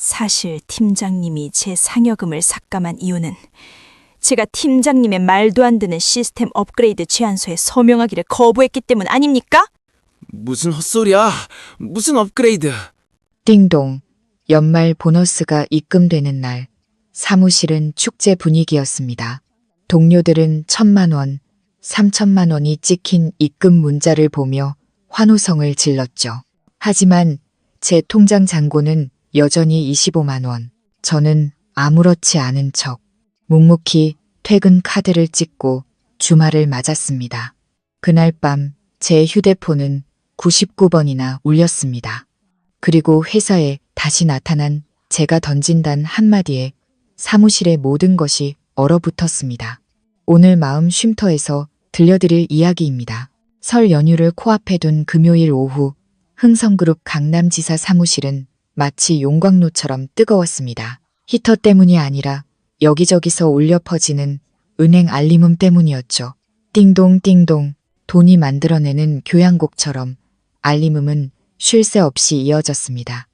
사실 팀장님이 제 상여금을 삭감한 이유는 제가 팀장님의 말도 안 되는 시스템 업그레이드 제안서에 서명하기를 거부했기 때문 아닙니까? 무슨 헛소리야? 무슨 업그레이드? 띵동. 연말 보너스가 입금되는 날, 사무실은 축제 분위기였습니다. 동료들은 1,000만 원, 3,000만 원이 찍힌 입금 문자를 보며 환호성을 질렀죠. 하지만 제 통장 잔고는 여전히 25만 원. 저는 아무렇지 않은 척 묵묵히 퇴근 카드를 찍고 주말을 맞았습니다. 그날 밤 제 휴대폰은 99번이나 울렸습니다. 그리고 회사에 다시 나타난 제가 던진 단 한마디에 사무실의 모든 것이 얼어붙었습니다. 오늘 마음 쉼터에서 들려드릴 이야기입니다. 설 연휴를 코앞에 둔 금요일 오후 흥성그룹 강남지사 사무실은 마치 용광로처럼 뜨거웠습니다. 히터 때문이 아니라 여기저기서 울려 퍼지는 은행 알림음 때문이었죠. 띵동 띵동 돈이 만들어내는 교향곡처럼 알림음은 쉴 새 없이 이어졌습니다.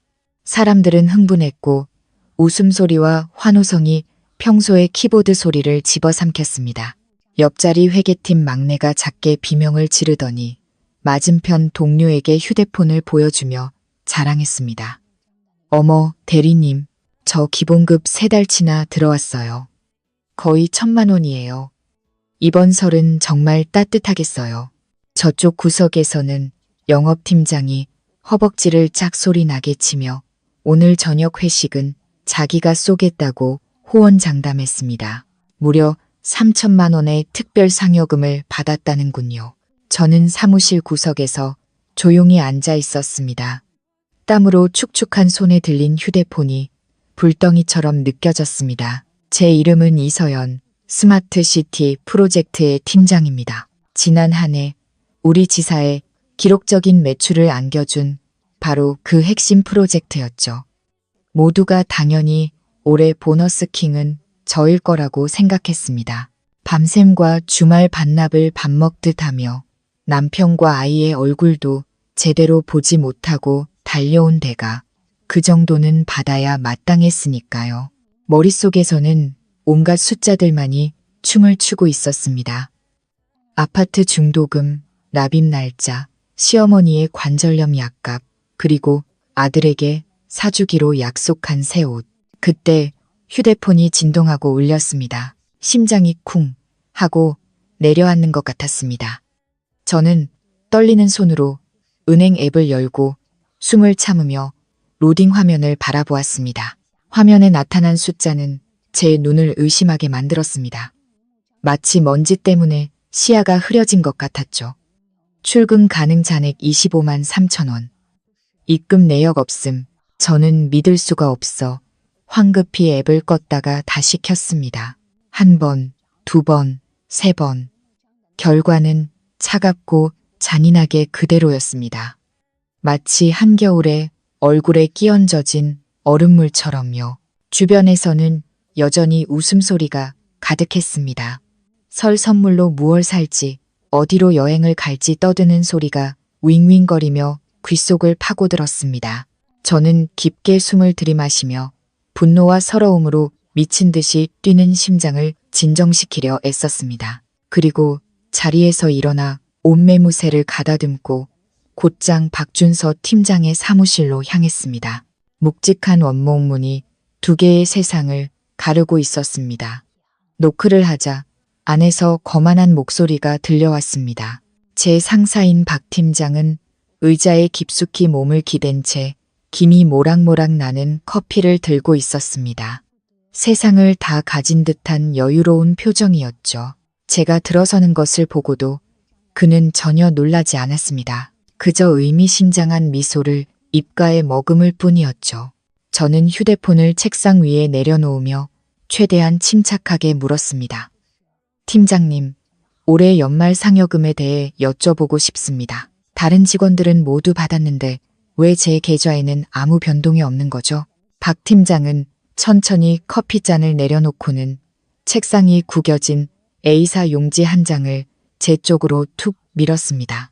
사람들은 흥분했고 웃음소리와 환호성이 평소의 키보드 소리를 집어삼켰습니다. 옆자리 회계팀 막내가 작게 비명을 지르더니 맞은편 동료에게 휴대폰을 보여주며 자랑했습니다. 어머, 대리님, 저 기본급 3달치나 들어왔어요. 거의 1,000만 원이에요. 이번 설은 정말 따뜻하겠어요. 저쪽 구석에서는 영업팀장이 허벅지를 짝소리 나게 치며 오늘 저녁 회식은 자기가 쏘겠다고 호언장담했습니다. 무려 3,000만 원의 특별 상여금을 받았다는군요. 저는 사무실 구석에서 조용히 앉아 있었습니다. 땀으로 축축한 손에 들린 휴대폰이 불덩이처럼 느껴졌습니다. 제 이름은 이서연, 스마트시티 프로젝트의 팀장입니다. 지난 한 해 우리 지사에 기록적인 매출을 안겨준 바로 그 핵심 프로젝트였죠. 모두가 당연히 올해 보너스 킹은 저일 거라고 생각했습니다. 밤샘과 주말 반납을 밥 먹듯 하며 남편과 아이의 얼굴도 제대로 보지 못하고 달려온 대가 그 정도는 받아야 마땅했으니까요. 머릿속에서는 온갖 숫자들만이 춤을 추고 있었습니다. 아파트 중도금, 납입 날짜, 시어머니의 관절염 약값, 그리고 아들에게 사주기로 약속한 새 옷. 그때 휴대폰이 진동하고 울렸습니다. 심장이 쿵 하고 내려앉는 것 같았습니다. 저는 떨리는 손으로 은행 앱을 열고 숨을 참으며 로딩 화면을 바라보았습니다. 화면에 나타난 숫자는 제 눈을 의심하게 만들었습니다. 마치 먼지 때문에 시야가 흐려진 것 같았죠. 출금 가능 잔액 25만 3천 원. 입금 내역 없음. 저는 믿을 수가 없어 황급히 앱을 껐다가 다시 켰습니다. 1번, 2번, 3번. 결과는 차갑고 잔인하게 그대로였습니다. 마치 한겨울에 얼굴에 끼얹어진 얼음물처럼요. 주변에서는 여전히 웃음소리가 가득했습니다. 설 선물로 무얼 살지, 어디로 여행을 갈지 떠드는 소리가 윙윙거리며 귓속을 파고들었습니다. 저는 깊게 숨을 들이마시며 분노와 서러움으로 미친 듯이 뛰는 심장을 진정시키려 애썼습니다. 그리고 자리에서 일어나 옷매무새를 가다듬고 곧장 박준서 팀장의 사무실로 향했습니다. 묵직한 원목문이 2개의 세상을 가르고 있었습니다. 노크를 하자 안에서 거만한 목소리가 들려왔습니다. 제 상사인 박 팀장은 의자에 깊숙이 몸을 기댄 채 김이 모락모락 나는 커피를 들고 있었습니다. 세상을 다 가진 듯한 여유로운 표정이었죠. 제가 들어서는 것을 보고도 그는 전혀 놀라지 않았습니다. 그저 의미심장한 미소를 입가에 머금을 뿐이었죠. 저는 휴대폰을 책상 위에 내려놓으며 최대한 침착하게 물었습니다. 팀장님, 올해 연말 상여금에 대해 여쭤보고 싶습니다. 다른 직원들은 모두 받았는데 왜 제 계좌에는 아무 변동이 없는 거죠? 박 팀장은 천천히 커피잔을 내려놓고는 책상이 구겨진 A사 용지 한 장을 제 쪽으로 툭 밀었습니다.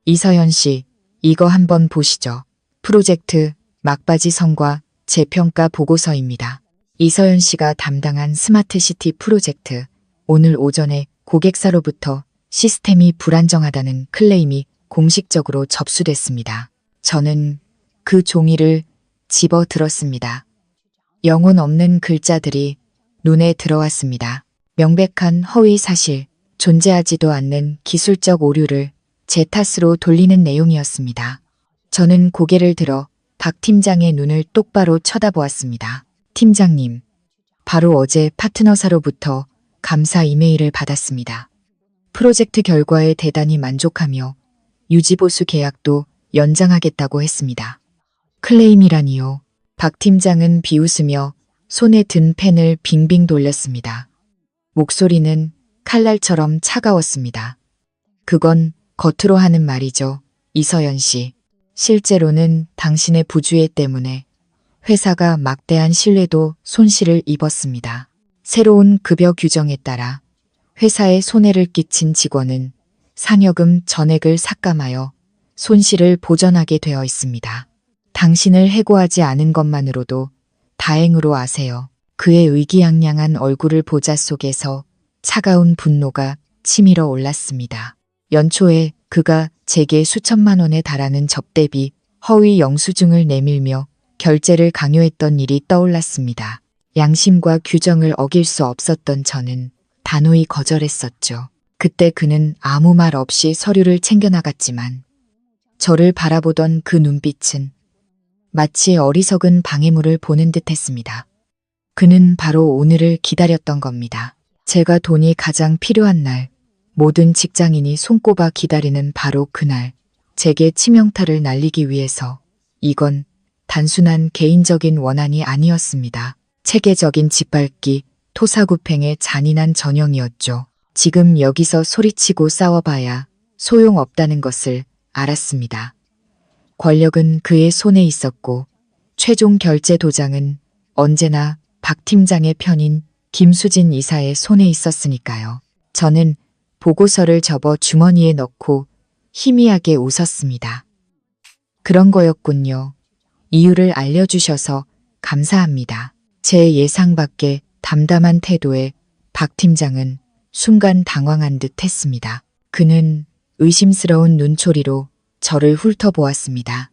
이서연 씨, 이거 한번 보시죠. 프로젝트 막바지 선과 재평가 보고서입니다. 이서연 씨가 담당한 스마트시티 프로젝트. 오늘 오전에 고객사로부터 시스템이 불안정하다는 클레임이 공식적으로 접수됐습니다. 저는 그 종이를 집어 들었습니다. 영혼 없는 글자들이 눈에 들어왔습니다. 명백한 허위 사실, 존재하지도 않는 기술적 오류를 제 탓으로 돌리는 내용이었습니다. 저는 고개를 들어 박 팀장의 눈을 똑바로 쳐다보았습니다. 팀장님, 바로 어제 파트너사로부터 감사 이메일을 받았습니다. 프로젝트 결과에 대단히 만족하며 유지보수 계약도 연장하겠다고 했습니다. 클레임이라니요. 박 팀장은 비웃으며 손에 든 펜을 빙빙 돌렸습니다. 목소리는 칼날처럼 차가웠습니다. 그건 겉으로 하는 말이죠, 이서연 씨. 실제로는 당신의 부주의 때문에 회사가 막대한 신뢰도 손실을 입었습니다. 새로운 급여 규정에 따라 회사에 손해를 끼친 직원은 상여금 전액을 삭감하여 손실을 보전하게 되어 있습니다. 당신을 해고하지 않은 것만으로도 다행으로 아세요. 그의 의기양양한 얼굴을 보자 속에서 차가운 분노가 치밀어 올랐습니다. 연초에 그가 제게 수천만 원에 달하는 접대비 허위 영수증을 내밀며 결제를 강요했던 일이 떠올랐습니다. 양심과 규정을 어길 수 없었던 저는 단호히 거절했었죠. 그때 그는 아무 말 없이 서류를 챙겨나갔지만 저를 바라보던 그 눈빛은 마치 어리석은 방해물을 보는 듯 했습니다. 그는 바로 오늘을 기다렸던 겁니다. 제가 돈이 가장 필요한 날, 모든 직장인이 손꼽아 기다리는 바로 그날, 제게 치명타를 날리기 위해서. 이건 단순한 개인적인 원한이 아니었습니다. 체계적인 짓밟기, 토사구팽의 잔인한 전형이었죠. 지금 여기서 소리치고 싸워봐야 소용없다는 것을 알았습니다. 권력은 그의 손에 있었고 최종 결제 도장은 언제나 박 팀장의 편인 김수진 이사의 손에 있었으니까요. 저는 보고서를 접어 주머니에 넣고 희미하게 웃었습니다. 그런 거였군요. 이유를 알려주셔서 감사합니다. 제 예상 밖의 담담한 태도에 박 팀장은 순간 당황한 듯 했습니다. 그는 의심스러운 눈초리로 저를 훑어보았습니다.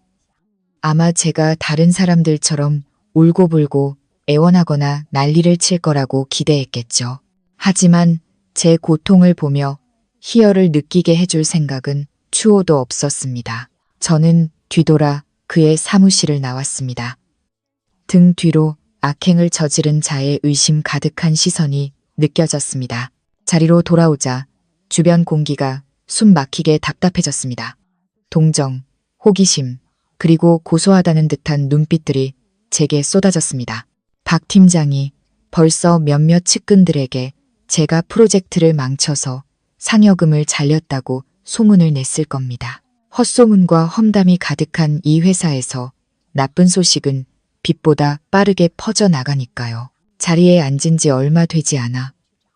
아마 제가 다른 사람들처럼 울고불고 애원하거나 난리를 칠 거라고 기대했겠죠. 하지만 제 고통을 보며 희열을 느끼게 해줄 생각은 추호도 없었습니다. 저는 뒤돌아 그의 사무실을 나왔습니다. 등 뒤로 악행을 저지른 자의 의심 가득한 시선이 느껴졌습니다. 자리로 돌아오자 주변 공기가 숨 막히게 답답해졌습니다. 동정, 호기심, 그리고 고소하다는 듯한 눈빛들이 제게 쏟아졌습니다. 박 팀장이 벌써 몇몇 측근들에게 제가 프로젝트를 망쳐서 상여금을 잘렸다고 소문을 냈을 겁니다. 헛소문과 험담이 가득한 이 회사에서 나쁜 소식은 빛보다 빠르게 퍼져나가니까요. 자리에 앉은 지 얼마 되지 않아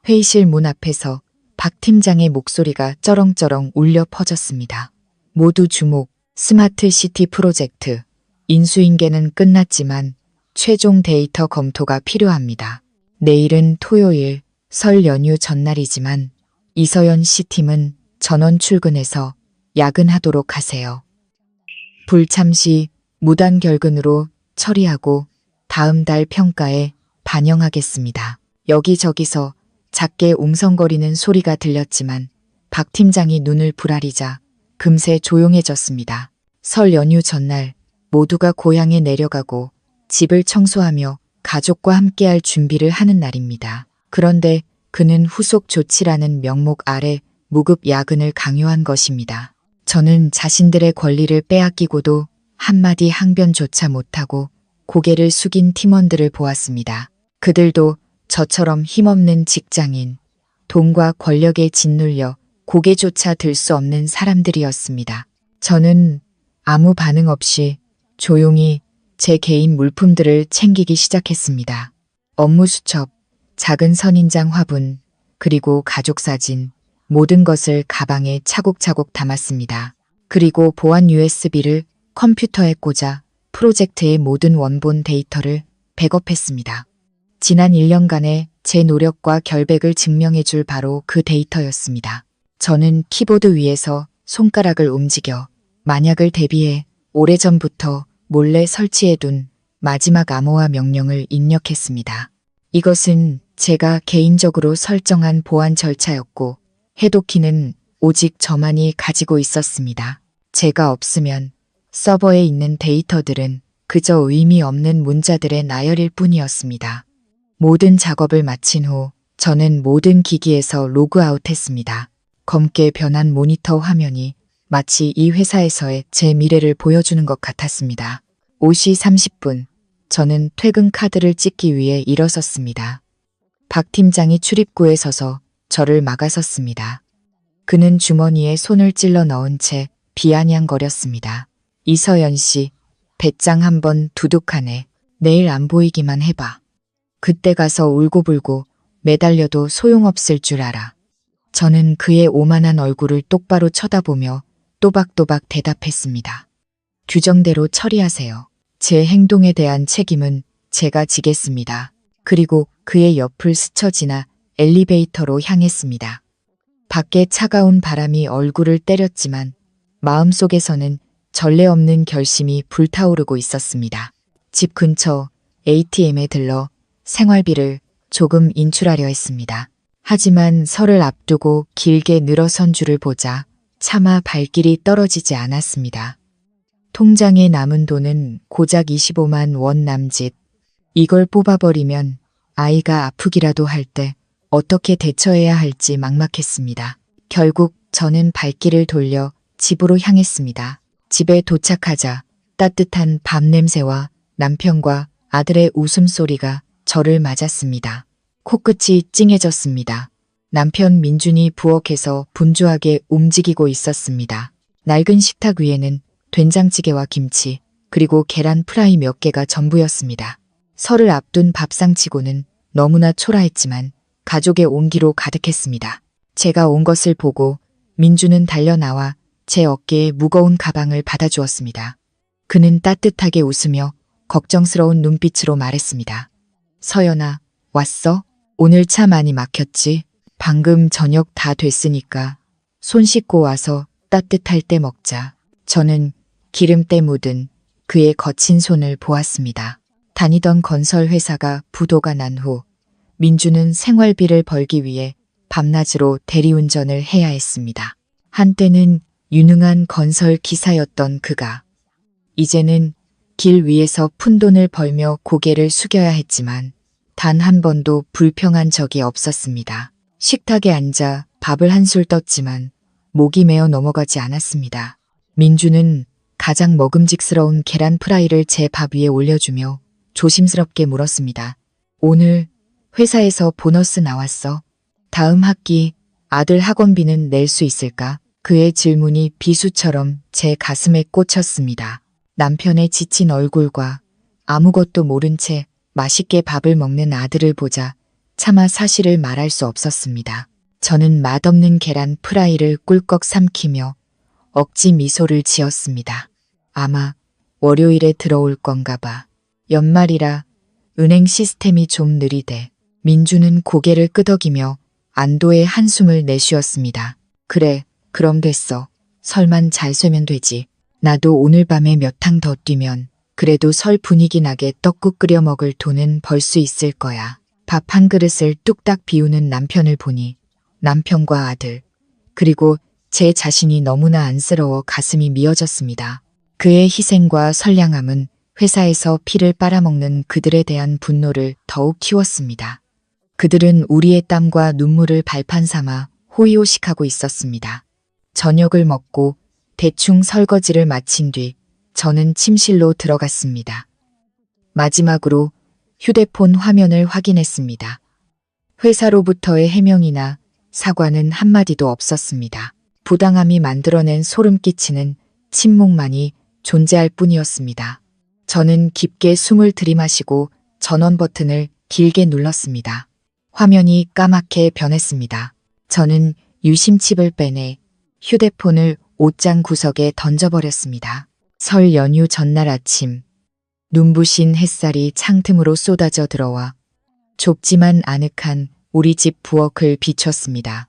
회의실 문 앞에서 박 팀장의 목소리가 쩌렁쩌렁 울려 퍼졌습니다. 모두 주목, 스마트 시티 프로젝트. 인수인계는 끝났지만 최종 데이터 검토가 필요합니다. 내일은 토요일, 설 연휴 전날이지만 이서연 씨 팀은 전원 출근해서 야근하도록 하세요. 불참 시 무단 결근으로 처리하고 다음 달 평가에 반영하겠습니다. 여기저기서 작게 웅성거리는 소리가 들렸지만 박 팀장이 눈을 부라리자 금세 조용해졌습니다. 설 연휴 전날 모두가 고향에 내려가고 집을 청소하며 가족과 함께할 준비를 하는 날입니다. 그런데 그는 후속 조치라는 명목 아래 무급 야근을 강요한 것입니다. 저는 자신들의 권리를 빼앗기고도 한마디 항변조차 못하고 고개를 숙인 팀원들을 보았습니다. 그들도 저처럼 힘없는 직장인, 돈과 권력에 짓눌려 고개조차 들 수 없는 사람들이었습니다. 저는 아무 반응 없이 조용히 제 개인 물품들을 챙기기 시작했습니다. 업무 수첩, 작은 선인장 화분, 그리고 가족 사진, 모든 것을 가방에 차곡차곡 담았습니다. 그리고 보안 USB를 컴퓨터에 꽂아 프로젝트의 모든 원본 데이터를 백업했습니다. 지난 1년간의 제 노력과 결백을 증명해줄 바로 그 데이터였습니다. 저는 키보드 위에서 손가락을 움직여 만약을 대비해 오래전부터 몰래 설치해둔 마지막 암호화 명령을 입력했습니다. 이것은 제가 개인적으로 설정한 보안 절차였고 해독키는 오직 저만이 가지고 있었습니다. 제가 없으면 서버에 있는 데이터들은 그저 의미 없는 문자들의 나열일 뿐이었습니다. 모든 작업을 마친 후 저는 모든 기기에서 로그아웃했습니다. 검게 변한 모니터 화면이 마치 이 회사에서의 제 미래를 보여주는 것 같았습니다. 5시 30분, 저는 퇴근 카드를 찍기 위해 일어섰습니다. 박 팀장이 출입구에 서서 저를 막아섰습니다. 그는 주머니에 손을 찔러 넣은 채 비아냥거렸습니다. 이서연 씨, 배짱 한번 두둑하네. 내일 안 보이기만 해봐. 그때 가서 울고불고 매달려도 소용없을 줄 알아. 저는 그의 오만한 얼굴을 똑바로 쳐다보며 또박또박 대답했습니다. 규정대로 처리하세요. 제 행동에 대한 책임은 제가 지겠습니다. 그리고 그의 옆을 스쳐 지나 엘리베이터로 향했습니다. 밖에 차가운 바람이 얼굴을 때렸지만 마음속에서는 전례 없는 결심이 불타오르고 있었습니다. 집 근처 ATM에 들러 생활비를 조금 인출하려 했습니다. 하지만 설을 앞두고 길게 늘어선 줄을 보자 차마 발길이 떨어지지 않았습니다. 통장에 남은 돈은 고작 25만 원 남짓. 이걸 뽑아버리면 아이가 아프기라도 할 때 어떻게 대처해야 할지 막막했습니다. 결국 저는 발길을 돌려 집으로 향했습니다. 집에 도착하자 따뜻한 밥 냄새와 남편과 아들의 웃음소리가 저를 맞았습니다. 코끝이 찡해졌습니다. 남편 민준이 부엌에서 분주하게 움직이고 있었습니다. 낡은 식탁 위에는 된장찌개와 김치, 그리고 계란 프라이 몇 개가 전부였습니다. 설을 앞둔 밥상치고는 너무나 초라했지만 가족의 온기로 가득했습니다. 제가 온 것을 보고 민준은 달려나와 제 어깨에 무거운 가방을 받아주었습니다. 그는 따뜻하게 웃으며 걱정스러운 눈빛으로 말했습니다. 서연아, 왔어? 오늘 차 많이 막혔지? 방금 저녁 다 됐으니까 손 씻고 와서 따뜻할 때 먹자. 저는 기름때 묻은 그의 거친 손을 보았습니다. 다니던 건설 회사가 부도가 난 후 민주는 생활비를 벌기 위해 밤낮으로 대리운전을 해야 했습니다. 한때는 유능한 건설 기사였던 그가 이제는 길 위에서 푼돈을 벌며 고개를 숙여야 했지만 단 한 번도 불평한 적이 없었습니다. 식탁에 앉아 밥을 한술 떴지만 목이 메어 넘어가지 않았습니다. 민주는 가장 먹음직스러운 계란 프라이를 제 밥 위에 올려주며 조심스럽게 물었습니다. 오늘 회사에서 보너스 나왔어. 다음 학기 아들 학원비는 낼 수 있을까? 그의 질문이 비수처럼 제 가슴에 꽂혔습니다. 남편의 지친 얼굴과 아무것도 모른 채 맛있게 밥을 먹는 아들을 보자 차마 사실을 말할 수 없었습니다. 저는 맛없는 계란 프라이를 꿀꺽 삼키며 억지 미소를 지었습니다. 아마 월요일에 들어올 건가 봐. 연말이라 은행 시스템이 좀 느리대. 민주는 고개를 끄덕이며 안도의 한숨을 내쉬었습니다. 그래, 그럼 됐어. 설만 잘 쇠면 되지. 나도 오늘 밤에 몇 탕 더 뛰면 그래도 설 분위기 나게 떡국 끓여 먹을 돈은 벌 수 있을 거야. 밥 한 그릇을 뚝딱 비우는 남편을 보니 남편과 아들, 그리고 제 자신이 너무나 안쓰러워 가슴이 미어졌습니다. 그의 희생과 선량함은 회사에서 피를 빨아먹는 그들에 대한 분노를 더욱 키웠습니다. 그들은 우리의 땀과 눈물을 발판 삼아 호의호식하고 있었습니다. 저녁을 먹고 대충 설거지를 마친 뒤 저는 침실로 들어갔습니다. 마지막으로 휴대폰 화면을 확인했습니다. 회사로부터의 해명이나 사과는 한마디도 없었습니다. 부당함이 만들어낸 소름 끼치는 침묵만이 존재할 뿐이었습니다. 저는 깊게 숨을 들이마시고 전원 버튼을 길게 눌렀습니다. 화면이 까맣게 변했습니다. 저는 유심칩을 빼내 휴대폰을 옷장 구석에 던져버렸습니다. 설 연휴 전날 아침 눈부신 햇살이 창틈으로 쏟아져 들어와 좁지만 아늑한 우리 집 부엌을 비췄습니다.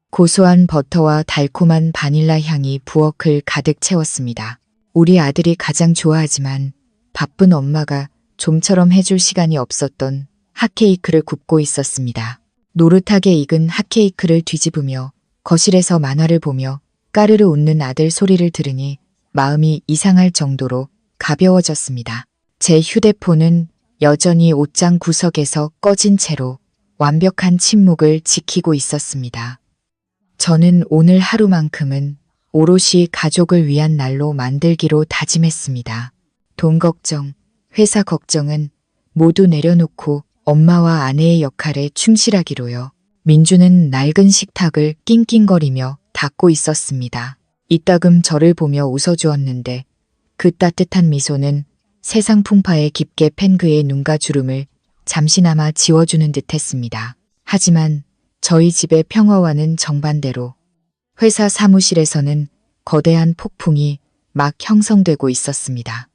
고소한 버터와 달콤한 바닐라 향이 부엌을 가득 채웠습니다. 우리 아들이 가장 좋아하지만 바쁜 엄마가 좀처럼 해줄 시간이 없었던 핫케이크를 굽고 있었습니다. 노릇하게 익은 핫케이크를 뒤집으며 거실에서 만화를 보며 까르르 웃는 아들 소리를 들으니 마음이 이상할 정도로 가벼워졌습니다. 제 휴대폰은 여전히 옷장 구석에서 꺼진 채로 완벽한 침묵을 지키고 있었습니다. 저는 오늘 하루만큼은 오롯이 가족을 위한 날로 만들기로 다짐했습니다. 돈 걱정, 회사 걱정은 모두 내려놓고 엄마와 아내의 역할에 충실하기로요. 민주는 낡은 식탁을 낑낑거리며 닦고 있었습니다. 이따금 저를 보며 웃어주었는데 그 따뜻한 미소는 세상 풍파에 깊게 팬 그의 눈가 주름을 잠시나마 지워주는 듯 했습니다. 하지만 저희 집의 평화와는 정반대로 회사 사무실에서는 거대한 폭풍이 막 형성되고 있었습니다.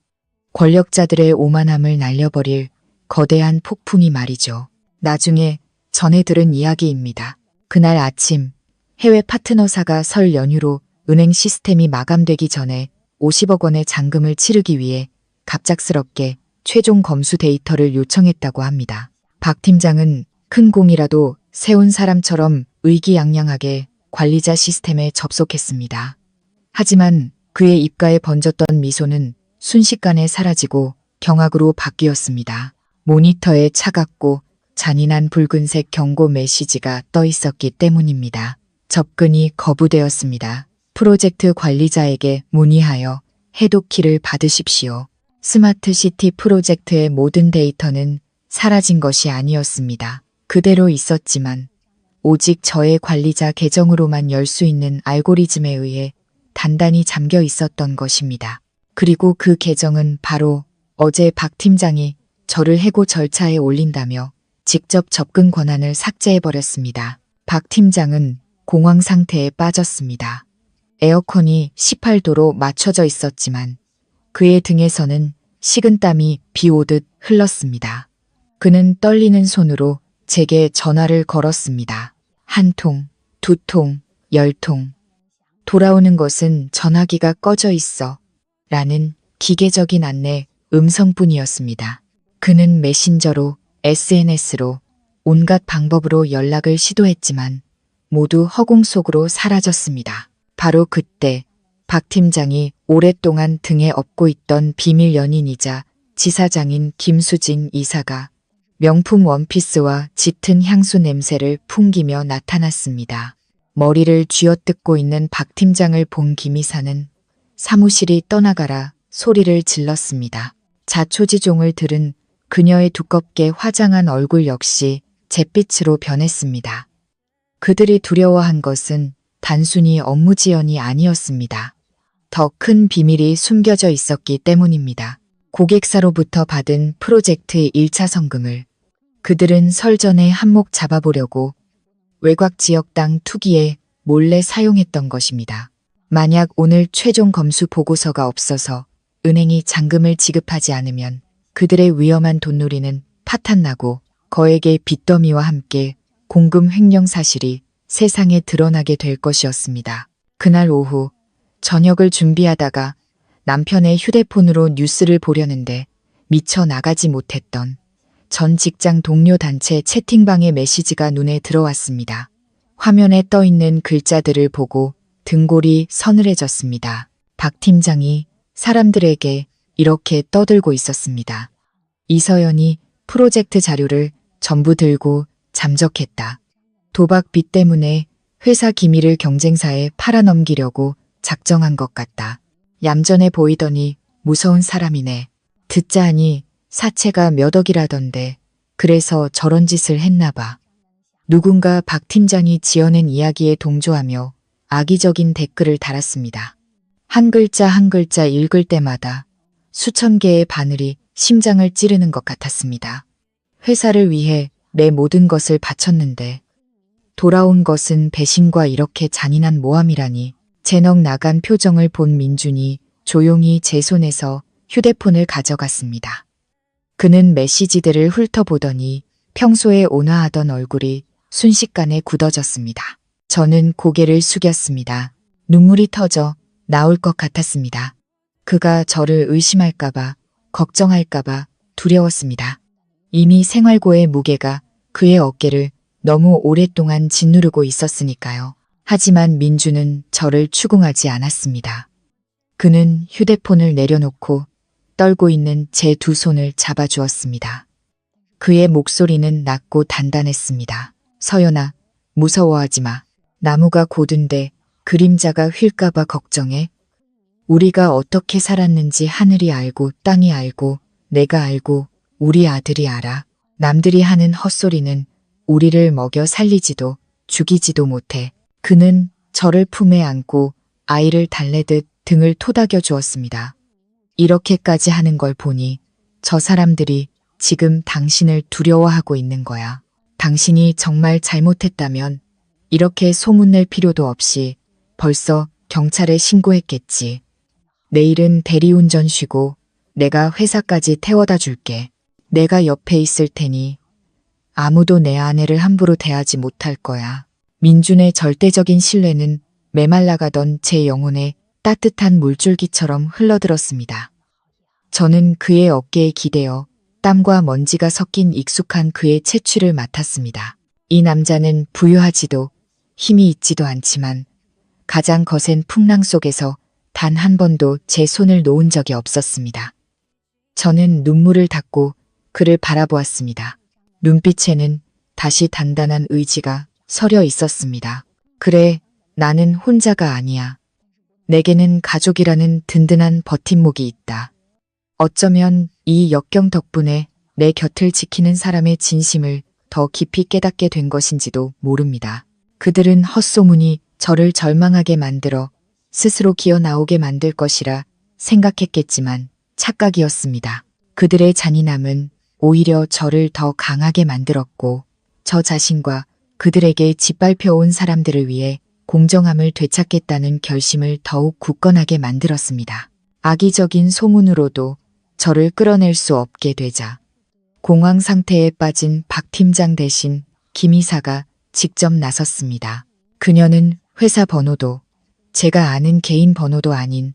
권력자들의 오만함을 날려버릴 거대한 폭풍이 말이죠. 나중에 전해 들은 이야기입니다. 그날 아침 해외 파트너사가 설 연휴로 은행 시스템이 마감되기 전에 50억 원의 잔금을 치르기 위해 갑작스럽게 최종 검수 데이터를 요청했다고 합니다. 박 팀장은 큰 공이라도 세운 사람처럼 의기양양하게 관리자 시스템에 접속했습니다. 하지만 그의 입가에 번졌던 미소는 순식간에 사라지고 경악으로 바뀌었습니다. 모니터에 차갑고 잔인한 붉은색 경고 메시지가 떠 있었기 때문입니다. 접근이 거부되었습니다. 프로젝트 관리자에게 문의하여 해독키를 받으십시오. 스마트 시티 프로젝트의 모든 데이터는 사라진 것이 아니었습니다. 그대로 있었지만 오직 저의 관리자 계정으로만 열 수 있는 알고리즘에 의해 단단히 잠겨 있었던 것입니다. 그리고 그 계정은 바로 어제 박 팀장이 저를 해고 절차에 올린다며 직접 접근 권한을 삭제해버렸습니다. 박 팀장은 공황 상태에 빠졌습니다. 에어컨이 18도로 맞춰져 있었지만 그의 등에서는 식은땀이 비 오듯 흘렀습니다. 그는 떨리는 손으로 제게 전화를 걸었습니다. 한 통, 두 통, 10통. 돌아오는 것은 전화기가 꺼져 있어. 라는 기계적인 안내 음성뿐이었습니다. 그는 메신저로, SNS로, 온갖 방법으로 연락을 시도했지만 모두 허공 속으로 사라졌습니다. 바로 그때 박 팀장이 오랫동안 등에 업고 있던 비밀 연인이자 지사장인 김수진 이사가 명품 원피스와 짙은 향수 냄새를 풍기며 나타났습니다. 머리를 쥐어뜯고 있는 박 팀장을 본 김 이사는 사무실이 떠나가라 소리를 질렀습니다. 자초지종을 들은 그녀의 두껍게 화장한 얼굴 역시 잿빛으로 변했습니다. 그들이 두려워한 것은 단순히 업무 지연이 아니었습니다. 더 큰 비밀이 숨겨져 있었기 때문입니다. 고객사로부터 받은 프로젝트 1차 성금을 그들은 설 전에 한몫 잡아보려고 외곽 지역 땅 투기에 몰래 사용했던 것입니다. 만약 오늘 최종 검수 보고서가 없어서 은행이 잔금을 지급하지 않으면 그들의 위험한 돈놀이는 파탄나고 거액의 빚더미와 함께 공금 횡령 사실이 세상에 드러나게 될 것이었습니다. 그날 오후 저녁을 준비하다가 남편의 휴대폰으로 뉴스를 보려는데 미처 나가지 못했던 전 직장 동료 단체 채팅방의 메시지가 눈에 들어왔습니다. 화면에 떠 있는 글자들을 보고 등골이 서늘해졌습니다. 박 팀장이 사람들에게 이렇게 떠들고 있었습니다. 이서연이 프로젝트 자료를 전부 들고 잠적했다. 도박 빚 때문에 회사 기밀을 경쟁사에 팔아넘기려고 작정한 것 같다. 얌전해 보이더니 무서운 사람이네. 듣자 하니 사채가 몇 억이라던데 그래서 저런 짓을 했나 봐. 누군가 박 팀장이 지어낸 이야기에 동조하며 악의적인 댓글을 달았습니다. 한 글자 한 글자 읽을 때마다 수천 개의 바늘이 심장을 찌르는 것 같았습니다. 회사를 위해 내 모든 것을 바쳤는데 돌아온 것은 배신과 이렇게 잔인한 모함이라니. 제넋 나간 표정을 본 민준이 조용히 제 손에서 휴대폰을 가져갔습니다. 그는 메시지들을 훑어보더니 평소에 온화하던 얼굴이 순식간에 굳어졌습니다. 저는 고개를 숙였습니다. 눈물이 터져 나올 것 같았습니다. 그가 저를 의심할까봐, 걱정할까봐 두려웠습니다. 이미 생활고의 무게가 그의 어깨를 너무 오랫동안 짓누르고 있었으니까요. 하지만 민주는 저를 추궁하지 않았습니다. 그는 휴대폰을 내려놓고 떨고 있는 제 두 손을 잡아주었습니다. 그의 목소리는 낮고 단단했습니다. 서연아, 무서워하지 마. 나무가 고든데 그림자가 휠까봐 걱정해. 우리가 어떻게 살았는지 하늘이 알고 땅이 알고 내가 알고 우리 아들이 알아. 남들이 하는 헛소리는 우리를 먹여 살리지도 죽이지도 못해. 그는 저를 품에 안고 아이를 달래듯 등을 토닥여 주었습니다. 이렇게까지 하는 걸 보니 저 사람들이 지금 당신을 두려워하고 있는 거야. 당신이 정말 잘못했다면 이렇게 소문낼 필요도 없이 벌써 경찰에 신고했겠지. 내일은 대리운전 쉬고 내가 회사까지 태워다 줄게. 내가 옆에 있을 테니 아무도 내 아내를 함부로 대하지 못할 거야. 민준의 절대적인 신뢰는 메말라가던 제 영혼에 따뜻한 물줄기처럼 흘러들었습니다. 저는 그의 어깨에 기대어 땀과 먼지가 섞인 익숙한 그의 채취를 맡았습니다. 이 남자는 부유하지도 힘이 있지도 않지만 가장 거센 풍랑 속에서 단 한 번도 제 손을 놓은 적이 없었습니다. 저는 눈물을 닦고 그를 바라보았습니다. 눈빛에는 다시 단단한 의지가 서려 있었습니다. 그래, 나는 혼자가 아니야. 내게는 가족이라는 든든한 버팀목이 있다. 어쩌면 이 역경 덕분에 내 곁을 지키는 사람의 진심을 더 깊이 깨닫게 된 것인지도 모릅니다. 그들은 헛소문이 저를 절망하게 만들어 스스로 기어 나오게 만들 것이라 생각했겠지만 착각이었습니다. 그들의 잔인함은 오히려 저를 더 강하게 만들었고 저 자신과 그들에게 짓밟혀온 사람들을 위해 공정함을 되찾겠다는 결심을 더욱 굳건하게 만들었습니다. 악의적인 소문으로도 저를 끌어낼 수 없게 되자 공황 상태에 빠진 박 팀장 대신 김 이사가 직접 나섰습니다. 그녀는 회사 번호도 제가 아는 개인 번호도 아닌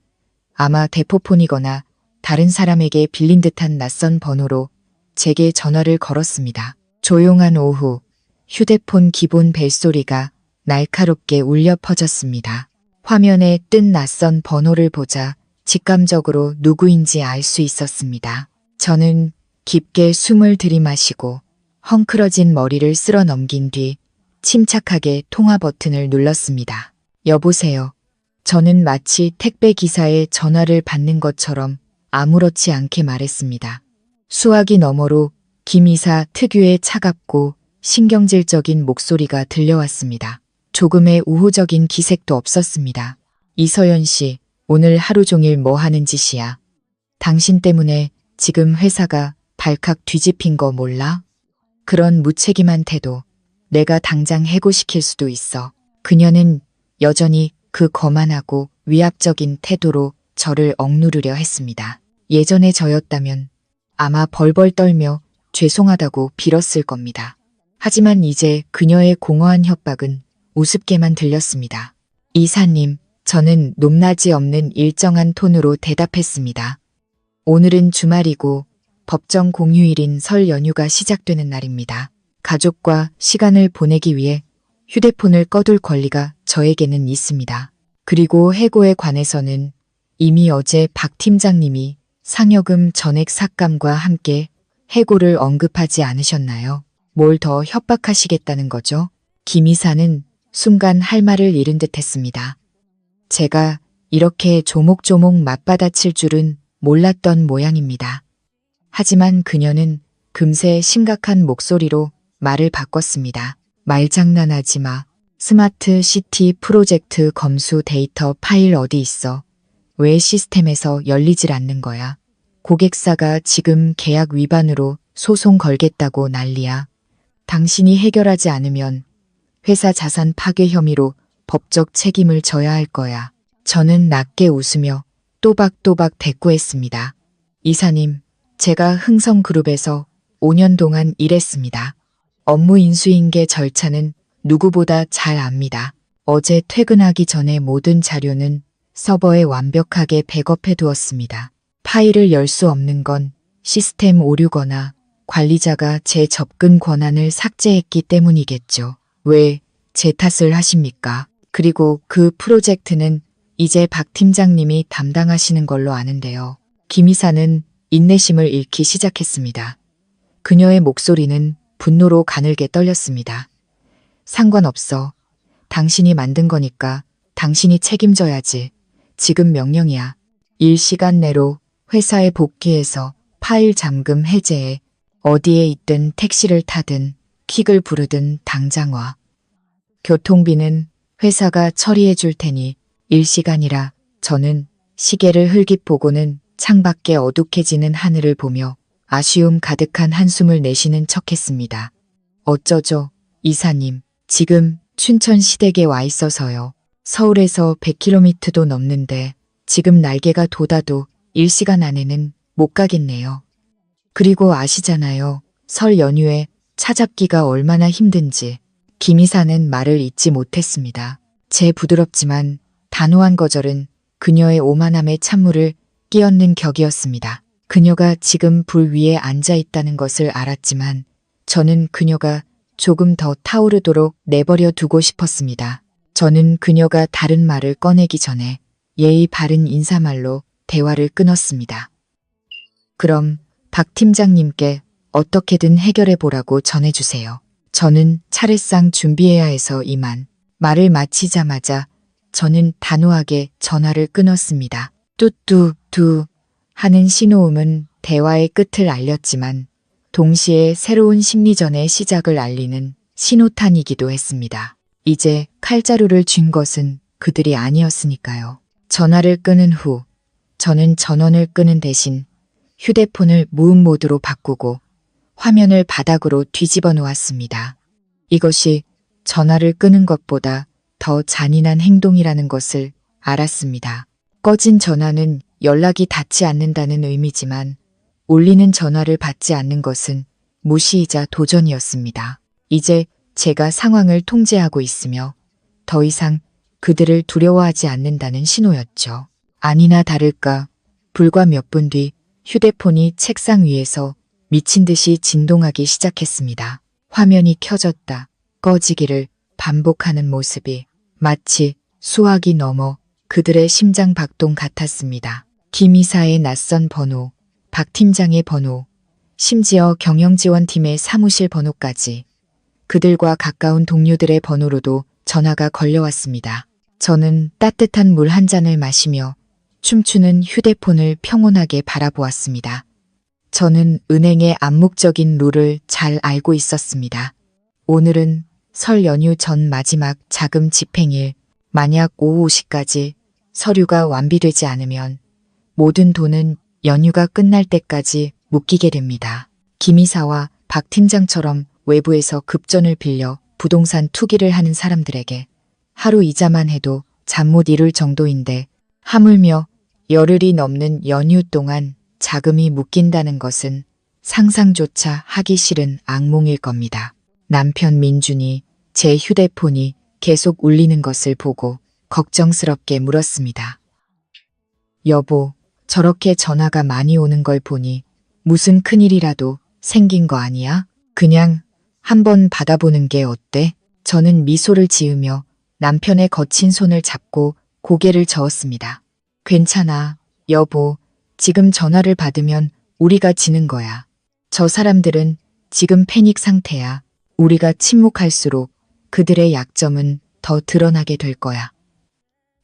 아마 대포폰이거나 다른 사람에게 빌린 듯한 낯선 번호로 제게 전화를 걸었습니다. 조용한 오후 휴대폰 기본 벨소리가 날카롭게 울려 퍼졌습니다. 화면에 뜬 낯선 번호를 보자 직감적으로 누구인지 알 수 있었습니다. 저는 깊게 숨을 들이마시고 헝클어진 머리를 쓸어 넘긴 뒤 침착하게 통화 버튼을 눌렀습니다. 여보세요. 저는 마치 택배 기사의 전화를 받는 것처럼 아무렇지 않게 말했습니다. 수화기 너머로 김 이사 특유의 차갑고 신경질적인 목소리가 들려왔습니다. 조금의 우호적인 기색도 없었습니다. 이서연 씨, 오늘 하루 종일 뭐 하는 짓이야? 당신 때문에 지금 회사가 발칵 뒤집힌 거 몰라? 그런 무책임한 태도, 내가 당장 해고시킬 수도 있어. 그녀는 여전히 그 거만하고 위압적인 태도로 저를 억누르려 했습니다. 예전의 저였다면 아마 벌벌 떨며 죄송하다고 빌었을 겁니다. 하지만 이제 그녀의 공허한 협박은 우습게만 들렸습니다. 이사님, 저는 높낮이 없는 일정한 톤으로 대답했습니다. 오늘은 주말이고 법정 공휴일인 설 연휴가 시작되는 날입니다. 가족과 시간을 보내기 위해 휴대폰을 꺼둘 권리가 저에게는 있습니다. 그리고 해고에 관해서는 이미 어제 박 팀장님이 상여금 전액 삭감과 함께 해고를 언급하지 않으셨나요? 뭘 더 협박하시겠다는 거죠? 김 이사는 순간 할 말을 잃은 듯 했습니다. 제가 이렇게 조목조목 맞받아칠 줄은 몰랐던 모양입니다. 하지만 그녀는 금세 심각한 목소리로 말을 바꿨습니다. 말장난하지 마. 스마트 시티 프로젝트 검수 데이터 파일 어디 있어? 왜 시스템에서 열리질 않는 거야? 고객사가 지금 계약 위반으로 소송 걸겠다고 난리야. 당신이 해결하지 않으면 회사 자산 파괴 혐의로 법적 책임을 져야 할 거야. 저는 낮게 웃으며 또박또박 대꾸했습니다. 이사님, 제가 흥성그룹에서 5년 동안 일했습니다. 업무 인수인계 절차는 누구보다 잘 압니다. 어제 퇴근하기 전에 모든 자료는 서버에 완벽하게 백업해 두었습니다. 파일을 열 수 없는 건 시스템 오류거나 관리자가 제 접근 권한을 삭제했기 때문이겠죠. 왜 제 탓을 하십니까? 그리고 그 프로젝트는 이제 박 팀장님이 담당하시는 걸로 아는데요. 김 이사는 인내심을 잃기 시작했습니다. 그녀의 목소리는 분노로 가늘게 떨렸습니다. 상관없어. 당신이 만든 거니까 당신이 책임져야지. 지금 명령이야. 일 시간 내로 회사에 복귀해서 파일 잠금 해제해. 어디에 있든 택시를 타든 퀵을 부르든 당장 와. 교통비는 회사가 처리해 줄 테니 일시간이라. 저는 시계를 흘깃 보고는 창밖에 어둑해지는 하늘을 보며 아쉬움 가득한 한숨을 내쉬는 척했습니다. 어쩌죠, 이사님. 지금 춘천 시댁에 와 있어서요. 서울에서 100km도 넘는데 지금 날개가 돋아도 1시간 안에는 못 가겠네요. 그리고 아시잖아요. 설 연휴에 차 잡기가 얼마나 힘든지. 김 이사는 말을 잇지 못했습니다. 제 부드럽지만 단호한 거절은 그녀의 오만함에 찬물을 끼얹는 격이었습니다. 그녀가 지금 불 위에 앉아 있다는 것을 알았지만 저는 그녀가 조금 더 타오르도록 내버려 두고 싶었습니다. 저는 그녀가 다른 말을 꺼내기 전에 예의 바른 인사말로 대화를 끊었습니다. 그럼 박 팀장님께 어떻게든 해결해 보라고 전해주세요. 저는 차례상 준비해야 해서 이만. 말을 마치자마자 저는 단호하게 전화를 끊었습니다. 뚜뚜뚜 하는 신호음은 대화의 끝을 알렸지만 동시에 새로운 심리전의 시작을 알리는 신호탄이기도 했습니다. 이제 칼자루를 쥔 것은 그들이 아니었으니까요. 전화를 끊은 후 저는 전원을 끄는 대신 휴대폰을 무음 모드로 바꾸고 화면을 바닥으로 뒤집어 놓았습니다. 이것이 전화를 끄는 것보다 더 잔인한 행동이라는 것을 알았습니다. 꺼진 전화는 연락이 닿지 않는다는 의미지만 울리는 전화를 받지 않는 것은 무시이자 도전이었습니다. 이제 제가 상황을 통제하고 있으며 더 이상 그들을 두려워하지 않는다는 신호였죠. 아니나 다를까 불과 몇 분 뒤 휴대폰이 책상 위에서 미친 듯이 진동하기 시작했습니다. 화면이 켜졌다, 꺼지기를 반복하는 모습이 마치 수화기 넘어 그들의 심장 박동 같았습니다. 김 이사의 낯선 번호, 박 팀장의 번호, 심지어 경영지원팀의 사무실 번호까지 그들과 가까운 동료들의 번호로도 전화가 걸려왔습니다. 저는 따뜻한 물 한 잔을 마시며 춤추는 휴대폰을 평온하게 바라보았습니다. 저는 은행의 암묵적인 룰을 잘 알고 있었습니다. 오늘은 설 연휴 전 마지막 자금 집행일. 만약 오후 5시까지 서류가 완비되지 않으면 모든 돈은 연휴가 끝날 때까지 묶이게 됩니다. 김 이사와 박 팀장처럼 외부에서 급전을 빌려 부동산 투기를 하는 사람들에게 하루 이자만 해도 잠 못 이룰 정도인데 하물며 열흘이 넘는 연휴 동안 자금이 묶인다는 것은 상상조차 하기 싫은 악몽일 겁니다. 남편 민준이 제 휴대폰이 계속 울리는 것을 보고 걱정스럽게 물었습니다. 여보, 저렇게 전화가 많이 오는 걸 보니 무슨 큰일이라도 생긴 거 아니야? 그냥 한번 받아보는 게 어때? 저는 미소를 지으며 남편의 거친 손을 잡고 고개를 저었습니다. 괜찮아, 여보. 지금 전화를 받으면 우리가 지는 거야. 저 사람들은 지금 패닉 상태야. 우리가 침묵할수록 그들의 약점은 더 드러나게 될 거야.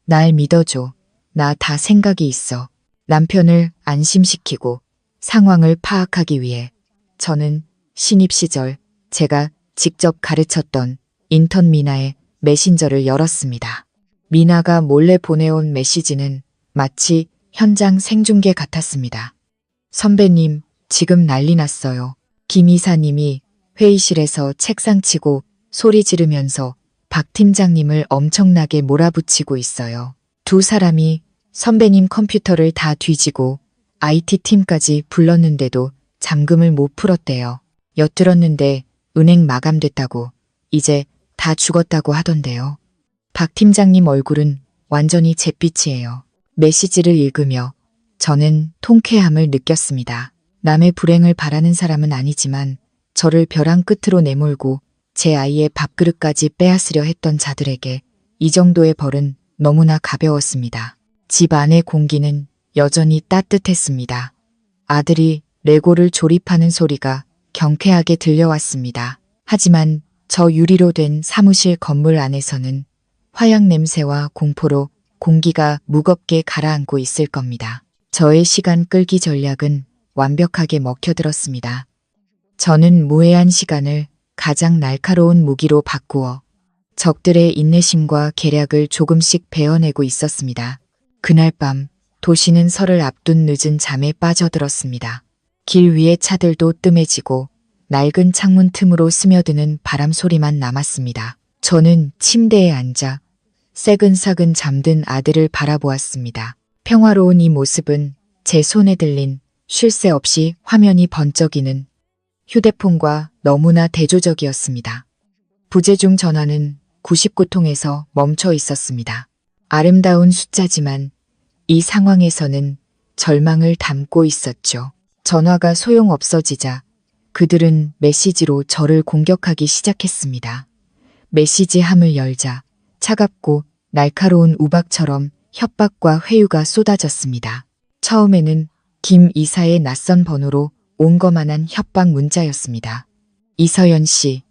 날 믿어줘. 나 다 생각이 있어. 남편을 안심시키고 상황을 파악하기 위해 저는 신입 시절 제가 직접 가르쳤던 인턴 미나의 메신저를 열었습니다. 미나가 몰래 보내온 메시지는 마치 현장 생중계 같았습니다. 선배님, 지금 난리 났어요. 김 이사님이 회의실에서 책상 치고 소리 지르면서 박 팀장님을 엄청나게 몰아붙이고 있어요. 두 사람이 선배님 컴퓨터를 다 뒤지고 IT팀까지 불렀는데도 잠금을 못 풀었대요. 엿들었는데 은행 마감됐다고, 이제 다 죽었다고 하던데요. 박 팀장님 얼굴은 완전히 잿빛이에요. 메시지를 읽으며 저는 통쾌함을 느꼈습니다. 남의 불행을 바라는 사람은 아니지만 저를 벼랑 끝으로 내몰고 제 아이의 밥그릇까지 빼앗으려 했던 자들에게 이 정도의 벌은 너무나 가벼웠습니다. 집 안의 공기는 여전히 따뜻했습니다. 아들이 레고를 조립하는 소리가 경쾌하게 들려왔습니다. 하지만 저 유리로 된 사무실 건물 안에서는 화약 냄새와 공포로 공기가 무겁게 가라앉고 있을 겁니다. 저의 시간 끌기 전략은 완벽하게 먹혀들었습니다. 저는 무해한 시간을 가장 날카로운 무기로 바꾸어 적들의 인내심과 계략을 조금씩 베어내고 있었습니다. 그날 밤 도시는 설을 앞둔 늦은 잠에 빠져들었습니다. 길 위의 차들도 뜸해지고 낡은 창문 틈으로 스며드는 바람 소리만 남았습니다. 저는 침대에 앉아 새근사근 잠든 아들을 바라보았습니다. 평화로운 이 모습은 제 손에 들린 쉴 새 없이 화면이 번쩍이는 휴대폰과 너무나 대조적이었습니다. 부재중 전화는 99통에서 멈춰 있었습니다. 아름다운 숫자지만 이 상황에서는 절망을 담고 있었죠. 전화가 소용없어지자 그들은 메시지로 저를 공격하기 시작했습니다. 메시지 함을 열자 차갑고 날카로운 우박처럼 협박과 회유가 쏟아졌습니다. 처음에는 김 이사의 낯선 번호로 온거만한 협박 문자였습니다. 이서연 씨,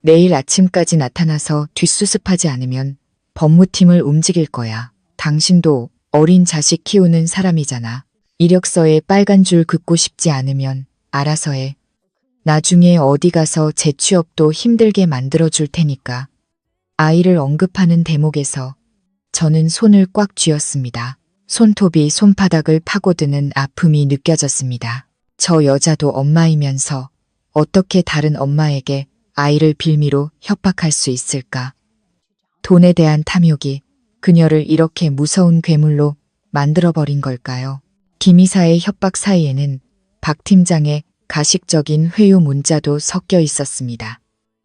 내일 아침까지 나타나서 뒷수습하지 않으면 법무팀을 움직일 거야. 당신도 어린 자식 키우는 사람이잖아. 이력서에 빨간 줄 긋고 싶지 않으면 알아서 해. 나중에 어디 가서 재취업도 힘들게 만들어 줄 테니까. 아이를 언급하는 대목에서 저는 손을 꽉 쥐었습니다. 손톱이 손바닥을 파고드는 아픔이 느껴졌습니다. 저 여자도 엄마이면서 어떻게 다른 엄마에게 아이를 빌미로 협박할 수 있을까? 돈에 대한 탐욕이 그녀를 이렇게 무서운 괴물로 만들어버린 걸까요? 김 이사의 협박 사이에는 박 팀장의 가식적인 회유 문자도 섞여 있었습니다.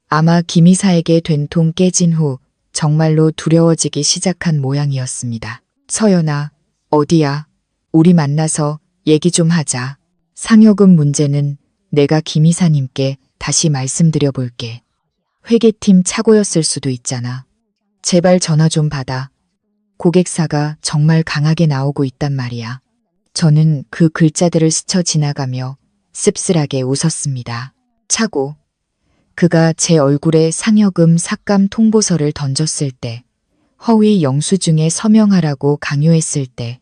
아마 김 이사에게 된통 깨진 후 정말로 두려워지기 시작한 모양이었습니다. 서연아, 어디야? 우리 만나서 얘기 좀 하자. 상여금 문제는 내가 김 이사님께 다시 말씀드려 볼게. 회계팀 착오였을 수도 있잖아. 제발 전화 좀 받아. 고객사가 정말 강하게 나오고 있단 말이야. 저는 그 글자들을 스쳐 지나가며 씁쓸하게 웃었습니다. 착오. 그가 제 얼굴에 상여금 삭감 통보서를 던졌을 때, 허위 영수증에 서명하라고 강요했을 때,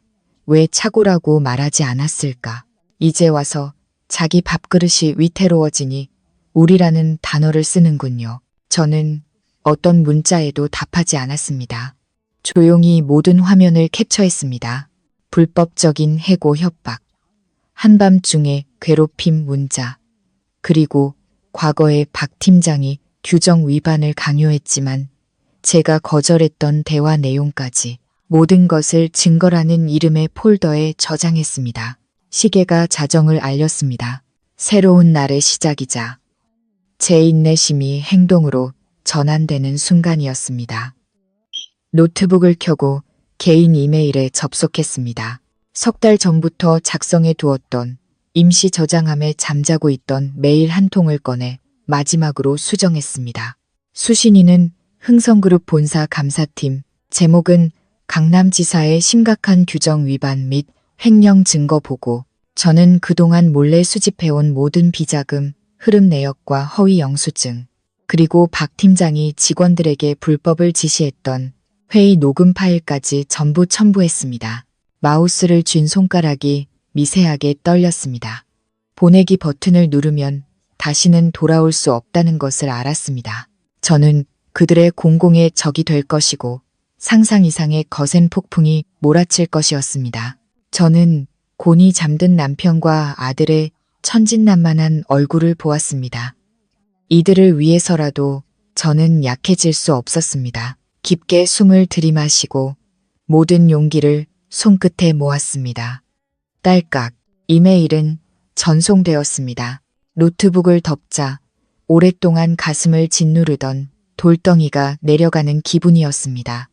왜 착오라고 말하지 않았을까? 이제 와서 자기 밥그릇이 위태로워지니 우리라는 단어를 쓰는군요. 저는 어떤 문자에도 답하지 않았습니다. 조용히 모든 화면을 캡처했습니다. 불법적인 해고 협박, 한밤중에 괴롭힘 문자, 그리고 과거에 박 팀장이 규정 위반을 강요했지만 제가 거절했던 대화 내용까지 모든 것을 증거라는 이름의 폴더에 저장했습니다. 시계가 자정을 알렸습니다. 새로운 날의 시작이자 제 인내심이 행동으로 전환되는 순간이었습니다. 노트북을 켜고 개인 이메일에 접속했습니다. 석 달 전부터 작성해 두었던 임시 저장함에 잠자고 있던 메일 한 통을 꺼내 마지막으로 수정했습니다. 수신인은 흥성그룹 본사 감사팀, 제목은 강남지사의 심각한 규정 위반 및 횡령 증거 보고. 저는 그동안 몰래 수집해온 모든 비자금, 흐름 내역과 허위 영수증, 그리고 박 팀장이 직원들에게 불법을 지시했던 회의 녹음 파일까지 전부 첨부했습니다. 마우스를 쥔 손가락이 미세하게 떨렸습니다. 보내기 버튼을 누르면 다시는 돌아올 수 없다는 것을 알았습니다. 저는 그들의 공공의 적이 될 것이고 상상 이상의 거센 폭풍이 몰아칠 것이었습니다. 저는 곤히 잠든 남편과 아들의 천진난만한 얼굴을 보았습니다. 이들을 위해서라도 저는 약해질 수 없었습니다. 깊게 숨을 들이마시고 모든 용기를 손끝에 모았습니다. 딸깍. 이메일은 전송되었습니다. 노트북을 덮자 오랫동안 가슴을 짓누르던 돌덩이가 내려가는 기분이었습니다.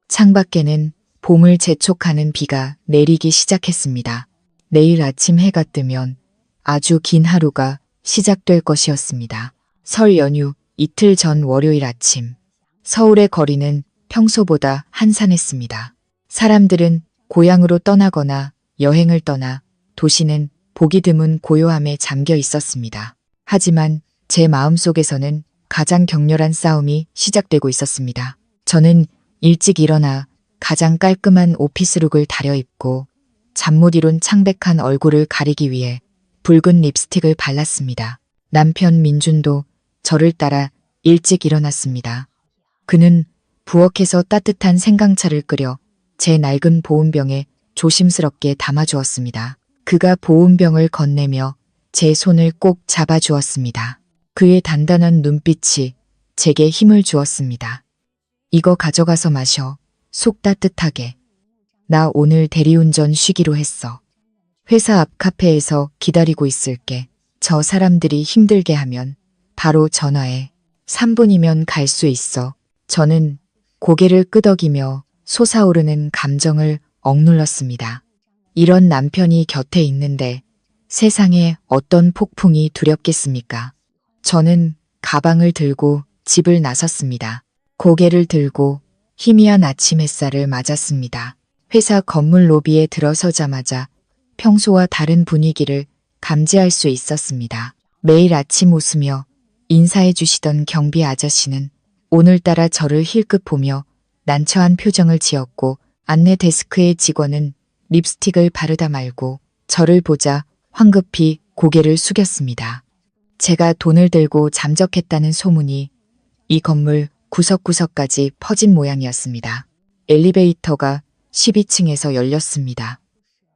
창밖에는 봄을 재촉하는 비가 내리기 시작했습니다. 내일 아침 해가 뜨면 아주 긴 하루가 시작될 것이었습니다. 설 연휴 이틀 전 월요일 아침, 서울의 거리는 평소보다 한산했습니다. 사람들은 고향으로 떠나거나 여행을 떠나 도시는 보기 드문 고요함에 잠겨 있었습니다. 하지만 제 마음속에서는 가장 격렬한 싸움이 시작되고 있었습니다. 저는 일찍 일어나 가장 깔끔한 오피스룩을 다려입고 잠 못 이룬 창백한 얼굴을 가리기 위해 붉은 립스틱을 발랐습니다. 남편 민준도 저를 따라 일찍 일어났습니다. 그는 부엌에서 따뜻한 생강차를 끓여 제 낡은 보온병에 조심스럽게 담아주었습니다. 그가 보온병을 건네며 제 손을 꼭 잡아주었습니다. 그의 단단한 눈빛이 제게 힘을 주었습니다. 이거 가져가서 마셔. 속 따뜻하게. 나 오늘 대리운전 쉬기로 했어. 회사 앞 카페에서 기다리고 있을게. 저 사람들이 힘들게 하면 바로 전화해. 3분이면 갈 수 있어. 저는 고개를 끄덕이며 솟아오르는 감정을 억눌렀습니다. 이런 남편이 곁에 있는데 세상에 어떤 폭풍이 두렵겠습니까? 저는 가방을 들고 집을 나섰습니다. 고개를 들고 희미한 아침 햇살을 맞았습니다. 회사 건물 로비에 들어서자마자 평소와 다른 분위기를 감지할 수 있었습니다. 매일 아침 웃으며 인사해 주시던 경비 아저씨는 오늘따라 저를 힐끗 보며 난처한 표정을 지었고 안내 데스크의 직원은 립스틱을 바르다 말고 저를 보자 황급히 고개를 숙였습니다. 제가 돈을 들고 잠적했다는 소문이 이 건물 구석구석까지 퍼진 모양이었습니다. 엘리베이터가 12층에서 열렸습니다.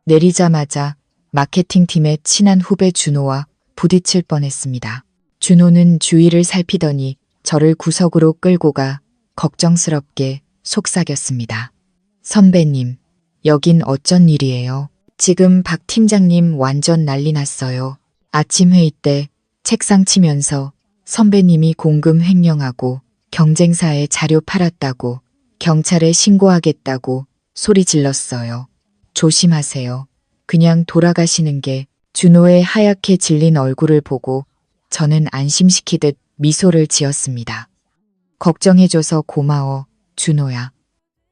내리자마자 마케팅팀의 친한 후배 준호와 부딪힐 뻔했습니다. 준호는 주위를 살피더니 저를 구석으로 끌고 가 걱정스럽게 속삭였습니다. 선배님, 여긴 어쩐 일이에요? 지금 박 팀장님 완전 난리 났어요. 아침 회의 때 책상 치면서 선배님이 공금 횡령하고 경쟁사에 자료 팔았다고 경찰에 신고하겠다고 소리 질렀어요. 조심하세요. 그냥 돌아가시는 게. 준호의 하얗게 질린 얼굴을 보고 저는 안심시키듯 미소를 지었습니다. 걱정해줘서 고마워, 준호야.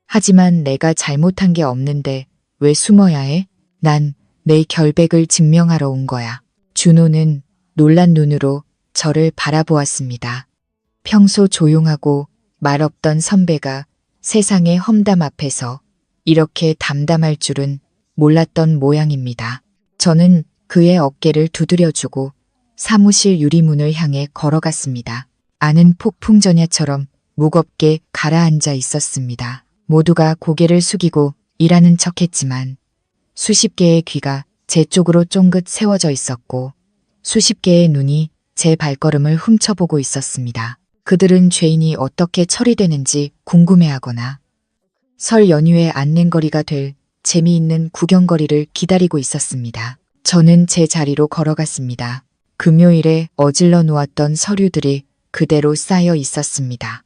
하지만 내가 잘못한 게 없는데 왜 숨어야 해? 난 내 결백을 증명하러 온 거야. 준호는 놀란 눈으로 저를 바라보았습니다. 평소 조용하고 말없던 선배가 세상의 험담 앞에서 이렇게 담담할 줄은 몰랐던 모양입니다. 저는 그의 어깨를 두드려주고 사무실 유리문을 향해 걸어갔습니다. 안은 폭풍전야처럼 무겁게 가라앉아 있었습니다. 모두가 고개를 숙이고 일하는 척했지만 수십 개의 귀가 제 쪽으로 쫑긋 세워져 있었고 수십 개의 눈이 제 발걸음을 훔쳐보고 있었습니다. 그들은 죄인이 어떻게 처리되는지 궁금해하거나 설 연휴의 안냉거리가 될 재미있는 구경거리를 기다리고 있었습니다. 저는 제 자리로 걸어갔습니다. 금요일에 어질러 놓았던 서류들이 그대로 쌓여 있었습니다.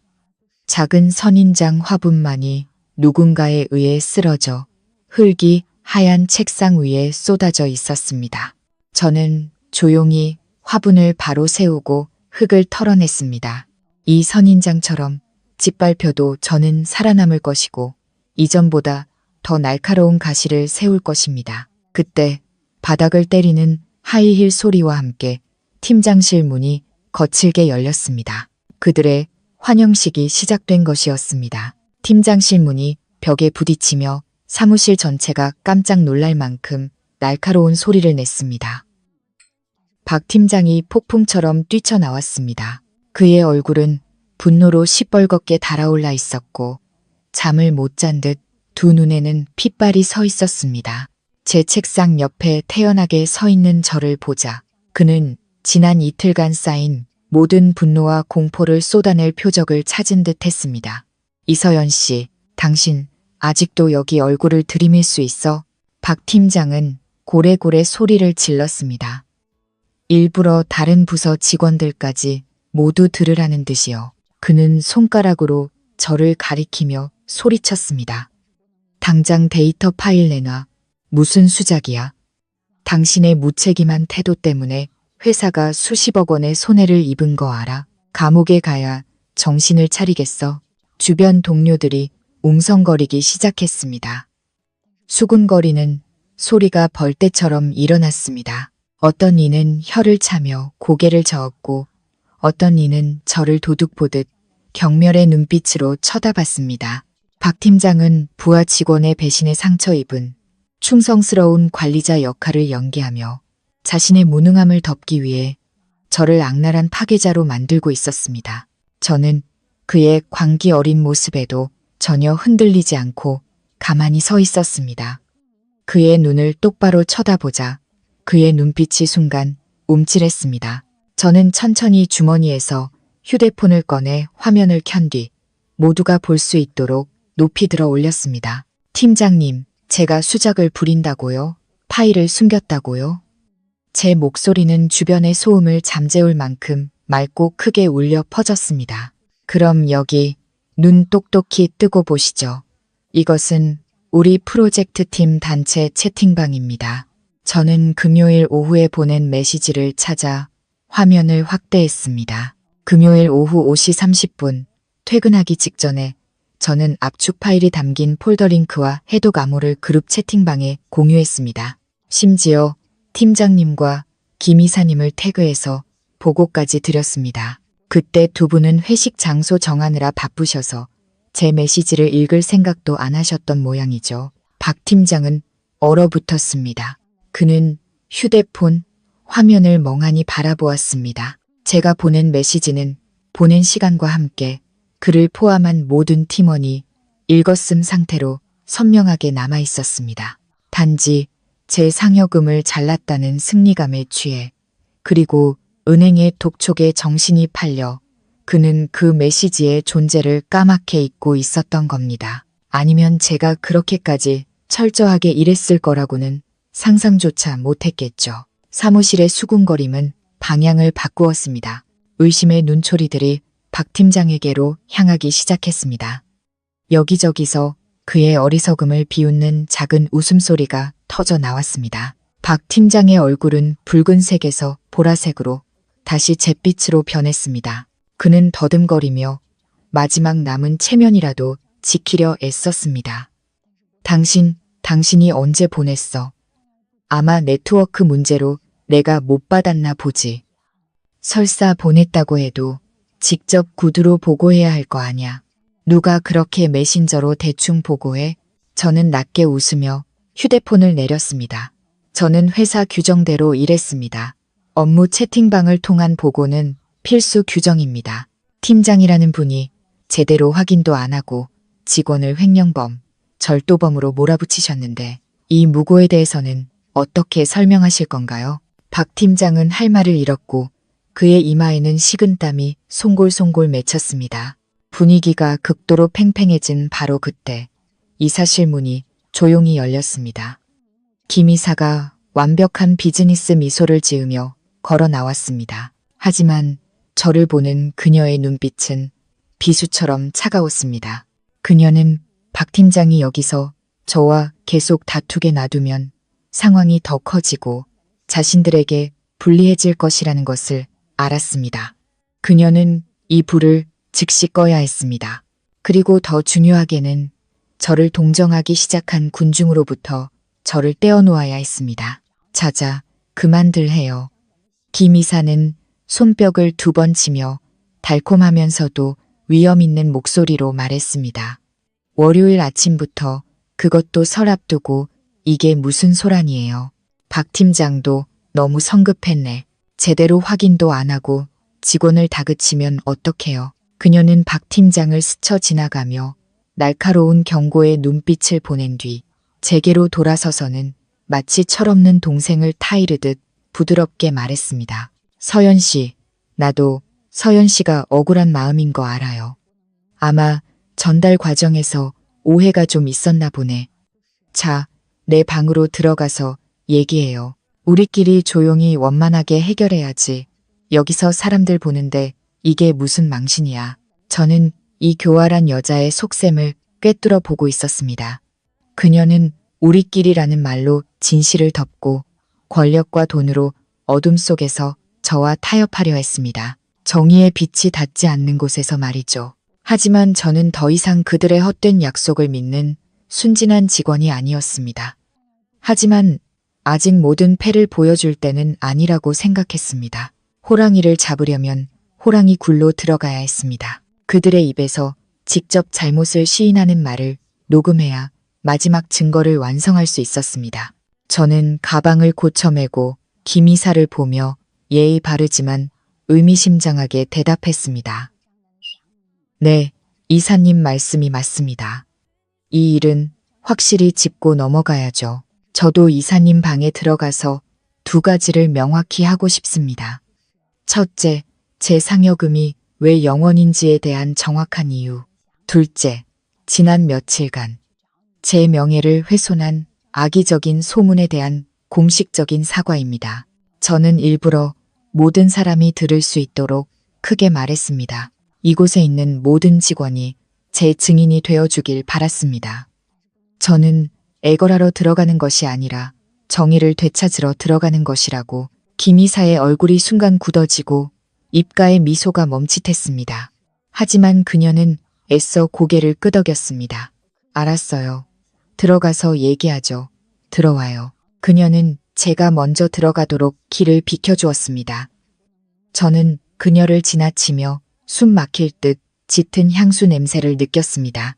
작은 선인장 화분만이 누군가에 의해 쓰러져 흙이 하얀 책상 위에 쏟아져 있었습니다. 저는 조용히 화분을 바로 세우고 흙을 털어냈습니다. 이 선인장처럼 짓밟혀도 저는 살아남을 것이고 이전보다 더 날카로운 가시를 세울 것입니다. 그때 바닥을 때리는 하이힐 소리와 함께 팀장실 문이 거칠게 열렸습니다. 그들의 환영식이 시작된 것이었습니다. 팀장실 문이 벽에 부딪히며 사무실 전체가 깜짝 놀랄 만큼 날카로운 소리를 냈습니다. 박 팀장이 폭풍처럼 뛰쳐나왔습니다. 그의 얼굴은 분노로 시뻘겋게 달아올라 있었고 잠을 못 잔 듯 두 눈에는 핏발이 서 있었습니다. 제 책상 옆에 태연하게 서 있는 저를 보자 그는 지난 이틀간 쌓인 모든 분노와 공포를 쏟아낼 표적을 찾은 듯 했습니다. 이서연 씨, 당신 아직도 여기 얼굴을 들이밀 수 있어? 박 팀장은 고래고래 소리를 질렀습니다. 일부러 다른 부서 직원들까지 모두 들으라는 듯이요. 그는 손가락으로 저를 가리키며 소리쳤습니다. 당장 데이터 파일 내놔. 무슨 수작이야. 당신의 무책임한 태도 때문에 회사가 수십억 원의 손해를 입은 거 알아? 감옥에 가야 정신을 차리겠어. 주변 동료들이 웅성거리기 시작했습니다. 수군거리는 소리가 벌떼처럼 일어났습니다. 어떤 이는 혀를 차며 고개를 저었고 어떤 이는 저를 도둑보듯 경멸의 눈빛으로 쳐다봤습니다. 박 팀장은 부하 직원의 배신에 상처 입은 충성스러운 관리자 역할을 연기하며 자신의 무능함을 덮기 위해 저를 악랄한 파괴자로 만들고 있었습니다. 저는 그의 광기 어린 모습에도 전혀 흔들리지 않고 가만히 서 있었습니다. 그의 눈을 똑바로 쳐다보자 그의 눈빛이 순간 움찔했습니다. 저는 천천히 주머니에서 휴대폰을 꺼내 화면을 켠 뒤 모두가 볼 수 있도록 높이 들어 올렸습니다. 팀장님, 제가 수작을 부린다고요? 파일을 숨겼다고요? 제 목소리는 주변의 소음을 잠재울 만큼 맑고 크게 울려 퍼졌습니다. 그럼 여기 눈 똑똑히 뜨고 보시죠. 이것은 우리 프로젝트 팀 단체 채팅방입니다. 저는 금요일 오후에 보낸 메시지를 찾아 화면을 확대했습니다. 금요일 오후 5시 30분 퇴근하기 직전에 저는 압축 파일이 담긴 폴더 링크와 해독 암호를 그룹 채팅방에 공유했습니다. 심지어 팀장님과 김 이사님을 태그해서 보고까지 드렸습니다. 그때 두 분은 회식 장소 정하느라 바쁘셔서 제 메시지를 읽을 생각도 안 하셨던 모양이죠. 박 팀장은 얼어붙었습니다. 그는 휴대폰 화면을 멍하니 바라보았습니다. 제가 보낸 메시지는 보낸 시간과 함께 그를 포함한 모든 팀원이 읽었음 상태로 선명하게 남아 있었습니다. 단지 제 상여금을 잘랐다는 승리감에 취해 그리고 은행의 독촉에 정신이 팔려 그는 그 메시지의 존재를 까맣게 잊고 있었던 겁니다. 아니면 제가 그렇게까지 철저하게 일했을 거라고는 상상조차 못했겠죠. 사무실의 수군거림은 방향을 바꾸었습니다. 의심의 눈초리들이 박 팀장에게로 향하기 시작했습니다. 여기저기서 그의 어리석음을 비웃는 작은 웃음소리가 터져 나왔습니다. 박 팀장의 얼굴은 붉은색에서 보라색으로 다시 잿빛으로 변했습니다. 그는 더듬거리며 마지막 남은 체면이라도 지키려 애썼습니다. 당신이 언제 보냈어? 아마 네트워크 문제로 내가 못 받았나 보지. 설사 보냈다고 해도 직접 구두로 보고해야 할 거 아냐. 누가 그렇게 메신저로 대충 보고해? 저는 낮게 웃으며 휴대폰을 내렸습니다. 저는 회사 규정대로 일했습니다. 업무 채팅방을 통한 보고는 필수 규정입니다. 팀장이라는 분이 제대로 확인도 안 하고 직원을 횡령범, 절도범으로 몰아붙이셨는데 이 무고에 대해서는 어떻게 설명하실 건가요? 박 팀장은 할 말을 잃었고 그의 이마에는 식은땀이 송골송골 맺혔습니다. 분위기가 극도로 팽팽해진 바로 그때 이사실 문이 조용히 열렸습니다. 김 이사가 완벽한 비즈니스 미소를 지으며 걸어 나왔습니다. 하지만 저를 보는 그녀의 눈빛은 비수처럼 차가웠습니다. 그녀는 박 팀장이 여기서 저와 계속 다투게 놔두면 상황이 더 커지고 자신들에게 불리해질 것이라는 것을 알았습니다. 그녀는 이 불을 즉시 꺼야 했습니다. 그리고 더 중요하게는 저를 동정하기 시작한 군중으로부터 저를 떼어놓아야 했습니다. 자자, 그만들 해요. 김 이사는 손뼉을 2번 치며 달콤하면서도 위험 있는 목소리로 말했습니다. 월요일 아침부터 그것도 설 앞두고 이게 무슨 소란이에요. 박 팀장도 너무 성급했네. 제대로 확인도 안 하고 직원을 다그치면 어떡해요. 그녀는 박 팀장을 스쳐 지나가며 날카로운 경고의 눈빛을 보낸 뒤 제게로 돌아서서는 마치 철없는 동생을 타이르듯 부드럽게 말했습니다. 서연 씨, 나도 서연 씨가 억울한 마음인 거 알아요. 아마 전달 과정에서 오해가 좀 있었나 보네. 자, 내 방으로 들어가서 얘기해요. 우리끼리 조용히 원만하게 해결해야지. 여기서 사람들 보는데 이게 무슨 망신이야. 저는 이 교활한 여자의 속셈을 꿰뚫어 보고 있었습니다. 그녀는 우리끼리라는 말로 진실을 덮고 권력과 돈으로 어둠 속에서 저와 타협하려 했습니다. 정의의 빛이 닿지 않는 곳에서 말이죠. 하지만 저는 더 이상 그들의 헛된 약속을 믿는 순진한 직원이 아니었습니다. 하지만 아직 모든 패를 보여줄 때는 아니라고 생각했습니다. 호랑이를 잡으려면 호랑이 굴로 들어가야 했습니다. 그들의 입에서 직접 잘못을 시인하는 말을 녹음해야 마지막 증거를 완성할 수 있었습니다. 저는 가방을 고쳐매고 김 이사를 보며 예의 바르지만 의미심장하게 대답했습니다. 네, 이사님 말씀이 맞습니다. 이 일은 확실히 짚고 넘어가야죠. 저도 이사님 방에 들어가서 두 가지를 명확히 하고 싶습니다. 첫째, 제 상여금이 왜 0원인지에 대한 정확한 이유. 둘째, 지난 며칠간 제 명예를 훼손한 악의적인 소문에 대한 공식적인 사과입니다. 저는 일부러 모든 사람이 들을 수 있도록 크게 말했습니다. 이곳에 있는 모든 직원이 제 증인이 되어주길 바랐습니다. 저는 애걸하러 들어가는 것이 아니라 정의를 되찾으러 들어가는 것이라고. 김 이사의 얼굴이 순간 굳어지고 입가에 미소가 멈칫했습니다. 하지만 그녀는 애써 고개를 끄덕였습니다. 알았어요. 들어가서 얘기하죠. 들어와요. 그녀는 제가 먼저 들어가도록 길을 비켜주었습니다. 저는 그녀를 지나치며 숨 막힐 듯 짙은 향수 냄새를 느꼈습니다.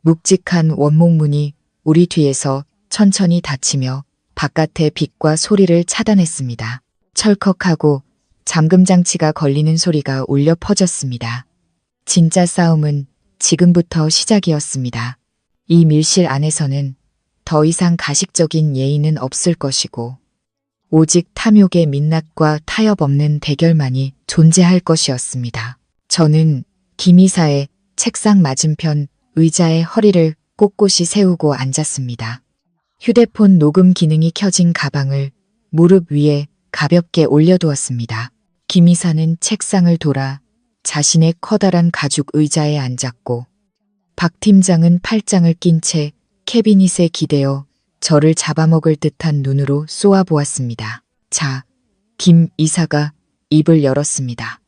묵직한 원목문이 우리 뒤에서 천천히 닫히며 바깥의 빛과 소리를 차단했습니다. 철컥하고 잠금장치가 걸리는 소리가 울려 퍼졌습니다. 진짜 싸움은 지금부터 시작이었습니다. 이 밀실 안에서는 더 이상 가식적인 예의는 없을 것이고 오직 탐욕의 민낯과 타협 없는 대결만이 존재할 것이었습니다. 저는 김 이사의 책상 맞은편 의자에 허리를 꼿꼿이 세우고 앉았습니다. 휴대폰 녹음 기능이 켜진 가방을 무릎 위에 가볍게 올려두었습니다. 김 이사는 책상을 돌아 자신의 커다란 가죽 의자에 앉았고 박 팀장은 팔짱을 낀 채 캐비닛에 기대어 저를 잡아먹을 듯한 눈으로 쏘아보았습니다. 자, 김 이사가 입을 열었습니다.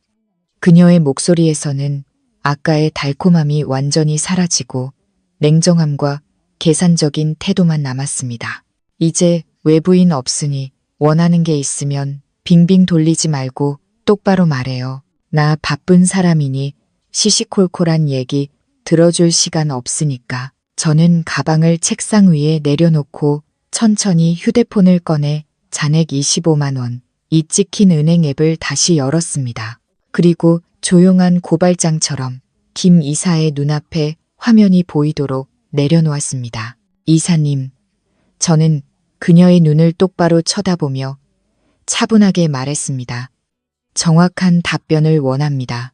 그녀의 목소리에서는 아까의 달콤함이 완전히 사라지고 냉정함과 계산적인 태도만 남았습니다. 이제 외부인 없으니 원하는 게 있으면 빙빙 돌리지 말고 똑바로 말해요. 나 바쁜 사람이니 시시콜콜한 얘기 들어줄 시간 없으니까. 저는 가방을 책상 위에 내려놓고 천천히 휴대폰을 꺼내 잔액 25만 원, 이 찍힌 은행 앱을 다시 열었습니다. 그리고 조용한 고발장처럼 김 이사의 눈앞에 화면이 보이도록 내려놓았습니다. 이사님, 저는 그녀의 눈을 똑바로 쳐다보며 차분하게 말했습니다. 정확한 답변을 원합니다.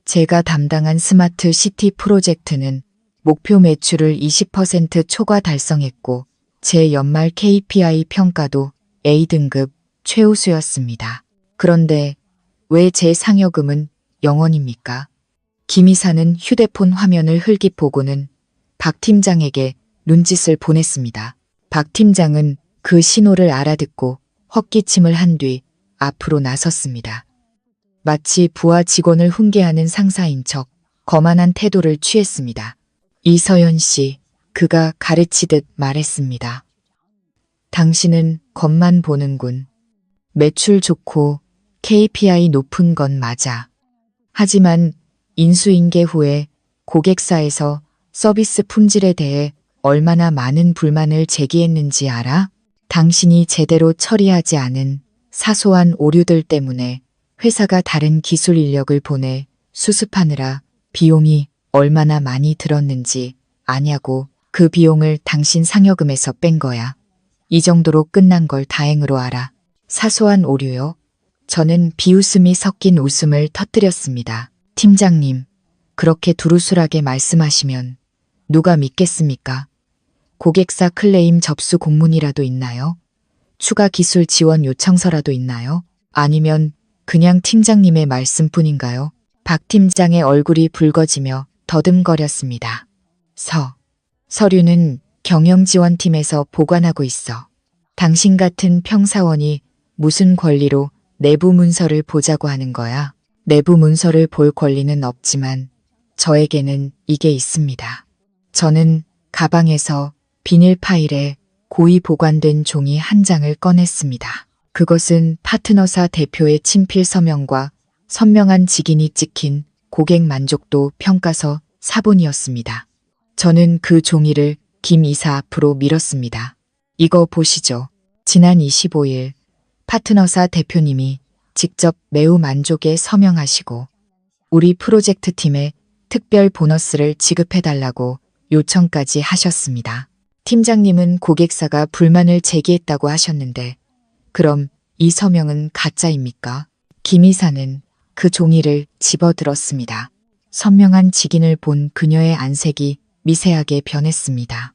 제가 담당한 스마트 시티 프로젝트는 목표 매출을 20% 초과 달성했고 제 연말 KPI 평가도 A등급 최우수였습니다. 그런데 왜 제 상여금은 0원입니까? 김 이사는 휴대폰 화면을 흘깃 보고는 박 팀장에게 눈짓을 보냈습니다. 박 팀장은 그 신호를 알아듣고 헛기침을 한 뒤 앞으로 나섰습니다. 마치 부하 직원을 훈계하는 상사인 척 거만한 태도를 취했습니다. 이서연 씨, 그가 가르치듯 말했습니다. 당신은 겉만 보는군. 매출 좋고 KPI 높은 건 맞아. 하지만 인수인계 후에 고객사에서 서비스 품질에 대해 얼마나 많은 불만을 제기했는지 알아? 당신이 제대로 처리하지 않은 사소한 오류들 때문에 회사가 다른 기술 인력을 보내 수습하느라 비용이 얼마나 많이 들었는지 아냐고. 그 비용을 당신 상여금에서 뺀 거야. 이 정도로 끝난 걸 다행으로 알아. 사소한 오류요? 저는 비웃음이 섞인 웃음을 터뜨렸습니다. 팀장님, 그렇게 두루술하게 말씀하시면 누가 믿겠습니까? 고객사 클레임 접수 공문이라도 있나요? 추가 기술 지원 요청서라도 있나요? 아니면 그냥 팀장님의 말씀뿐인가요? 박 팀장의 얼굴이 붉어지며 더듬거렸습니다. 서류는 경영지원팀에서 보관하고 있어. 당신 같은 평사원이 무슨 권리로 내부 문서를 보자고 하는 거야? 내부 문서를 볼 권리는 없지만 저에게는 이게 있습니다. 저는 가방에서 비닐 파일에 고이 보관된 종이 한 장을 꺼냈습니다. 그것은 파트너사 대표의 친필 서명과 선명한 직인이 찍힌 고객 만족도 평가서 사본이었습니다. 저는 그 종이를 김 이사 앞으로 밀었습니다. 이거 보시죠. 지난 25일 파트너사 대표님이 직접 매우 만족에 서명하시고 우리 프로젝트 팀에 특별 보너스를 지급해달라고 요청까지 하셨습니다. 팀장님은 고객사가 불만을 제기했다고 하셨는데 그럼 이 서명은 가짜입니까? 김 이사는 그 종이를 집어들었습니다. 선명한 직인을 본 그녀의 안색이 미세하게 변했습니다.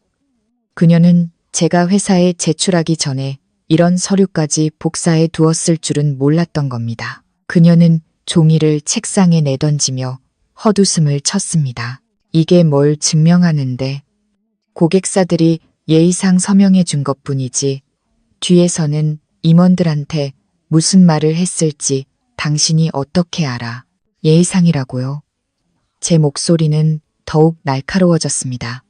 그녀는 제가 회사에 제출하기 전에 이런 서류까지 복사해 두었을 줄은 몰랐던 겁니다. 그녀는 종이를 책상에 내던지며 헛웃음을 쳤습니다. 이게 뭘 증명하는데? 고객사들이 예의상 서명해 준 것뿐이지 뒤에서는 임원들한테 무슨 말을 했을지 당신이 어떻게 알아? 예의상이라고요? 제 목소리는 더욱 날카로워졌습니다.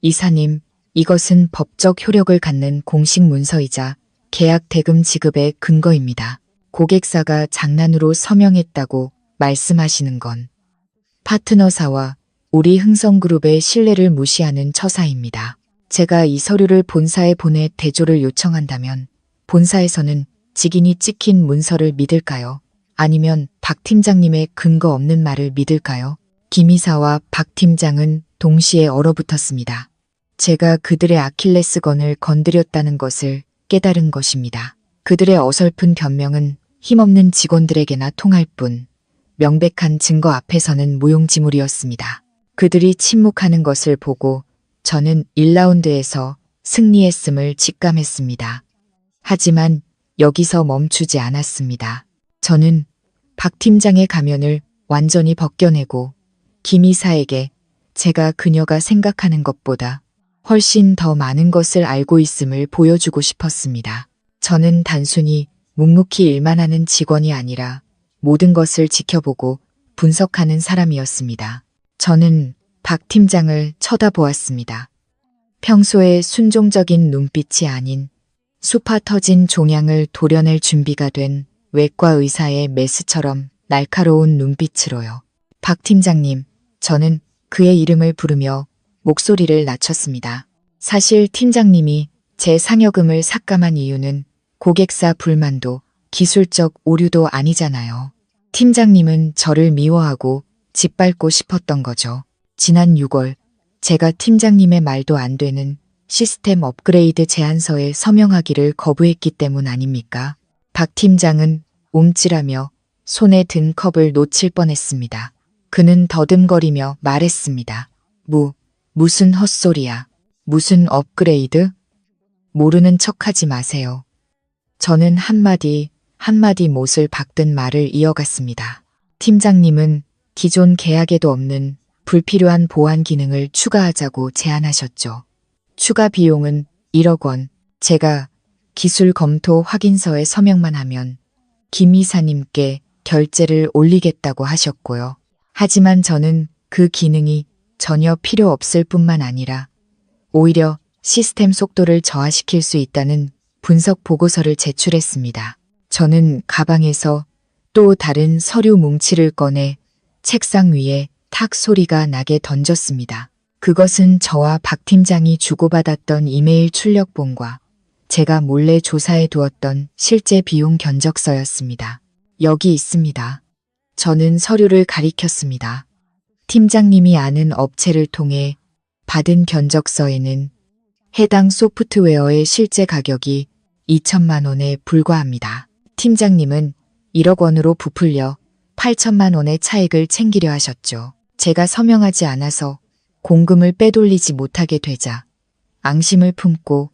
이사님, 이것은 법적 효력을 갖는 공식 문서이자 계약 대금 지급의 근거입니다. 고객사가 장난으로 서명했다고 말씀하시는 건 파트너사와 우리 흥성그룹의 신뢰를 무시하는 처사입니다. 제가 이 서류를 본사에 보내 대조를 요청한다면 본사에서는 직인이 찍힌 문서를 믿을까요? 아니면 박 팀장님의 근거 없는 말을 믿을까요? 김 이사와 박 팀장은 동시에 얼어붙었습니다. 제가 그들의 아킬레스건을 건드렸다는 것을 깨달은 것입니다. 그들의 어설픈 변명은 힘없는 직원들에게나 통할 뿐 명백한 증거 앞에서는 무용지물이었습니다. 그들이 침묵하는 것을 보고 저는 1라운드에서 승리했음을 직감했습니다. 하지만 여기서 멈추지 않았습니다. 저는 박 팀장의 가면을 완전히 벗겨내고 김 이사에게 제가 그녀가 생각하는 것보다 훨씬 더 많은 것을 알고 있음을 보여주고 싶었습니다. 저는 단순히 묵묵히 일만 하는 직원이 아니라 모든 것을 지켜보고 분석하는 사람이었습니다. 저는 박 팀장을 쳐다보았습니다. 평소에 순종적인 눈빛이 아닌 수파 터진 종양을 도려낼 준비가 된 외과 의사의 메스처럼 날카로운 눈빛으로요. 박 팀장님, 저는 그의 이름을 부르며 목소리를 낮췄습니다. 사실 팀장님이 제 상여금을 삭감한 이유는 고객사 불만도 기술적 오류도 아니잖아요. 팀장님은 저를 미워하고 짓밟고 싶었던 거죠. 지난 6월 제가 팀장님의 말도 안 되는 시스템 업그레이드 제안서에 서명하기를 거부했기 때문 아닙니까? 박 팀장은 움찔하며 손에 든 컵을 놓칠 뻔했습니다. 그는 더듬거리며 말했습니다. 무슨 헛소리야. 무슨 업그레이드? 모르는 척하지 마세요. 저는 한마디 못을 박든 말을 이어갔습니다. 팀장님은 기존 계약에도 없는 불필요한 보안 기능을 추가하자고 제안하셨죠. 추가 비용은 1억 원. 제가 기술 검토 확인서에 서명만 하면 김 이사님께 결제를 올리겠다고 하셨고요. 하지만 저는 그 기능이 전혀 필요 없을 뿐만 아니라 오히려 시스템 속도를 저하시킬 수 있다는 분석 보고서를 제출했습니다. 저는 가방에서 또 다른 서류 뭉치를 꺼내 책상 위에 탁 소리가 나게 던졌습니다. 그것은 저와 박 팀장이 주고받았던 이메일 출력본과 제가 몰래 조사해 두었던 실제 비용 견적서였습니다. 여기 있습니다. 저는 서류를 가리켰습니다. 팀장님이 아는 업체를 통해 받은 견적서에는 해당 소프트웨어의 실제 가격이 2천만 원에 불과합니다. 팀장님은 1억 원으로 부풀려 8천만 원의 차익을 챙기려 하셨죠. 제가 서명하지 않아서 공금을 빼돌리지 못하게 되자 앙심을 품고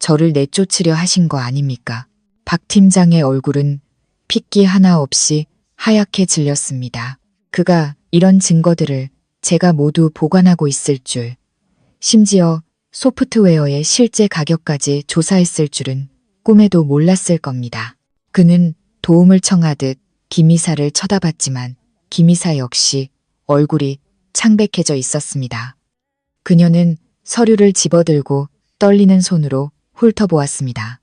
저를 내쫓으려 하신 거 아닙니까? 박 팀장의 얼굴은 핏기 하나 없이 하얗게 질렸습니다. 그가 이런 증거들을 제가 모두 보관하고 있을 줄, 심지어 소프트웨어의 실제 가격까지 조사했을 줄은 꿈에도 몰랐을 겁니다. 그는 도움을 청하듯 김 이사를 쳐다봤지만 김 이사 역시 얼굴이 창백해져 있었습니다. 그녀는 서류를 집어들고 떨리는 손으로 훑어보았습니다.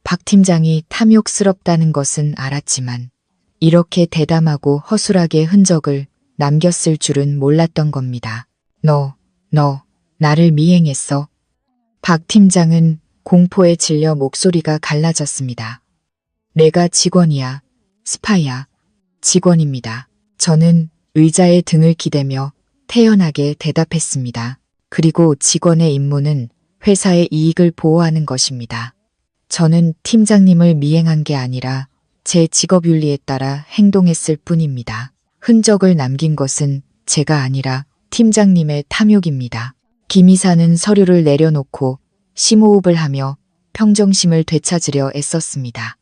박 팀장이 탐욕스럽다는 것은 알았지만 이렇게 대담하고 허술하게 흔적을 남겼을 줄은 몰랐던 겁니다. 너 나를 미행했어. 박 팀장은 공포에 질려 목소리가 갈라졌습니다. 내가 직원이야. 스파이야. 직원입니다. 저는 의자에 등을 기대며 태연하게 대답했습니다. 그리고 직원의 임무는 회사의 이익을 보호하는 것입니다. 저는 팀장님을 미행한 게 아니라 제 직업윤리에 따라 행동했을 뿐입니다. 흔적을 남긴 것은 제가 아니라 팀장님의 탐욕입니다. 김 이사는 서류를 내려놓고 심호흡을 하며 평정심을 되찾으려 애썼습니다.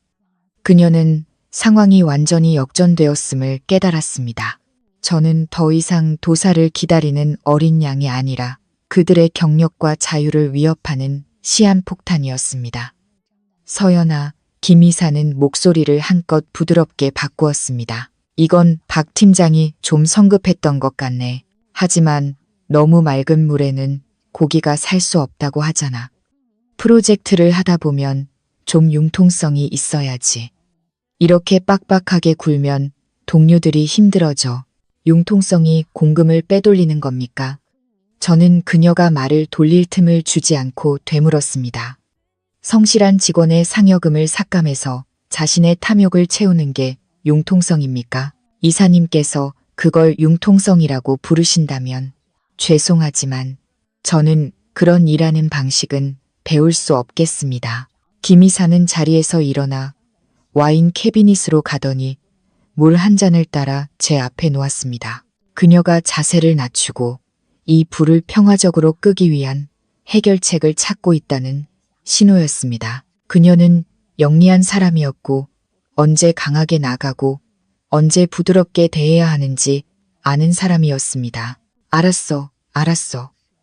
그녀는 상황이 완전히 역전되었음을 깨달았습니다. 저는 더 이상 도사를 기다리는 어린 양이 아니라 그들의 경력과 자유를 위협하는 시한폭탄이었습니다. 서연아, 김 이사는 목소리를 한껏 부드럽게 바꾸었습니다. 이건 박 팀장이 좀 성급했던 것 같네. 하지만 너무 맑은 물에는 고기가 살 수 없다고 하잖아. 프로젝트를 하다 보면 좀 융통성이 있어야지. 이렇게 빡빡하게 굴면 동료들이 힘들어져. 융통성이 공금을 빼돌리는 겁니까? 저는 그녀가 말을 돌릴 틈을 주지 않고 되물었습니다. 성실한 직원의 상여금을 삭감해서 자신의 탐욕을 채우는 게 융통성입니까? 이사님께서 그걸 융통성이라고 부르신다면 죄송하지만 저는 그런 일하는 방식은 배울 수 없겠습니다. 김 이사는 자리에서 일어나 와인 캐비닛으로 가더니 물 한 잔을 따라 제 앞에 놓았습니다. 그녀가 자세를 낮추고 이 불을 평화적으로 끄기 위한 해결책을 찾고 있다는 신호였습니다. 그녀는 영리한 사람이었고 언제 강하게 나가고 언제 부드럽게 대해야 하는지 아는 사람이었습니다. 알았어.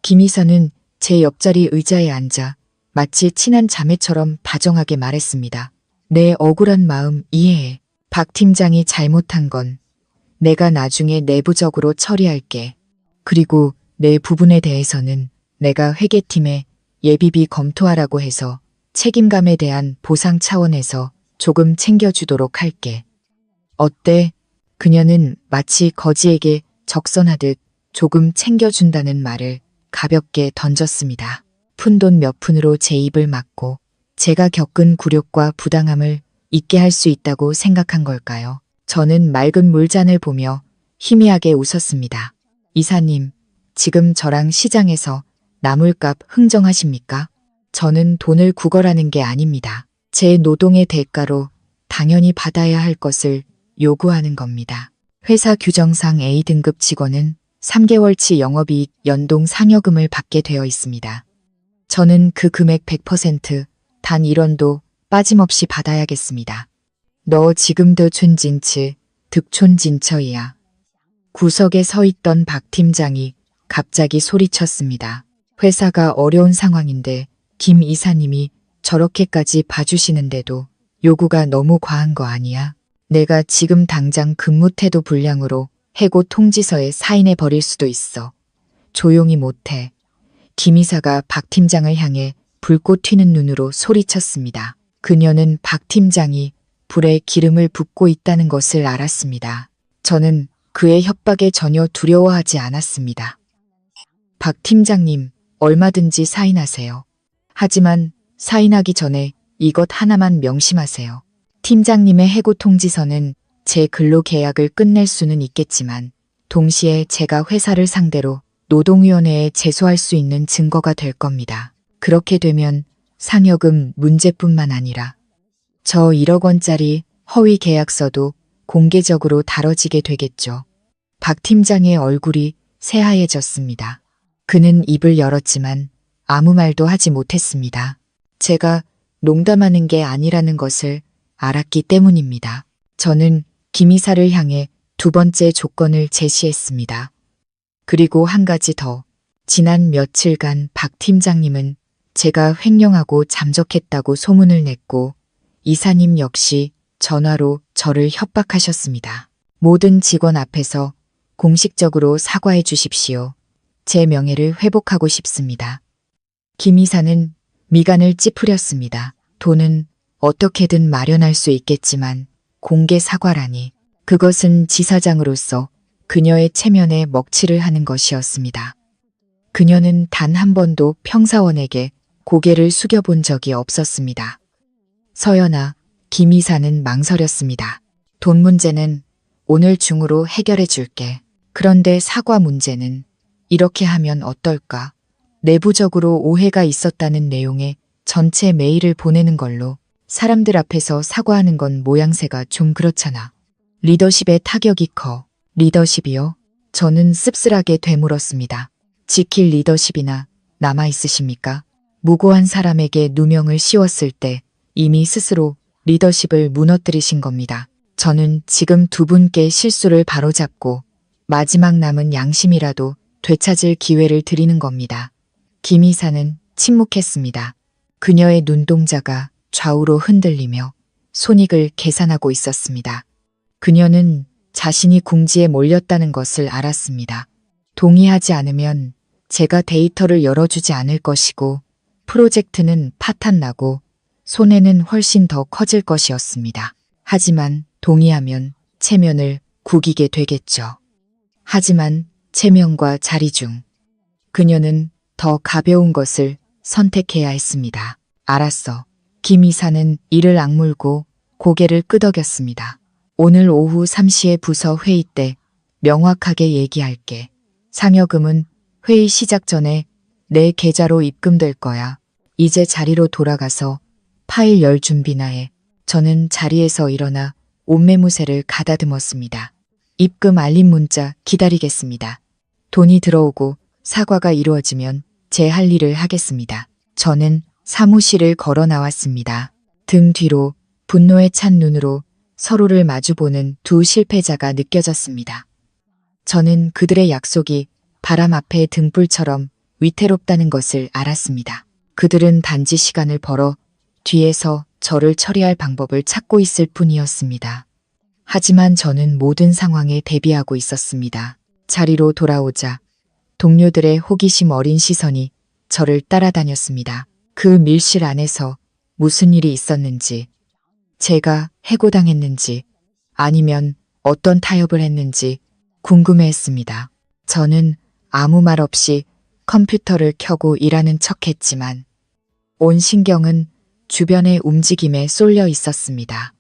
김 이사는 제 옆자리 의자에 앉아 마치 친한 자매처럼 다정하게 말했습니다. 내 억울한 마음 이해해. 박 팀장이 잘못한 건 내가 나중에 내부적으로 처리할게. 그리고 내 부분에 대해서는 내가 회계팀에 예비비 검토하라고 해서 책임감에 대한 보상 차원에서 조금 챙겨주도록 할게. 어때? 그녀는 마치 거지에게 적선하듯 조금 챙겨준다는 말을 가볍게 던졌습니다. 푼돈 몇 푼으로 제 입을 막고 제가 겪은 굴욕과 부당함을 잊게 할 수 있다고 생각한 걸까요? 저는 맑은 물잔을 보며 희미하게 웃었습니다. 이사님, 지금 저랑 시장에서 나물값 흥정하십니까? 저는 돈을 구걸하는 게 아닙니다. 제 노동의 대가로 당연히 받아야 할 것을 요구하는 겁니다. 회사 규정상 A등급 직원은 3개월치 영업이익 연동 상여금을 받게 되어 있습니다. 저는 그 금액 100% 단 1원도 빠짐없이 받아야겠습니다. 너 지금도 촌진츠, 득촌진처이야. 구석에 서 있던 박 팀장이 갑자기 소리쳤습니다. 회사가 어려운 상황인데 김 이사님이 저렇게까지 봐주시는데도 요구가 너무 과한 거 아니야? 내가 지금 당장 근무 태도 불량으로 해고 통지서에 사인해 버릴 수도 있어. 조용히 못해. 김 이사가 박 팀장을 향해 불꽃 튀는 눈으로 소리쳤습니다. 그녀는 박 팀장이 불에 기름을 붓고 있다는 것을 알았습니다. 저는 그의 협박에 전혀 두려워하지 않았습니다. 박 팀장님, 얼마든지 사인하세요. 하지만 사인하기 전에 이것 하나만 명심하세요. 팀장님의 해고 통지서는 제 근로계약을 끝낼 수는 있겠지만 동시에 제가 회사를 상대로 노동위원회에 제소할 수 있는 증거가 될 겁니다. 그렇게 되면 상여금 문제뿐만 아니라 저 1억 원짜리 허위 계약서도 공개적으로 다뤄지게 되겠죠. 박 팀장의 얼굴이 새하얘졌습니다. 그는 입을 열었지만 아무 말도 하지 못했습니다. 제가 농담하는 게 아니라는 것을 알았기 때문입니다. 저는 김 이사를 향해 두 번째 조건을 제시했습니다. 그리고 한 가지 더. 지난 며칠간 박 팀장님은 제가 횡령하고 잠적했다고 소문을 냈고 이사님 역시 전화로 저를 협박하셨습니다. 모든 직원 앞에서 공식적으로 사과해 주십시오. 제 명예를 회복하고 싶습니다. 김 이사는 미간을 찌푸렸습니다. 돈은 어떻게든 마련할 수 있겠지만 공개 사과라니. 그것은 지사장으로서 그녀의 체면에 먹칠을 하는 것이었습니다. 그녀는 단 한 번도 평사원에게 고개를 숙여본 적이 없었습니다. 서연아, 김 이사는 망설였습니다. 돈 문제는 오늘 중으로 해결해 줄게. 그런데 사과 문제는 이렇게 하면 어떨까? 내부적으로 오해가 있었다는 내용의 전체 메일을 보내는 걸로. 사람들 앞에서 사과하는 건 모양새가 좀 그렇잖아. 리더십의 타격이 커. 리더십이요? 저는 씁쓸하게 되물었습니다. 지킬 리더십이나 남아 있으십니까? 무고한 사람에게 누명을 씌웠을 때 이미 스스로 리더십을 무너뜨리신 겁니다. 저는 지금 두 분께 실수를 바로잡고 마지막 남은 양심이라도 되찾을 기회를 드리는 겁니다. 김 이사는 침묵했습니다. 그녀의 눈동자가 좌우로 흔들리며 손익을 계산하고 있었습니다. 그녀는 자신이 궁지에 몰렸다는 것을 알았습니다. 동의하지 않으면 제가 데이터를 열어주지 않을 것이고 프로젝트는 파탄나고 손해는 훨씬 더 커질 것이었습니다. 하지만 동의하면 체면을 구기게 되겠죠. 하지만 체면과 자리 중 그녀는 더 가벼운 것을 선택해야 했습니다. 알았어. 김 이사는 이를 악물고 고개를 끄덕였습니다. 오늘 오후 3시에 부서 회의 때 명확하게 얘기할게. 상여금은 회의 시작 전에 내 계좌로 입금될 거야. 이제 자리로 돌아가서 파일 열 준비나 해. 저는 자리에서 일어나 옷매무새를 가다듬었습니다. 입금 알림 문자 기다리겠습니다. 돈이 들어오고 사과가 이루어지면 제 할 일을 하겠습니다. 저는 사무실을 걸어 나왔습니다. 등 뒤로 분노에 찬 눈으로 서로를 마주보는 두 실패자가 느껴졌습니다. 저는 그들의 약속이 바람 앞에 등불처럼 위태롭다는 것을 알았습니다. 그들은 단지 시간을 벌어 뒤에서 저를 처리할 방법을 찾고 있을 뿐이었습니다. 하지만 저는 모든 상황에 대비하고 있었습니다. 자리로 돌아오자 동료들의 호기심 어린 시선이 저를 따라다녔습니다. 그 밀실 안에서 무슨 일이 있었는지, 제가 해고당했는지, 아니면 어떤 타협을 했는지 궁금해했습니다. 저는 아무 말 없이 컴퓨터를 켜고 일하는 척했지만 온 신경은 주변의 움직임에 쏠려 있었습니다.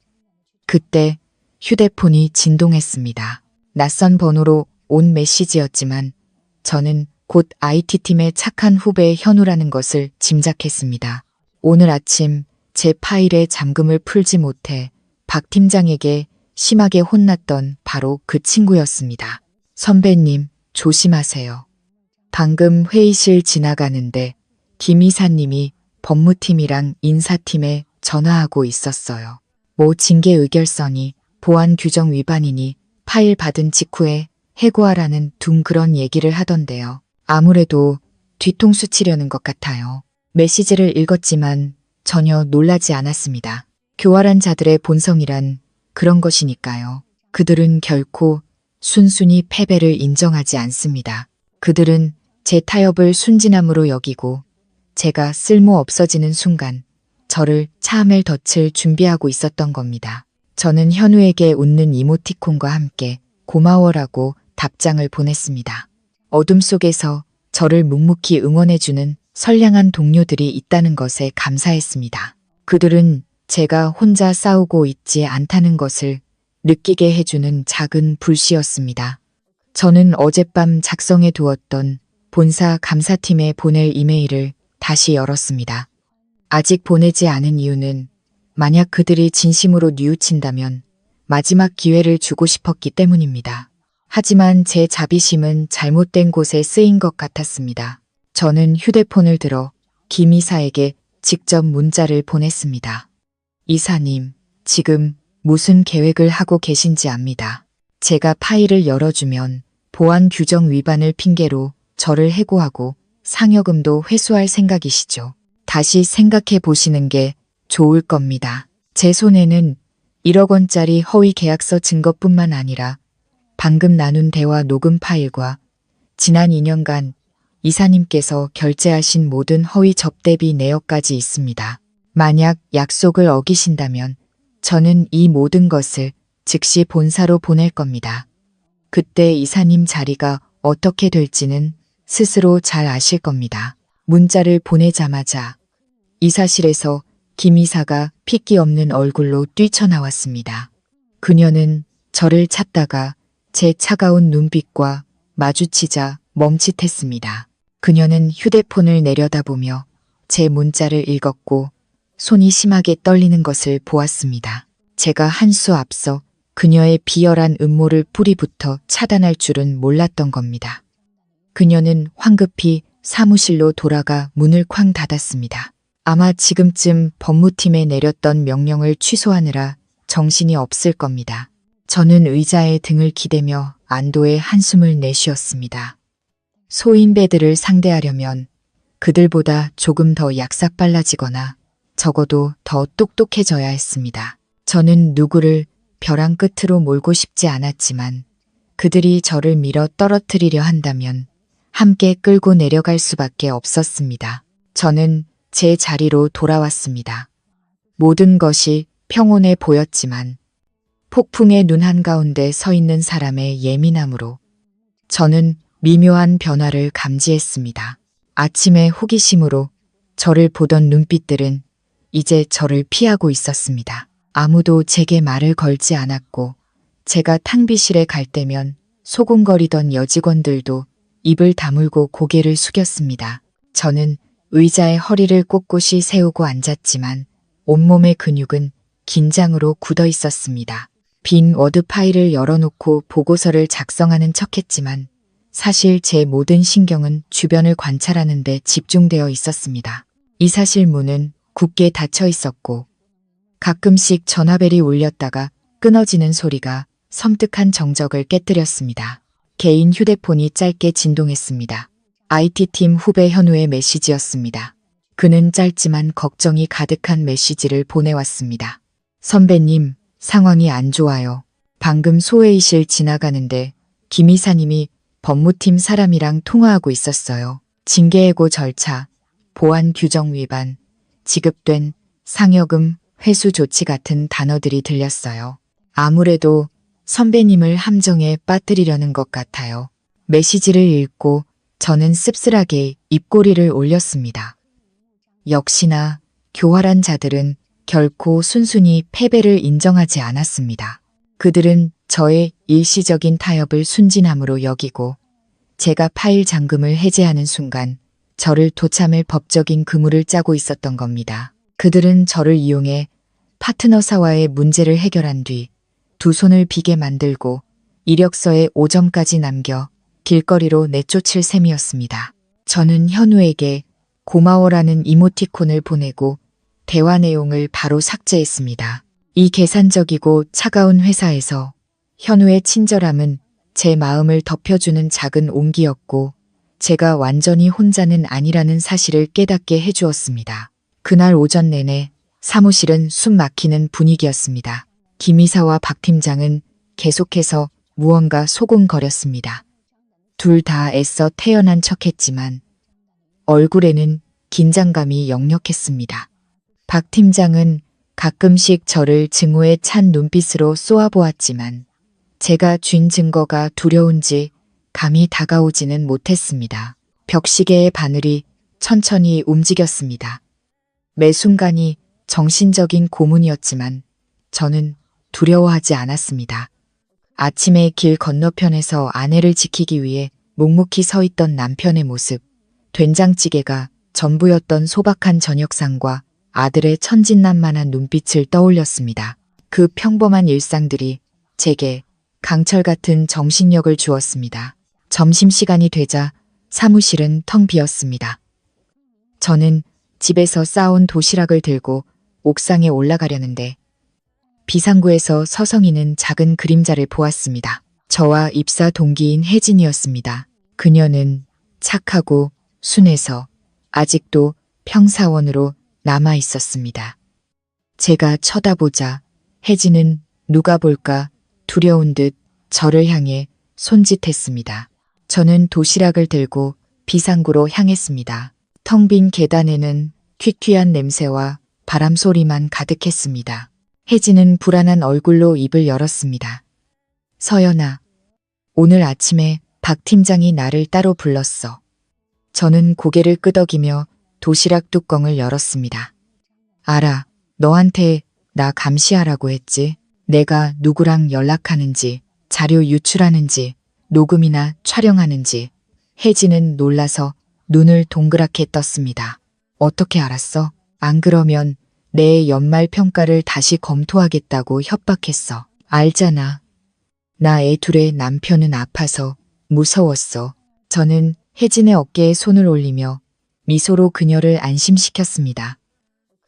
그때 휴대폰이 진동했습니다. 낯선 번호로 온 메시지였지만 저는 곧 IT팀의 착한 후배 현우라는 것을 짐작했습니다. 오늘 아침 제 파일에 잠금을 풀지 못해 박 팀장에게 심하게 혼났던 바로 그 친구였습니다. 선배님, 조심하세요. 방금 회의실 지나가는데 김 이사님이 법무팀이랑 인사팀에 전화하고 있었어요. 뭐 징계 의결서니 보안 규정 위반이니 파일 받은 직후에 해고하라는 둥 그런 얘기를 하던데요. 아무래도 뒤통수 치려는 것 같아요. 메시지를 읽었지만 전혀 놀라지 않았습니다. 교활한 자들의 본성이란 그런 것이니까요. 그들은 결코 순순히 패배를 인정하지 않습니다. 그들은 제 타협을 순진함으로 여기고 제가 쓸모 없어지는 순간 저를 차함을 덧칠 준비하고 있었던 겁니다. 저는 현우에게 웃는 이모티콘과 함께 고마워라고 답장을 보냈습니다. 어둠 속에서 저를 묵묵히 응원해주는 선량한 동료들이 있다는 것에 감사했습니다. 그들은 제가 혼자 싸우고 있지 않다는 것을 느끼게 해주는 작은 불씨였습니다. 저는 어젯밤 작성해 두었던 본사 감사팀에 보낼 이메일을 다시 열었습니다. 아직 보내지 않은 이유는 만약 그들이 진심으로 뉘우친다면 마지막 기회를 주고 싶었기 때문입니다. 하지만 제 자비심은 잘못된 곳에 쓰인 것 같았습니다. 저는 휴대폰을 들어 김 이사에게 직접 문자를 보냈습니다. 이사님, 지금 무슨 계획을 하고 계신지 압니다. 제가 파일을 열어주면 보안 규정 위반을 핑계로 저를 해고하고 상여금도 회수할 생각이시죠. 다시 생각해 보시는 게 좋을 겁니다. 제 손에는 1억 원짜리 허위 계약서 증거뿐만 아니라 방금 나눈 대화 녹음 파일과 지난 2년간 이사님께서 결제하신 모든 허위 접대비 내역까지 있습니다. 만약 약속을 어기신다면 저는 이 모든 것을 즉시 본사로 보낼 겁니다. 그때 이사님 자리가 어떻게 될지는 스스로 잘 아실 겁니다. 문자를 보내자마자 이사실에서 김 이사가 핏기 없는 얼굴로 뛰쳐나왔습니다. 그녀는 저를 찾다가 제 차가운 눈빛과 마주치자 멈칫했습니다. 그녀는 휴대폰을 내려다보며 제 문자를 읽었고 손이 심하게 떨리는 것을 보았습니다. 제가 한 수 앞서 그녀의 비열한 음모를 뿌리부터 차단할 줄은 몰랐던 겁니다. 그녀는 황급히 사무실로 돌아가 문을 쾅 닫았습니다. 아마 지금쯤 법무팀에 내렸던 명령을 취소하느라 정신이 없을 겁니다. 저는 의자에 등을 기대며 안도의 한숨을 내쉬었습니다. 소인배들을 상대하려면 그들보다 조금 더 약삭빨라지거나 적어도 더 똑똑해져야 했습니다. 저는 누구를 벼랑 끝으로 몰고 싶지 않았지만 그들이 저를 밀어 떨어뜨리려 한다면 함께 끌고 내려갈 수밖에 없었습니다. 저는 제 자리로 돌아왔습니다. 모든 것이 평온해 보였지만 폭풍의 눈 한가운데 서 있는 사람의 예민함으로 저는 미묘한 변화를 감지했습니다. 아침의 호기심으로 저를 보던 눈빛들은 이제 저를 피하고 있었습니다. 아무도 제게 말을 걸지 않았고 제가 탕비실에 갈 때면 소곤거리던 여직원들도 입을 다물고 고개를 숙였습니다. 저는 의자에 허리를 꼿꼿이 세우고 앉았지만 온몸의 근육은 긴장으로 굳어 있었습니다. 빈 워드 파일을 열어놓고 보고서를 작성하는 척했지만 사실 제 모든 신경은 주변을 관찰하는 데 집중되어 있었습니다. 이사실 문은 굳게 닫혀 있었고 가끔씩 전화벨이 울렸다가 끊어지는 소리가 섬뜩한 정적을 깨뜨렸습니다. 개인 휴대폰이 짧게 진동했습니다. IT팀 후배 현우의 메시지였습니다. 그는 짧지만 걱정이 가득한 메시지를 보내왔습니다. 선배님, 상황이 안 좋아요. 방금 소회의실 지나가는데 김 이사님이 법무팀 사람이랑 통화하고 있었어요. 징계해고 절차, 보안 규정 위반, 지급된 상여금 회수 조치 같은 단어들이 들렸어요. 아무래도 선배님을 함정에 빠뜨리려는 것 같아요. 메시지를 읽고 저는 씁쓸하게 입꼬리를 올렸습니다. 역시나 교활한 자들은 결코 순순히 패배를 인정하지 않았습니다. 그들은 저의 일시적인 타협을 순진함으로 여기고 제가 파일 잠금을 해제하는 순간 저를 도참을 법적인 그물을 짜고 있었던 겁니다. 그들은 저를 이용해 파트너사와의 문제를 해결한 뒤 두 손을 비게 만들고 이력서에 5점까지 남겨 길거리로 내쫓을 셈이었습니다. 저는 현우에게 고마워라는 이모티콘을 보내고 대화 내용을 바로 삭제했습니다. 이 계산적이고 차가운 회사에서 현우의 친절함은 제 마음을 덮여주는 작은 온기였고 제가 완전히 혼자는 아니라는 사실을 깨닫게 해주었습니다. 그날 오전 내내 사무실은 숨 막히는 분위기였습니다. 김 이사와 박 팀장은 계속해서 무언가 소곤거렸습니다. 둘 다 애써 태연한 척했지만 얼굴에는 긴장감이 역력했습니다. 박 팀장은 가끔씩 저를 증오에 찬 눈빛으로 쏘아보았지만 제가 쥔 증거가 두려운지 감히 다가오지는 못했습니다. 벽시계의 바늘이 천천히 움직였습니다. 매 순간이 정신적인 고문이었지만 저는 두려워하지 않았습니다. 아침에 길 건너편에서 아내를 지키기 위해 묵묵히 서 있던 남편의 모습, 된장찌개가 전부였던 소박한 저녁상과 아들의 천진난만한 눈빛을 떠올렸습니다. 그 평범한 일상들이 제게 강철 같은 정신력을 주었습니다. 점심시간이 되자 사무실은 텅 비었습니다. 저는 집에서 싸온 도시락을 들고 옥상에 올라가려는데 비상구에서 서성이는 작은 그림자를 보았습니다. 저와 입사 동기인 혜진이었습니다. 그녀는 착하고 순해서 아직도 평사원으로 남아 있었습니다. 제가 쳐다보자 혜진은 누가 볼까 두려운 듯 저를 향해 손짓했습니다. 저는 도시락을 들고 비상구로 향했습니다. 텅 빈 계단에는 퀴퀴한 냄새와 바람 소리만 가득했습니다. 혜진은 불안한 얼굴로 입을 열었습니다. 서연아, 오늘 아침에 박 팀장이 나를 따로 불렀어. 저는 고개를 끄덕이며 도시락 뚜껑을 열었습니다. 알아, 너한테 나 감시하라고 했지. 내가 누구랑 연락하는지, 자료 유출하는지, 녹음이나 촬영하는지. 혜진은 놀라서 눈을 동그랗게 떴습니다. 어떻게 알았어? 안 그러면 내 연말 평가를 다시 검토하겠다고 협박했어. 알잖아. 나 애 둘의 남편은 아파서 무서웠어. 저는 혜진의 어깨에 손을 올리며 미소로 그녀를 안심시켰습니다.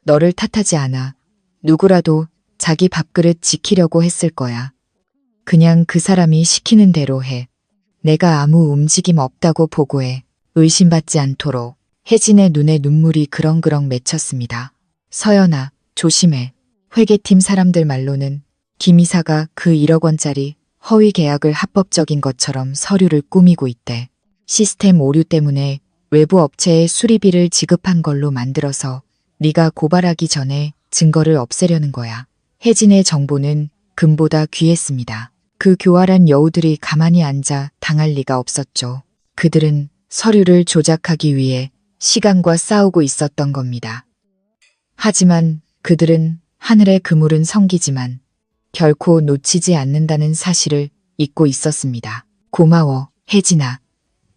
너를 탓하지 않아. 누구라도 자기 밥그릇 지키려고 했을 거야. 그냥 그 사람이 시키는 대로 해. 내가 아무 움직임 없다고 보고해. 의심받지 않도록. 혜진의 눈에 눈물이 그렁그렁 맺혔습니다. 서연아, 조심해. 회계팀 사람들 말로는 김 이사가 그 1억 원짜리 허위 계약을 합법적인 것처럼 서류를 꾸미고 있대. 시스템 오류 때문에 외부 업체에 수리비를 지급한 걸로 만들어서 네가 고발하기 전에 증거를 없애려는 거야. 혜진의 정보는 금보다 귀했습니다. 그 교활한 여우들이 가만히 앉아 당할 리가 없었죠. 그들은 서류를 조작하기 위해 시간과 싸우고 있었던 겁니다. 하지만 그들은 하늘의 그물은 성기지만 결코 놓치지 않는다는 사실을 잊고 있었습니다. 고마워, 혜진아.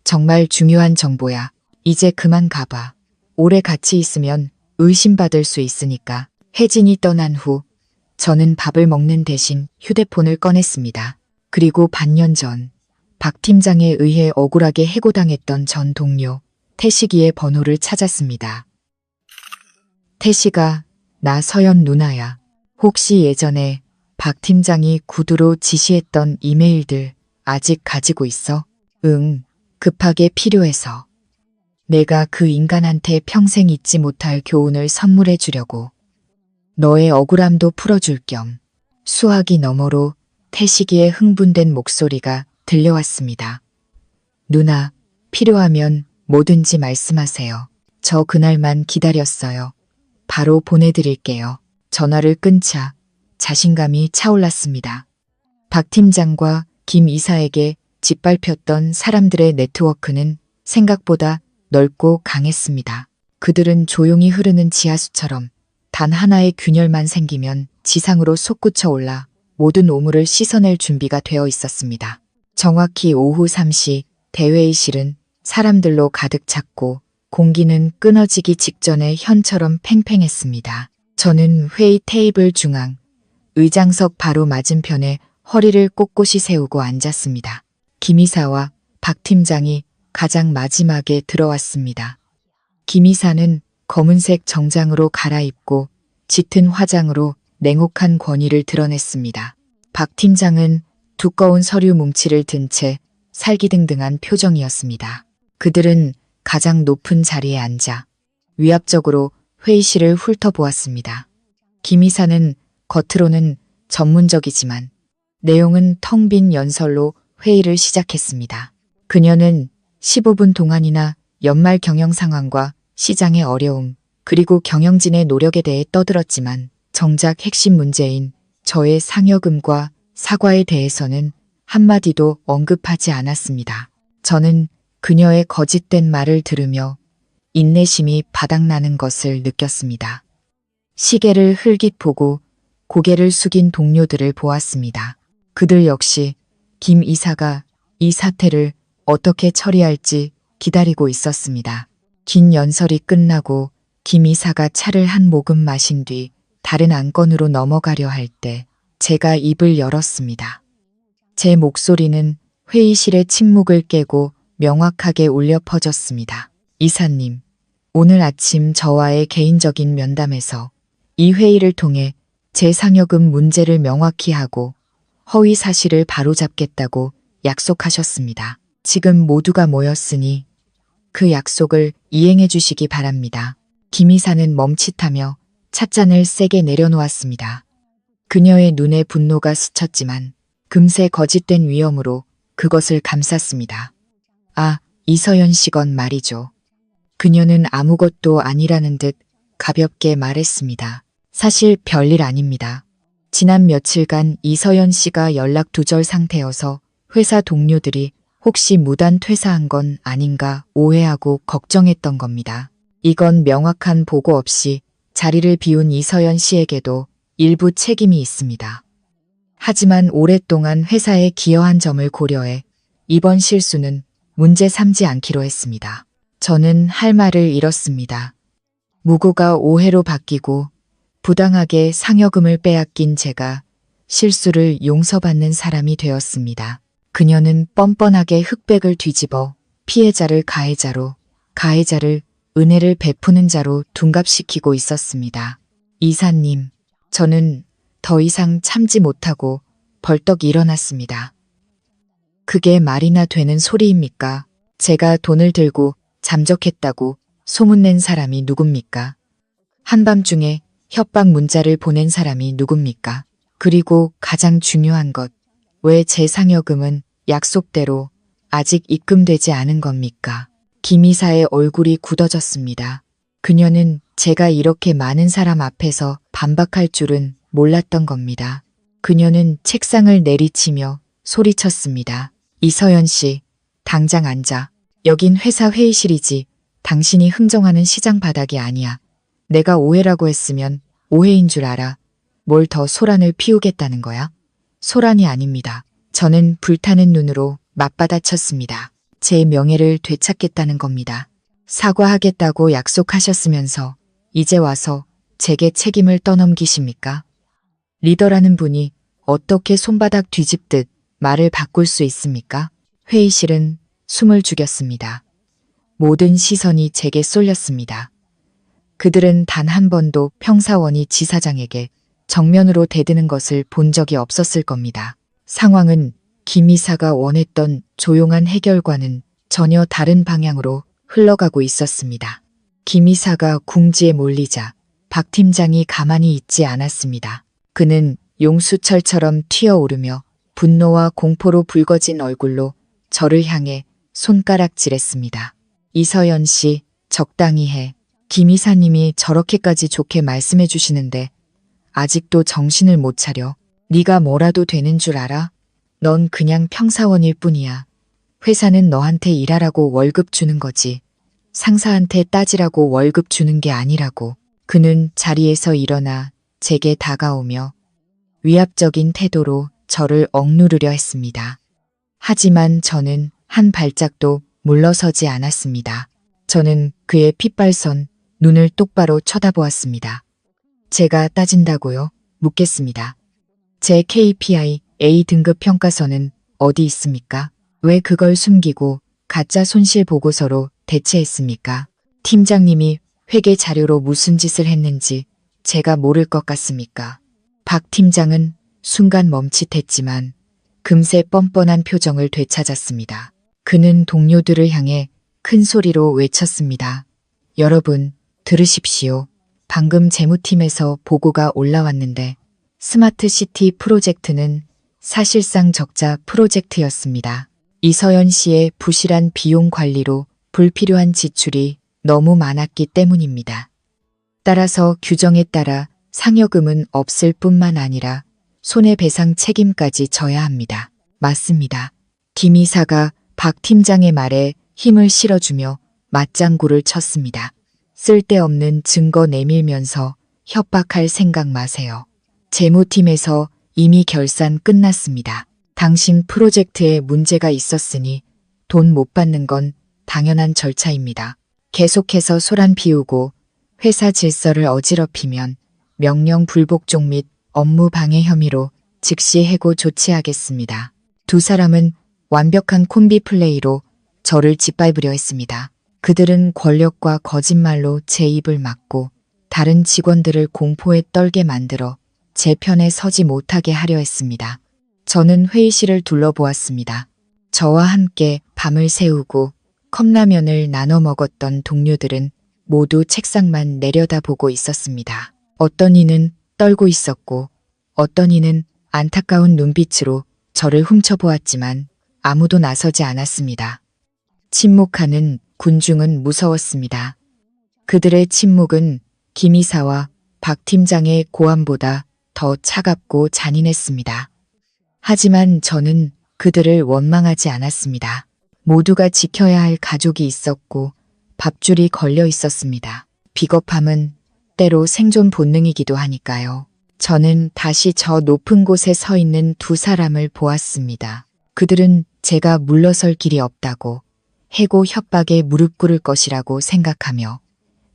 정말 중요한 정보야. 이제 그만 가봐. 오래 같이 있으면 의심받을 수 있으니까. 혜진이 떠난 후 저는 밥을 먹는 대신 휴대폰을 꺼냈습니다. 그리고 반년 전 박 팀장에 의해 억울하게 해고당했던 전 동료 태식이의 번호를 찾았습니다. 태식아, 나 서연 누나야. 혹시 예전에 박 팀장이 구두로 지시했던 이메일들 아직 가지고 있어? 응, 급하게 필요해서. 내가 그 인간한테 평생 잊지 못할 교훈을 선물해 주려고. 너의 억울함도 풀어줄 겸. 수화기 너머로 태식이의 흥분된 목소리가 들려왔습니다. 누나, 필요하면 뭐든지 말씀하세요. 저 그날만 기다렸어요. 바로 보내드릴게요. 전화를 끊자 자신감이 차올랐습니다. 박 팀장과 김 이사에게 짓밟혔던 사람들의 네트워크는 생각보다 넓고 강했습니다. 그들은 조용히 흐르는 지하수처럼 단 하나의 균열만 생기면 지상으로 솟구쳐 올라 모든 오물을 씻어낼 준비가 되어 있었습니다. 정확히 오후 3시 대회의실은 사람들로 가득 찼고 공기는 끊어지기 직전에 현처럼 팽팽했습니다. 저는 회의 테이블 중앙, 의장석 바로 맞은편에 허리를 꼿꼿이 세우고 앉았습니다. 김 이사와 박 팀장이 가장 마지막에 들어왔습니다. 김 이사는 검은색 정장으로 갈아입고 짙은 화장으로 냉혹한 권위를 드러냈습니다. 박 팀장은 두꺼운 서류 뭉치를 든 채 살기등등한 표정이었습니다. 그들은 가장 높은 자리에 앉아 위압적으로 회의실을 훑어보았습니다. 김 이사는 겉으로는 전문적이지만 내용은 텅 빈 연설로 회의를 시작했습니다. 그녀는 15분 동안이나 연말 경영 상황과 시장의 어려움, 그리고 경영진의 노력에 대해 떠들었지만 정작 핵심 문제인 저의 상여금과 사과에 대해서는 한마디도 언급하지 않았습니다. 저는 그녀의 거짓된 말을 들으며 인내심이 바닥나는 것을 느꼈습니다. 시계를 흘깃 보고 고개를 숙인 동료들을 보았습니다. 그들 역시 김 이사가 이 사태를 어떻게 처리할지 기다리고 있었습니다. 긴 연설이 끝나고 김 이사가 차를 한 모금 마신 뒤 다른 안건으로 넘어가려 할 때 제가 입을 열었습니다. 제 목소리는 회의실의 침묵을 깨고 명확하게 울려 퍼졌습니다. 이사님, 오늘 아침 저와의 개인적인 면담에서 이 회의를 통해 제 상여금 문제를 명확히 하고 허위 사실을 바로잡겠다고 약속하셨습니다. 지금 모두가 모였으니 그 약속을 이행해 주시기 바랍니다. 김 이사는 멈칫하며 찻잔을 세게 내려놓았습니다. 그녀의 눈에 분노가 스쳤지만 금세 거짓된 위험으로 그것을 감쌌습니다. 아, 이서연 씨건 말이죠. 그녀는 아무것도 아니라는 듯 가볍게 말했습니다. 사실 별일 아닙니다. 지난 며칠간 이서연 씨가 연락 두절 상태여서 회사 동료들이 혹시 무단 퇴사한 건 아닌가 오해하고 걱정했던 겁니다. 이건 명확한 보고 없이 자리를 비운 이서연 씨에게도 일부 책임이 있습니다. 하지만 오랫동안 회사에 기여한 점을 고려해 이번 실수는 문제 삼지 않기로 했습니다. 저는 할 말을 잃었습니다. 무고가 오해로 바뀌고 부당하게 상여금을 빼앗긴 제가 실수를 용서받는 사람이 되었습니다. 그녀는 뻔뻔하게 흑백을 뒤집어 피해자를 가해자로, 가해자를 은혜를 베푸는 자로 둔갑시키고 있었습니다. 이사님, 저는 더 이상 참지 못하고 벌떡 일어났습니다. 그게 말이나 되는 소리입니까? 제가 돈을 들고 잠적했다고 소문낸 사람이 누굽니까? 한밤중에 협박 문자를 보낸 사람이 누굽니까? 그리고 가장 중요한 것, 왜 제 상여금은 약속대로 아직 입금되지 않은 겁니까? 김 이사의 얼굴이 굳어졌습니다. 그녀는 제가 이렇게 많은 사람 앞에서 반박할 줄은 몰랐던 겁니다. 그녀는 책상을 내리치며 소리쳤습니다. 이서연 씨, 당장 앉아. 여긴 회사 회의실이지 당신이 흥정하는 시장 바닥이 아니야. 내가 오해라고 했으면 오해인 줄 알아. 뭘 더 소란을 피우겠다는 거야? 소란이 아닙니다. 저는 불타는 눈으로 맞받아쳤습니다. 제 명예를 되찾겠다는 겁니다. 사과하겠다고 약속하셨으면서 이제 와서 제게 책임을 떠넘기십니까? 리더라는 분이 어떻게 손바닥 뒤집듯 말을 바꿀 수 있습니까? 회의실은 숨을 죽였습니다. 모든 시선이 제게 쏠렸습니다. 그들은 단 한 번도 평사원이 지사장에게 정면으로 대드는 것을 본 적이 없었을 겁니다. 상황은 김 이사가 원했던 조용한 해결과는 전혀 다른 방향으로 흘러가고 있었습니다. 김 이사가 궁지에 몰리자 박 팀장이 가만히 있지 않았습니다. 그는 용수철처럼 튀어오르며 분노와 공포로 붉어진 얼굴로 저를 향해 손가락질했습니다. 이서연 씨, 적당히 해. 김 이사님이 저렇게까지 좋게 말씀해 주시는데 아직도 정신을 못 차려. 네가 뭐라도 되는 줄 알아? 넌 그냥 평사원일 뿐이야. 회사는 너한테 일하라고 월급 주는 거지. 상사한테 따지라고 월급 주는 게 아니라고. 그는 자리에서 일어나 제게 다가오며 위압적인 태도로 저를 억누르려 했습니다. 하지만 저는 한 발짝도 물러서지 않았습니다. 저는 그의 핏발선 눈을 똑바로 쳐다보았습니다. 제가 따진다고요? 묻겠습니다. 제 KPI A등급 평가서는 어디 있습니까? 왜 그걸 숨기고 가짜 손실 보고서로 대체했습니까? 팀장님이 회계 자료로 무슨 짓을 했는지 제가 모를 것 같습니까? 박 팀장은 순간 멈칫했지만 금세 뻔뻔한 표정을 되찾았습니다. 그는 동료들을 향해 큰 소리로 외쳤습니다. 여러분, 들으십시오. 방금 재무팀에서 보고가 올라왔는데 스마트시티 프로젝트는 사실상 적자 프로젝트였습니다. 이서연 씨의 부실한 비용 관리로 불필요한 지출이 너무 많았기 때문입니다. 따라서 규정에 따라 상여금은 없을 뿐만 아니라 손해배상 책임까지 져야 합니다. 맞습니다. 김 이사가 박 팀장의 말에 힘을 실어주며 맞장구를 쳤습니다. 쓸데없는 증거 내밀면서 협박할 생각 마세요. 재무팀에서 이미 결산 끝났습니다. 당신 프로젝트에 문제가 있었으니 돈 못 받는 건 당연한 절차입니다. 계속해서 소란 피우고 회사 질서를 어지럽히면 명령 불복종 및 업무 방해 혐의로 즉시 해고 조치하겠습니다. 두 사람은 완벽한 콤비 플레이로 저를 짓밟으려 했습니다. 그들은 권력과 거짓말로 제 입을 막고 다른 직원들을 공포에 떨게 만들어 제 편에 서지 못하게 하려 했습니다. 저는 회의실을 둘러보았습니다. 저와 함께 밤을 새우고 컵라면을 나눠 먹었던 동료들은 모두 책상만 내려다보고 있었습니다. 어떤 이는 떨고 있었고 어떤 이는 안타까운 눈빛으로 저를 훔쳐보았지만 아무도 나서지 않았습니다. 침묵하는 군중은 무서웠습니다. 그들의 침묵은 김 이사와 박 팀장의 고함보다 더 차갑고 잔인했습니다. 하지만 저는 그들을 원망하지 않았습니다. 모두가 지켜야 할 가족이 있었고 밥줄이 걸려 있었습니다. 비겁함은 때로 생존 본능이기도 하니까요. 저는 다시 저 높은 곳에 서 있는 두 사람을 보았습니다. 그들은 제가 물러설 길이 없다고 해고 협박에 무릎 꿇을 것이라고 생각하며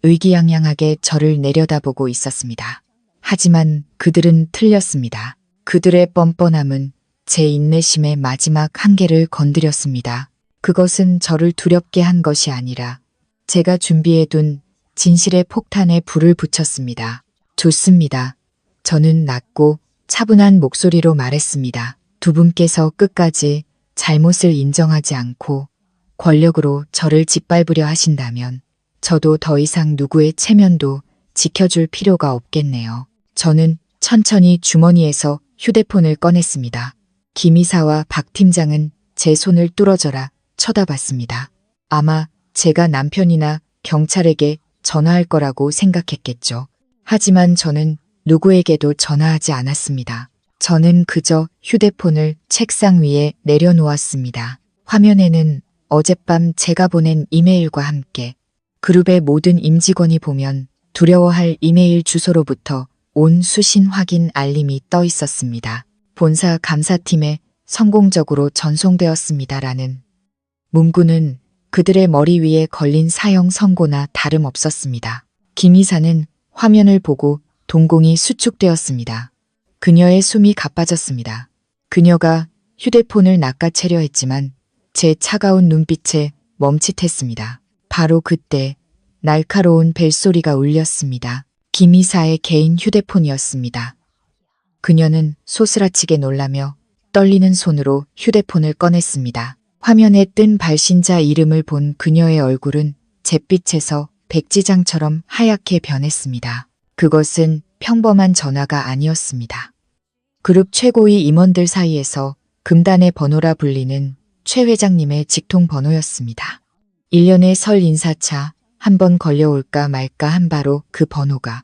의기양양하게 저를 내려다보고 있었습니다. 하지만 그들은 틀렸습니다. 그들의 뻔뻔함은 제 인내심의 마지막 한계를 건드렸습니다. 그것은 저를 두렵게 한 것이 아니라 제가 준비해둔 진실의 폭탄에 불을 붙였습니다. 좋습니다. 저는 낮고 차분한 목소리로 말했습니다. 두 분께서 끝까지 잘못을 인정하지 않고 권력으로 저를 짓밟으려 하신다면 저도 더 이상 누구의 체면도 지켜줄 필요가 없겠네요. 저는 천천히 주머니에서 휴대폰을 꺼냈습니다. 김 이사와 박 팀장은 제 손을 뚫어져라 쳐다봤습니다. 아마 제가 남편이나 경찰에게 전화할 거라고 생각했겠죠. 하지만 저는 누구에게도 전화하지 않았습니다. 저는 그저 휴대폰을 책상 위에 내려놓았습니다. 화면에는 어젯밤 제가 보낸 이메일과 함께 그룹의 모든 임직원이 보면 두려워할 이메일 주소로부터 온 수신 확인 알림이 떠 있었습니다. 본사 감사팀에 성공적으로 전송되었습니다라는 문구는 그들의 머리 위에 걸린 사형 선고나 다름없었습니다. 김 이사는 화면을 보고 동공이 수축되었습니다. 그녀의 숨이 가빠졌습니다. 그녀가 휴대폰을 낚아채려 했지만 제 차가운 눈빛에 멈칫했습니다. 바로 그때 날카로운 벨소리가 울렸습니다. 김 이사의 개인 휴대폰이었습니다. 그녀는 소스라치게 놀라며 떨리는 손으로 휴대폰을 꺼냈습니다. 화면에 뜬 발신자 이름을 본 그녀의 얼굴은 잿빛에서 백지장처럼 하얗게 변했습니다. 그것은 평범한 전화가 아니었습니다. 그룹 최고위 임원들 사이에서 금단의 번호라 불리는 최 회장님의 직통 번호였습니다. 1년의 설 인사차 한 번 걸려올까 말까 한 바로 그 번호가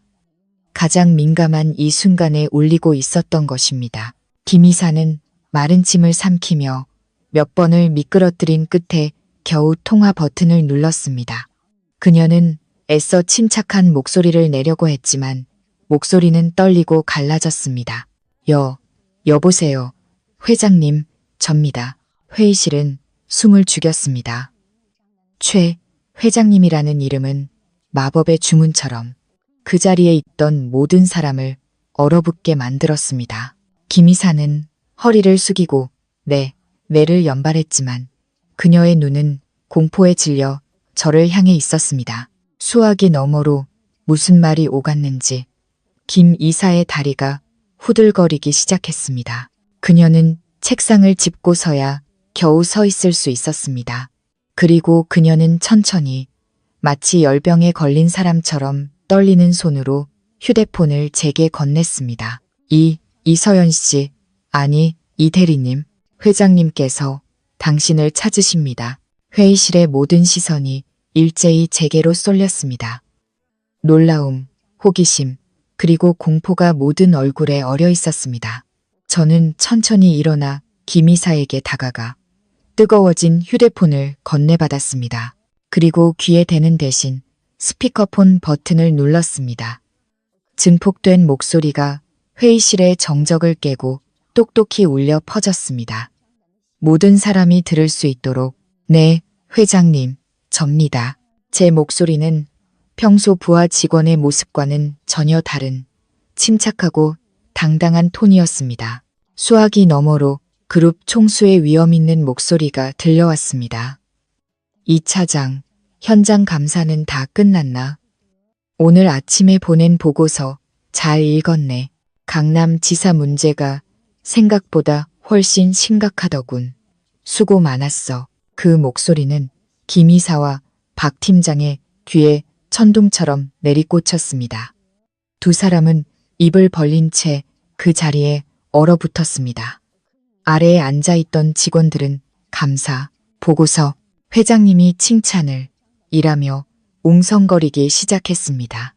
가장 민감한 이 순간에 울리고 있었던 것입니다. 김 이사는 마른 침을 삼키며 몇 번을 미끄러뜨린 끝에 겨우 통화 버튼을 눌렀습니다. 그녀는 애써 침착한 목소리를 내려고 했지만 목소리는 떨리고 갈라졌습니다. 여보세요. 회장님, 접니다. 회의실은 숨을 죽였습니다. 최 회장님이라는 이름은 마법의 주문처럼 그 자리에 있던 모든 사람을 얼어붙게 만들었습니다. 김 이사는 허리를 숙이고 뇌를 연발했지만 그녀의 눈은 공포에 질려 저를 향해 있었습니다. 수화기 너머로 무슨 말이 오갔는지 김 이사의 다리가 후들거리기 시작했습니다. 그녀는 책상을 짚고서야 겨우 서 있을 수 있었습니다. 그리고 그녀는 천천히 마치 열병에 걸린 사람처럼 떨리는 손으로 휴대폰을 제게 건넸습니다. 이서연 씨, 아니 이 대리님, 회장님께서 당신을 찾으십니다. 회의실의 모든 시선이 일제히 제게로 쏠렸습니다. 놀라움, 호기심, 그리고 공포가 모든 얼굴에 어려 있었습니다. 저는 천천히 일어나 김 이사에게 다가가 뜨거워진 휴대폰을 건네받았습니다. 그리고 귀에 대는 대신 스피커폰 버튼을 눌렀습니다. 증폭된 목소리가 회의실의 정적을 깨고 똑똑히 울려 퍼졌습니다. 모든 사람이 들을 수 있도록 네, 회장님, 접니다. 제 목소리는 평소 부하 직원의 모습과는 전혀 다른 침착하고 당당한 톤이었습니다. 수화기 너머로 그룹 총수의 위험 있는 목소리가 들려왔습니다. 이 차장, 현장 감사는 다 끝났나? 오늘 아침에 보낸 보고서 잘 읽었네. 강남지사 문제가 생각보다 훨씬 심각하더군. 수고 많았어. 그 목소리는 김 이사와 박 팀장의 귀에 천둥처럼 내리꽂혔습니다. 두 사람은 입을 벌린 채 그 자리에 얼어붙었습니다. 아래에 앉아있던 직원들은 감사, 보고서, 회장님이 칭찬을 이라며 웅성거리기 시작했습니다.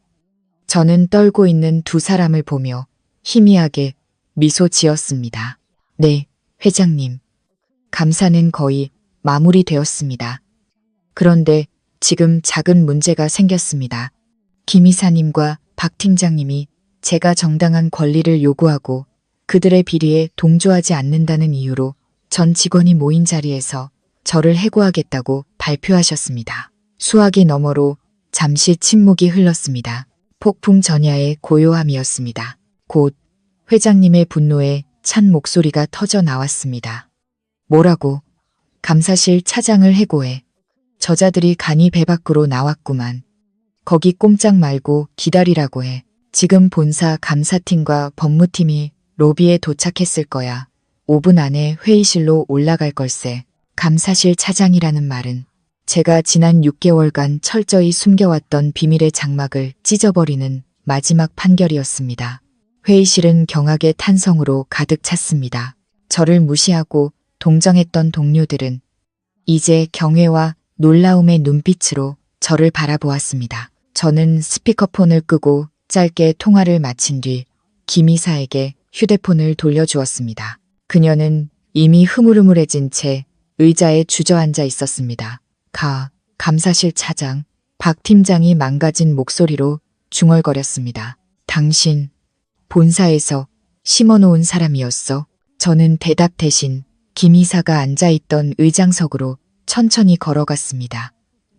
저는 떨고 있는 두 사람을 보며 희미하게 미소 지었습니다. 네, 회장님. 감사는 거의 마무리되었습니다. 그런데 지금 작은 문제가 생겼습니다. 김 이사님과 박 팀장님이 제가 정당한 권리를 요구하고 그들의 비리에 동조하지 않는다는 이유로 전 직원이 모인 자리에서 저를 해고하겠다고 발표하셨습니다. 수화기 너머로 잠시 침묵이 흘렀습니다. 폭풍 전야의 고요함이었습니다. 곧 회장님의 분노에 찬 목소리가 터져 나왔습니다. 뭐라고? 감사실 차장을 해고해. 저자들이 간이 배 밖으로 나왔구만. 거기 꼼짝 말고 기다리라고 해. 지금 본사 감사팀과 법무팀이 로비에 도착했을 거야. 5분 안에 회의실로 올라갈 걸세. 감사실 차장이라는 말은 제가 지난 6개월간 철저히 숨겨왔던 비밀의 장막을 찢어버리는 마지막 판결이었습니다. 회의실은 경악의 탄성으로 가득 찼습니다. 저를 무시하고 동정했던 동료들은 이제 경외와 놀라움의 눈빛으로 저를 바라보았습니다. 저는 스피커폰을 끄고 짧게 통화를 마친 뒤 김 이사에게 휴대폰을 돌려주었습니다. 그녀는 이미 흐물흐물해진 채 의자에 주저앉아 있었습니다. 감사실 차장, 박 팀장이 망가진 목소리로 중얼거렸습니다. 당신, 본사에서 심어놓은 사람이었어. 저는 대답 대신 김 이사가 앉아있던 의장석으로 천천히 걸어갔습니다.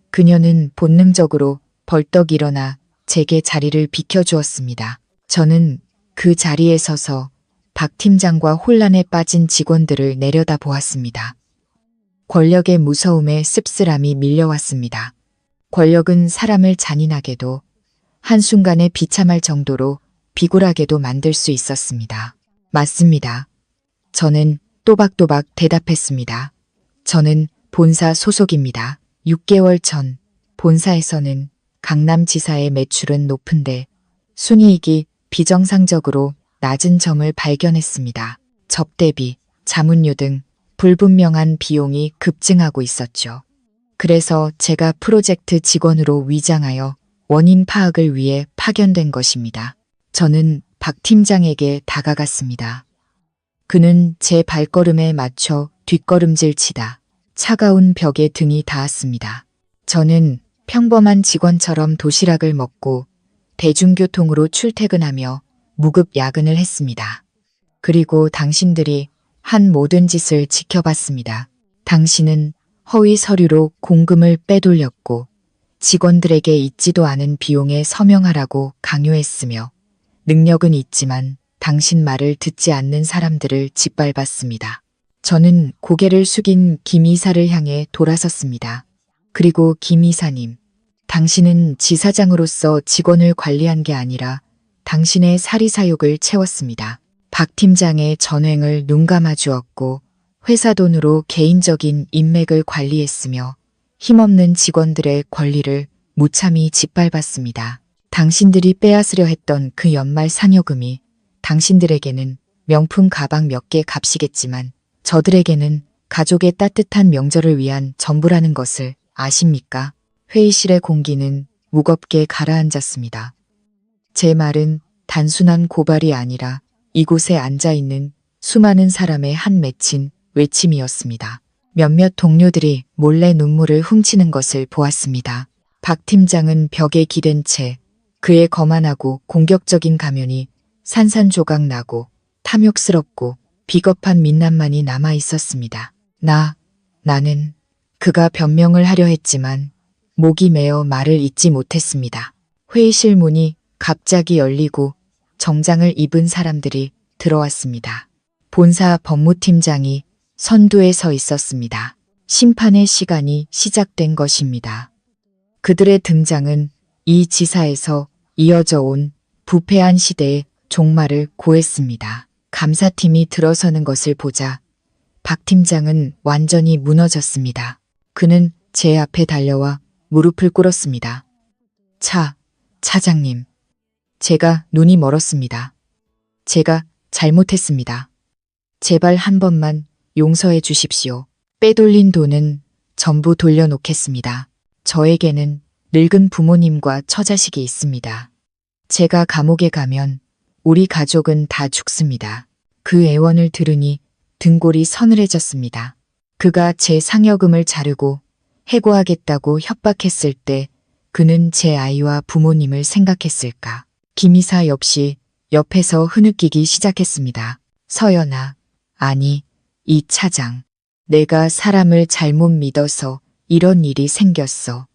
그녀는 본능적으로 벌떡 일어나 제게 자리를 비켜주었습니다. 저는 그 자리에 서서 박 팀장과 혼란에 빠진 직원들을 내려다 보았습니다. 권력의 무서움에 씁쓸함이 밀려왔습니다. 권력은 사람을 잔인하게도 한순간에 비참할 정도로 비굴하게도 만들 수 있었습니다. 맞습니다. 저는 또박또박 대답했습니다. 저는 본사 소속입니다. 6개월 전 본사에서는 강남지사의 매출은 높은데 순이익이 비정상적으로 낮은 점을 발견했습니다. 접대비, 자문료 등 불분명한 비용이 급증하고 있었죠. 그래서 제가 프로젝트 직원으로 위장하여 원인 파악을 위해 파견된 것입니다. 저는 박 팀장에게 다가갔습니다. 그는 제 발걸음에 맞춰 뒷걸음질 치다 차가운 벽에 등이 닿았습니다. 저는 평범한 직원처럼 도시락을 먹고 대중교통으로 출퇴근하며 무급 야근을 했습니다. 그리고 당신들이 한 모든 짓을 지켜봤습니다. 당신은 허위 서류로 공금을 빼돌렸고 직원들에게 있지도 않은 비용에 서명하라고 강요했으며 능력은 있지만 당신 말을 듣지 않는 사람들을 짓밟았습니다. 저는 고개를 숙인 김 이사를 향해 돌아섰습니다. 그리고 김 이사님, 당신은 지사장으로서 직원을 관리한 게 아니라 당신의 사리사욕을 채웠습니다. 박 팀장의 전횡을 눈감아 주었고 회사 돈으로 개인적인 인맥을 관리했으며 힘없는 직원들의 권리를 무참히 짓밟았습니다. 당신들이 빼앗으려 했던 그 연말 상여금이 당신들에게는 명품 가방 몇 개 값이겠지만 저들에게는 가족의 따뜻한 명절을 위한 전부라는 것을 아십니까? 회의실의 공기는 무겁게 가라앉았습니다. 제 말은 단순한 고발이 아니라 이곳에 앉아있는 수많은 사람의 한 맺힌 외침이었습니다. 몇몇 동료들이 몰래 눈물을 훔치는 것을 보았습니다. 박 팀장은 벽에 기댄 채 그의 거만하고 공격적인 가면이 산산조각 나고 탐욕스럽고 비겁한 민낯만이 남아 있었습니다. 나는 그가 변명을 하려 했지만 목이 메어 말을 잇지 못했습니다. 회의실 문이 갑자기 열리고 정장을 입은 사람들이 들어왔습니다. 본사 법무팀장이 선두에 서 있었습니다. 심판의 시간이 시작된 것입니다. 그들의 등장은 이 지사에서 이어져 온 부패한 시대의 종말을 고했습니다. 감사팀이 들어서는 것을 보자 박 팀장은 완전히 무너졌습니다. 그는 제 앞에 달려와 무릎을 꿇었습니다. 차장님. 제가 눈이 멀었습니다. 제가 잘못했습니다. 제발 한 번만 용서해 주십시오. 빼돌린 돈은 전부 돌려놓겠습니다. 저에게는 늙은 부모님과 처자식이 있습니다. 제가 감옥에 가면 우리 가족은 다 죽습니다. 그 애원을 들으니 등골이 서늘해졌습니다. 그가 제 상여금을 자르고 해고하겠다고 협박했을 때 그는 제 아이와 부모님을 생각했을까? 김이사 역시 옆에서 흐느끼기 시작했습니다. 서연아, 아니, 이 차장. 내가 사람을 잘못 믿어서 이런 일이 생겼어.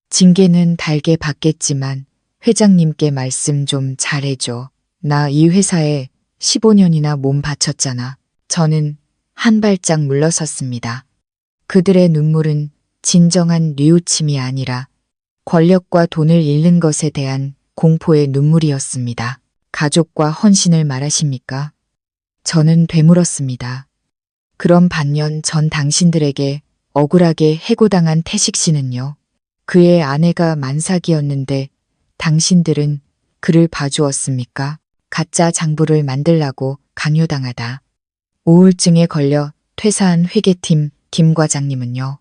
징계는 달게 받겠지만 회장님께 말씀 좀 잘해줘. 나 이 회사에 15년이나 몸 바쳤잖아. 저는 한 발짝 물러섰습니다. 그들의 눈물은 진정한 뉘우침이 아니라 권력과 돈을 잃는 것에 대한 공포의 눈물이었습니다. 가족과 헌신을 말하십니까? 저는 되물었습니다. 그럼 반년 전 당신들에게 억울하게 해고당한 태식 씨는요? 그의 아내가 만삭이었는데 당신들은 그를 봐주었습니까? 가짜 장부를 만들라고 강요당하다. 우울증에 걸려 퇴사한 회계팀 김 과장님은요?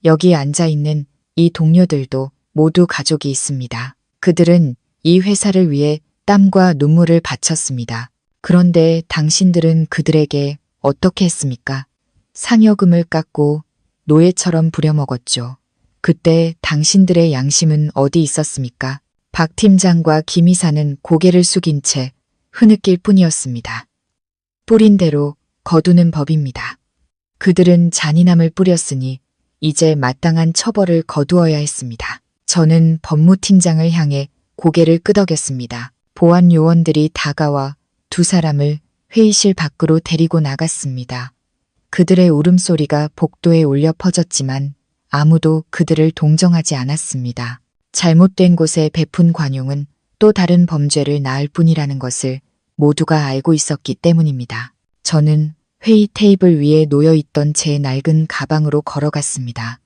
여기 앉아있는 이 동료들도 모두 가족이 있습니다. 그들은 이 회사를 위해 땀과 눈물을 바쳤습니다. 그런데 당신들은 그들에게 어떻게 했습니까? 상여금을 깎고 노예처럼 부려먹었죠. 그때 당신들의 양심은 어디 있었습니까? 박 팀장과 김 이사는 고개를 숙인 채 흐느낄 뿐이었습니다. 뿌린 대로 거두는 법입니다. 그들은 잔인함을 뿌렸으니 이제 마땅한 처벌을 거두어야 했습니다. 저는 법무팀장을 향해 고개를 끄덕였습니다. 보안 요원들이 다가와 두 사람을 회의실 밖으로 데리고 나갔습니다. 그들의 울음소리가 복도에 울려 퍼졌지만 아무도 그들을 동정하지 않았습니다. 잘못된 곳에 베푼 관용은 또 다른 범죄를 낳을 뿐이라는 것을 모두가 알고 있었기 때문입니다. 저는 회의 테이블 위에 놓여있던 제 낡은 가방으로 걸어갔습니다.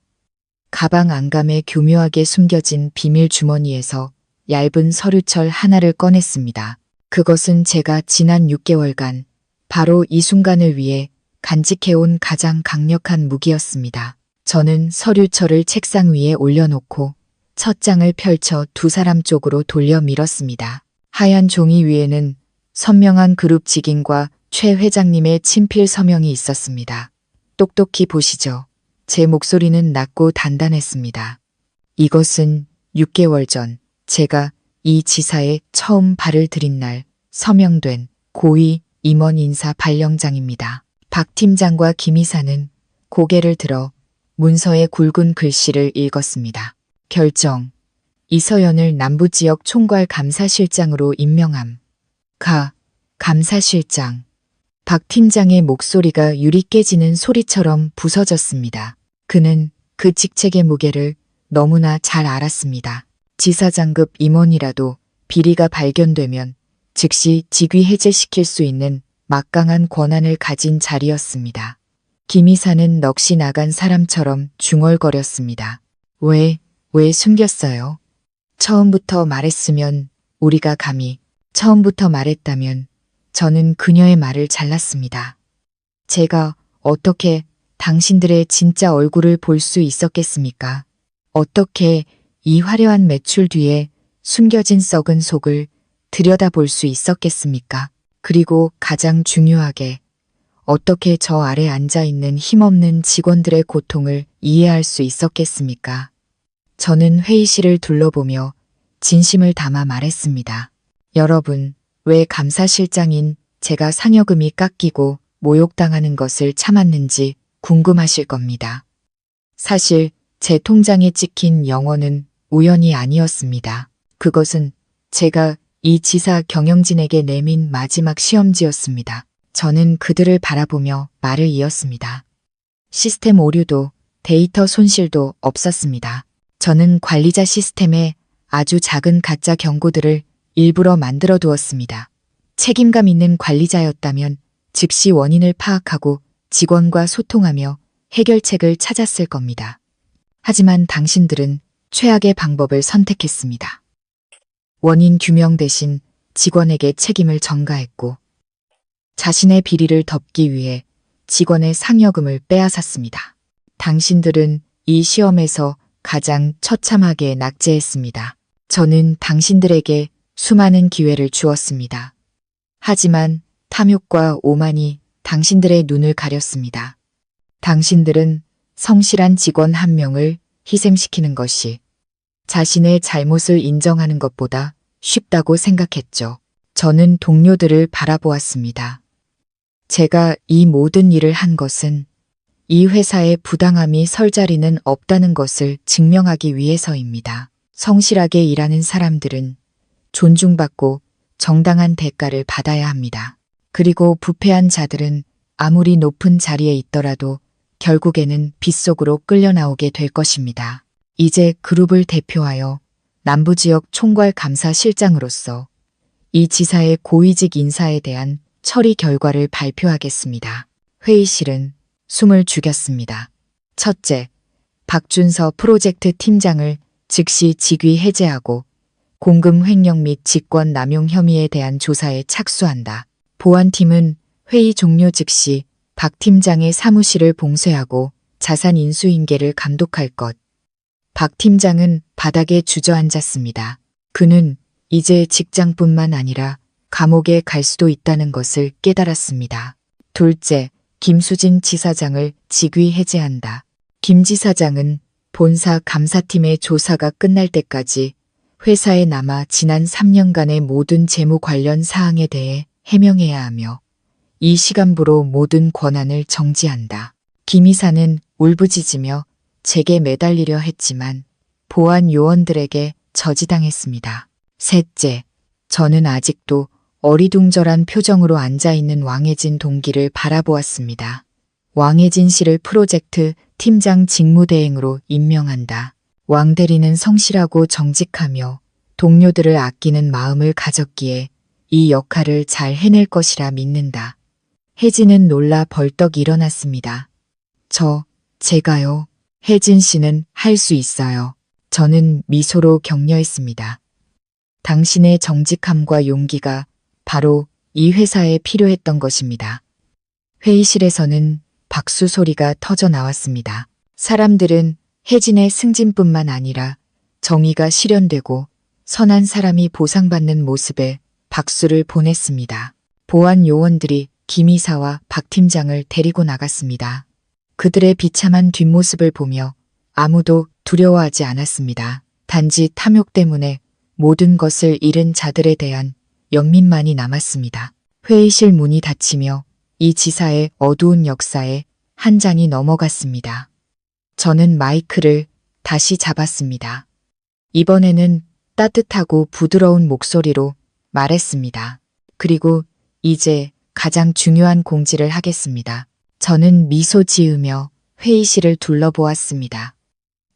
가방 안감에 교묘하게 숨겨진 비밀 주머니에서 얇은 서류철 하나를 꺼냈습니다. 그것은 제가 지난 6개월간 바로 이 순간을 위해 간직해온 가장 강력한 무기였습니다. 저는 서류철을 책상 위에 올려놓고 첫 장을 펼쳐 두 사람 쪽으로 돌려 밀었습니다. 하얀 종이 위에는 선명한 그룹 직인과 최 회장님의 친필 서명이 있었습니다. 똑똑히 보시죠. 제 목소리는 낮고 단단했습니다. 이것은 6개월 전 제가 이 지사에 처음 발을 들인 날 서명된 고위 임원 인사 발령장입니다. 박 팀장과 김 이사는 고개를 들어 문서의 굵은 글씨를 읽었습니다. 결정. 이서연을 남부지역 총괄 감사실장으로 임명함. 감사실장. 박 팀장의 목소리가 유리 깨지는 소리처럼 부서졌습니다. 그는 그 직책의 무게를 너무나 잘 알았습니다. 지사장급 임원이라도 비리가 발견되면 즉시 직위 해제시킬 수 있는 막강한 권한을 가진 자리였습니다. 김 이사는 넋이 나간 사람처럼 중얼거렸습니다. 왜 숨겼어요? 처음부터 말했으면 우리가 감히 처음부터 말했다면 저는 그녀의 말을 잘랐습니다. 제가 어떻게 당신들의 진짜 얼굴을 볼 수 있었겠습니까? 어떻게 이 화려한 매출 뒤에 숨겨진 썩은 속을 들여다볼 수 있었겠습니까? 그리고 가장 중요하게 어떻게 저 아래 앉아있는 힘없는 직원들의 고통을 이해할 수 있었겠습니까? 저는 회의실을 둘러보며 진심을 담아 말했습니다. 여러분, 왜 감사실장인 제가 상여금이 깎이고 모욕당하는 것을 참았는지 궁금하실 겁니다. 사실 제 통장에 찍힌 영어는 우연이 아니었습니다. 그것은 제가 이 지사 경영진에게 내민 마지막 시험지였습니다. 저는 그들을 바라보며 말을 이었습니다. 시스템 오류도 데이터 손실도 없었습니다. 저는 관리자 시스템에 아주 작은 가짜 경고들을 일부러 만들어 두었습니다. 책임감 있는 관리자였다면 즉시 원인을 파악하고 직원과 소통하며 해결책을 찾았을 겁니다. 하지만 당신들은 최악의 방법을 선택했습니다. 원인 규명 대신 직원에게 책임을 전가했고 자신의 비리를 덮기 위해 직원의 상여금을 빼앗았습니다. 당신들은 이 시험에서 가장 처참하게 낙제했습니다. 저는 당신들에게 수많은 기회를 주었습니다. 하지만 탐욕과 오만이 당신들의 눈을 가렸습니다. 당신들은 성실한 직원 한 명을 희생시키는 것이 자신의 잘못을 인정하는 것보다 쉽다고 생각했죠. 저는 동료들을 바라보았습니다. 제가 이 모든 일을 한 것은 이 회사의 부당함이 설 자리는 없다는 것을 증명하기 위해서입니다. 성실하게 일하는 사람들은 존중받고 정당한 대가를 받아야 합니다. 그리고 부패한 자들은 아무리 높은 자리에 있더라도 결국에는 빗속으로 끌려 나오게 될 것입니다. 이제 그룹을 대표하여 남부지역 총괄감사실장으로서 이 지사의 고위직 인사에 대한 처리 결과를 발표하겠습니다. 회의실은 숨을 죽였습니다. 첫째, 박준서 프로젝트 팀장을 즉시 직위 해제하고 공금 횡령 및 직권 남용 혐의에 대한 조사에 착수한다. 보안팀은 회의 종료 즉시 박 팀장의 사무실을 봉쇄하고 자산 인수인계를 감독할 것. 박 팀장은 바닥에 주저앉았습니다. 그는 이제 직장뿐만 아니라 감옥에 갈 수도 있다는 것을 깨달았습니다. 둘째, 김수진 지사장을 직위 해제한다. 김 지사장은 본사 감사팀의 조사가 끝날 때까지 회사에 남아 지난 3년간의 모든 재무 관련 사항에 대해 해명해야 하며 이 시간부로 모든 권한을 정지한다. 김 이사는 울부짖으며 제게 매달리려 했지만 보안 요원들에게 저지당했습니다. 셋째, 저는 아직도 어리둥절한 표정으로 앉아있는 왕혜진 동기를 바라보았습니다. 왕혜진 씨를 프로젝트 팀장 직무대행으로 임명한다. 왕 대리는 성실하고 정직하며 동료들을 아끼는 마음을 가졌기에 이 역할을 잘 해낼 것이라 믿는다. 혜진은 놀라 벌떡 일어났습니다. 제가요. 혜진 씨는 할 수 있어요. 저는 미소로 격려했습니다. 당신의 정직함과 용기가 바로 이 회사에 필요했던 것입니다. 회의실에서는 박수 소리가 터져 나왔습니다. 사람들은 혜진의 승진뿐만 아니라 정의가 실현되고 선한 사람이 보상받는 모습에 박수를 보냈습니다. 보안 요원들이 김 이사와 박 팀장을 데리고 나갔습니다. 그들의 비참한 뒷모습을 보며 아무도 두려워하지 않았습니다. 단지 탐욕 때문에 모든 것을 잃은 자들에 대한 영민만이 남았습니다. 회의실 문이 닫히며 이 지사의 어두운 역사에 한 장이 넘어갔습니다. 저는 마이크를 다시 잡았습니다. 이번에는 따뜻하고 부드러운 목소리로 말했습니다. 그리고 이제 가장 중요한 공지를 하겠습니다. 저는 미소 지으며 회의실을 둘러보았습니다.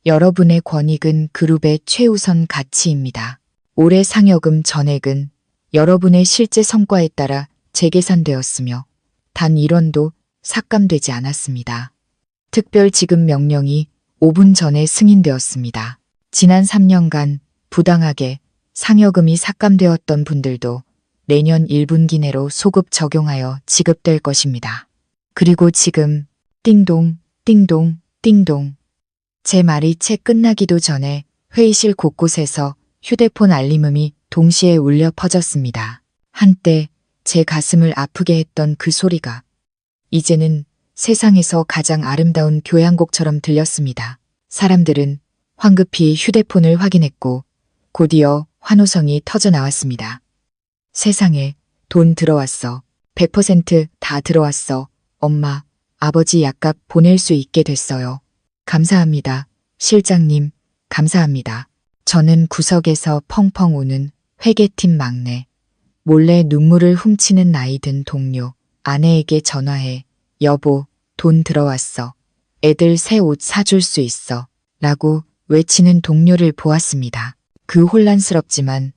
여러분의 권익은 그룹의 최우선 가치입니다. 올해 상여금 전액은 여러분의 실제 성과에 따라 재계산되었으며 단 1원도 삭감되지 않았습니다. 특별 지급 명령이 5분 전에 승인되었습니다. 지난 3년간 부당하게 상여금이 삭감되었던 분들도 내년 1분기 내로 소급 적용하여 지급될 것입니다. 그리고 지금 띵동 띵동 띵동 제 말이 채 끝나기도 전에 회의실 곳곳에서 휴대폰 알림음이 동시에 울려 퍼졌습니다. 한때 제 가슴을 아프게 했던 그 소리가 이제는 세상에서 가장 아름다운 교향곡처럼 들렸습니다. 사람들은 황급히 휴대폰을 확인했고 곧이어 환호성이 터져 나왔습니다. 세상에 돈 들어왔어. 100% 들어왔어. 엄마, 아버지 약값 보낼 수 있게 됐어요. 감사합니다. 실장님, 감사합니다. 저는 구석에서 펑펑 우는 회계팀 막내, 몰래 눈물을 훔치는 나이 든 동료, 아내에게 전화해 여보, 돈 들어왔어. 애들 새 옷 사줄 수 있어. 라고 외치는 동료를 보았습니다. 그 혼란스럽지만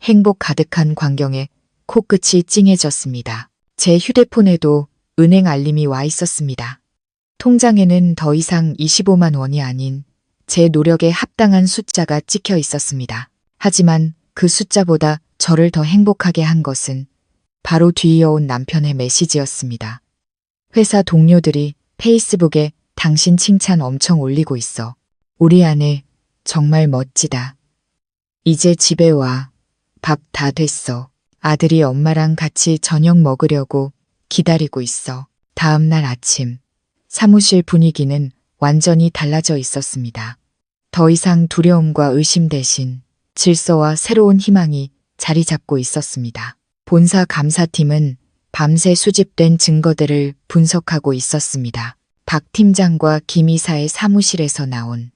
행복 가득한 광경에 코끝이 찡해졌습니다. 제 휴대폰에도 은행 알림이 와 있었습니다. 통장에는 더 이상 25만 원이 아닌 제 노력에 합당한 숫자가 찍혀 있었습니다. 하지만 그 숫자보다 저를 더 행복하게 한 것은 바로 뒤이어온 남편의 메시지였습니다. 회사 동료들이 페이스북에 당신 칭찬 엄청 올리고 있어. 우리 아내 정말 멋지다. 이제 집에 와. 밥 다 됐어. 아들이 엄마랑 같이 저녁 먹으려고 기다리고 있어. 다음 날 아침 사무실 분위기는 완전히 달라져 있었습니다. 더 이상 두려움과 의심 대신 질서와 새로운 희망이 자리 잡고 있었습니다. 본사 감사팀은 밤새 수집된 증거들을 분석하고 있었습니다. 박 팀장과 김 이사의 사무실에서 나온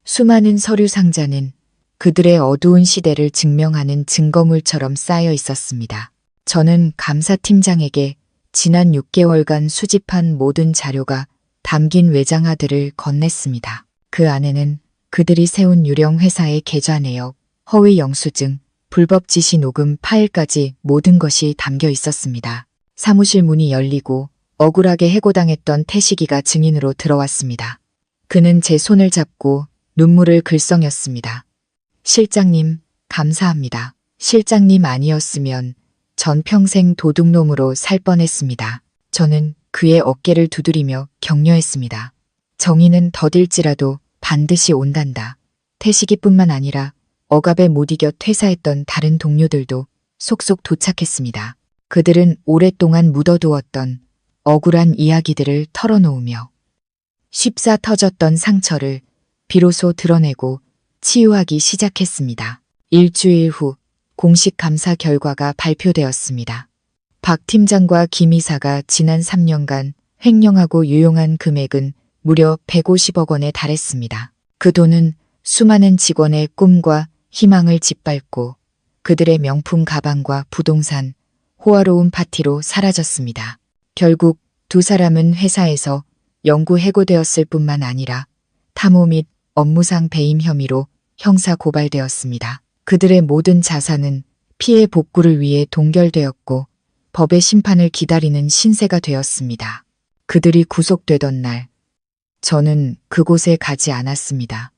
수많은 서류 상자는 그들의 어두운 시대를 증명하는 증거물처럼 쌓여 있었습니다. 저는 감사팀장에게 지난 6개월간 수집한 모든 자료가 담긴 외장하드를 건넸습니다. 그 안에는 그들이 세운 유령 회사의 계좌 내역, 허위 영수증, 불법 지시 녹음 파일까지 모든 것이 담겨 있었습니다. 사무실 문이 열리고 억울하게 해고당했던 태식이가 증인으로 들어왔습니다. 그는 제 손을 잡고 눈물을 글썽였습니다. 실장님, 감사합니다. 실장님 아니었으면 전 평생 도둑놈으로 살 뻔했습니다. 저는 그의 어깨를 두드리며 격려했습니다. 정의는 더딜지라도 반드시 온단다. 태식이뿐만 아니라 억압에 못 이겨 퇴사했던 다른 동료들도 속속 도착했습니다. 그들은 오랫동안 묻어두었던 억울한 이야기들을 털어놓으며 쉽사 터졌던 상처를 비로소 드러내고 치유하기 시작했습니다. 일주일 후 공식 감사 결과가 발표되었습니다. 박 팀장과 김 이사가 지난 3년간 횡령하고 유용한 금액은 무려 150억 원에 달했습니다. 그 돈은 수많은 직원의 꿈과 희망을 짓밟고 그들의 명품 가방과 부동산, 호화로운 파티로 사라졌습니다. 결국 두 사람은 회사에서 영구 해고되었을 뿐만 아니라 탐호 및 업무상 배임 혐의로 형사 고발되었습니다. 그들의 모든 자산은 피해 복구를 위해 동결되었고 법의 심판을 기다리는 신세가 되었습니다. 그들이 구속되던 날, 저는 그곳에 가지 않았습니다.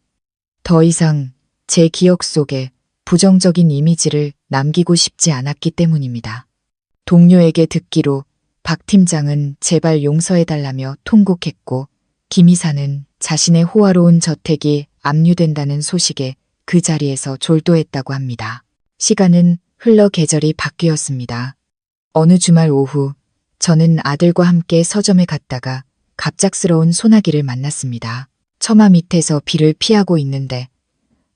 더 이상 제 기억 속에 부정적인 이미지를 남기고 싶지 않았기 때문입니다. 동료에게 듣기로 박 팀장은 제발 용서해달라며 통곡했고 김 이사는 자신의 호화로운 저택이 압류된다는 소식에 그 자리에서 졸도했다고 합니다. 시간은 흘러 계절이 바뀌었습니다. 어느 주말 오후 저는 아들과 함께 서점에 갔다가 갑작스러운 소나기를 만났습니다. 처마 밑에서 비를 피하고 있는데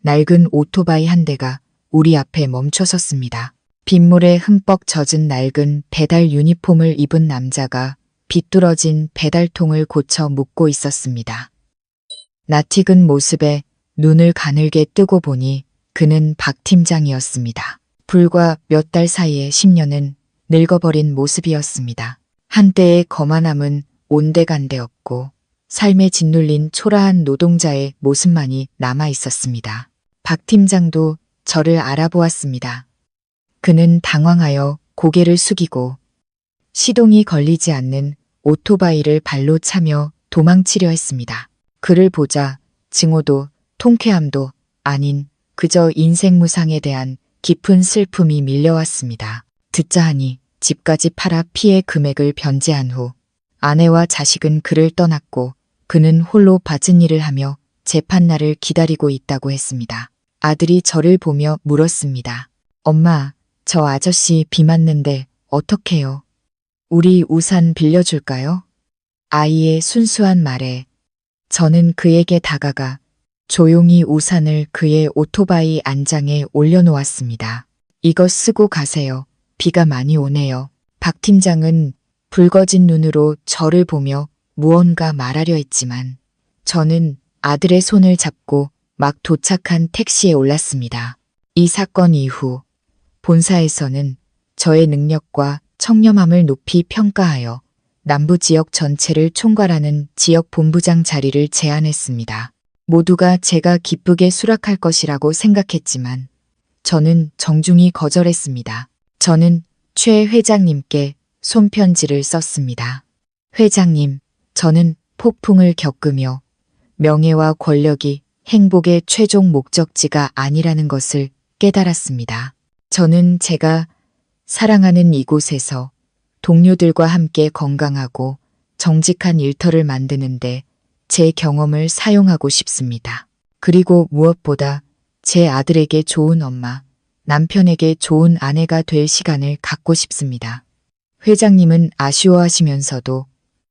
낡은 오토바이 한 대가 우리 앞에 멈춰 섰습니다. 빗물에 흠뻑 젖은 낡은 배달 유니폼을 입은 남자가 비뚤어진 배달통을 고쳐 묶고 있었습니다. 낯익은 모습에 눈을 가늘게 뜨고 보니 그는 박 팀장이었습니다. 불과 몇 달 사이에 10년은 늙어버린 모습이었습니다. 한때의 거만함은 온데간데없고 삶에 짓눌린 초라한 노동자의 모습만이 남아 있었습니다. 박 팀장도 저를 알아보았습니다. 그는 당황하여 고개를 숙이고 시동이 걸리지 않는 오토바이를 발로 차며 도망치려 했습니다. 그를 보자 증오도 통쾌함도 아닌 그저 인생무상에 대한 깊은 슬픔이 밀려왔습니다. 듣자 하니 집까지 팔아 피해 금액을 변제한 후 아내와 자식은 그를 떠났고 그는 홀로 밭은 일을 하며 재판날을 기다리고 있다고 했습니다. 아들이 저를 보며 물었습니다. 엄마, 저 아저씨 비 맞는데 어떡해요? 우리 우산 빌려줄까요? 아이의 순수한 말에 저는 그에게 다가가 조용히 우산을 그의 오토바이 안장에 올려놓았습니다. 이거 쓰고 가세요. 비가 많이 오네요. 박 팀장은 붉어진 눈으로 저를 보며 무언가 말하려 했지만 저는 아들의 손을 잡고 막 도착한 택시에 올랐습니다. 이 사건 이후 본사에서는 저의 능력과 청렴함을 높이 평가하여 남부 지역 전체를 총괄하는 지역 본부장 자리를 제안했습니다. 모두가 제가 기쁘게 수락할 것이라고 생각했지만 저는 정중히 거절했습니다. 저는 최 회장님께 손편지를 썼습니다. 회장님, 저는 폭풍을 겪으며 명예와 권력이 행복의 최종 목적지가 아니라는 것을 깨달았습니다. 저는 제가 사랑하는 이곳에서 동료들과 함께 건강하고 정직한 일터를 만드는데 제 경험을 사용하고 싶습니다. 그리고 무엇보다 제 아들에게 좋은 엄마, 남편에게 좋은 아내가 될 시간을 갖고 싶습니다. 회장님은 아쉬워하시면서도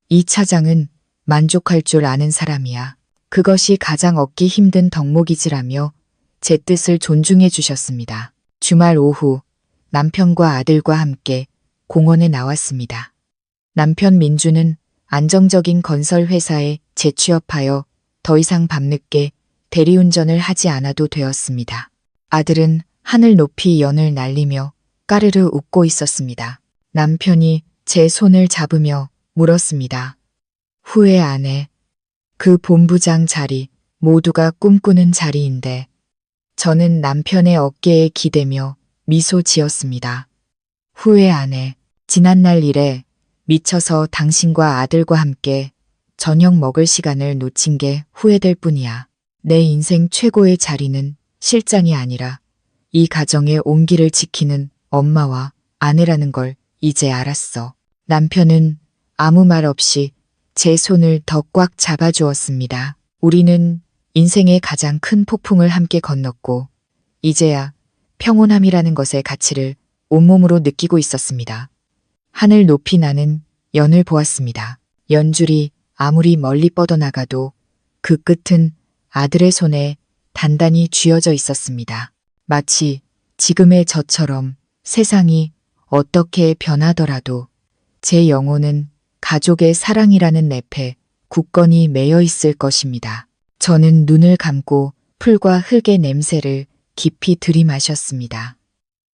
이 차장은 만족할 줄 아는 사람이야. 그것이 가장 얻기 힘든 덕목이지라며 제 뜻을 존중해 주셨습니다. 주말 오후 남편과 아들과 함께 공원에 나왔습니다. 남편 민주는 안정적인 건설 회사에 재취업하여 더 이상 밤늦게 대리운전을 하지 않아도 되었습니다. 아들은 하늘 높이 연을 날리며 까르르 웃고 있었습니다. 남편이 제 손을 잡으며 물었습니다. 후회 안 해. 그 본부장 자리 모두가 꿈꾸는 자리인데. 저는 남편의 어깨에 기대며 미소 지었습니다. 후회 안 해. 지난날 일에 미쳐서 당신과 아들과 함께 저녁 먹을 시간을 놓친 게 후회될 뿐이야. 내 인생 최고의 자리는 실장이 아니라 이 가정의 온기를 지키는 엄마와 아내라는 걸 이제 알았어. 남편은 아무 말 없이 제 손을 더 꽉 잡아주었습니다. 우리는 인생의 가장 큰 폭풍을 함께 건넜고 이제야 평온함이라는 것의 가치를 온몸으로 느끼고 있었습니다. 하늘 높이 나는 연을 보았습니다. 연줄이 아무리 멀리 뻗어나가도 그 끝은 아들의 손에 단단히 쥐어져 있었습니다. 마치 지금의 저처럼 세상이 어떻게 변하더라도 제 영혼은 가족의 사랑이라는 랩에 굳건히 매여 있을 것입니다. 저는 눈을 감고 풀과 흙의 냄새를 깊이 들이마셨습니다.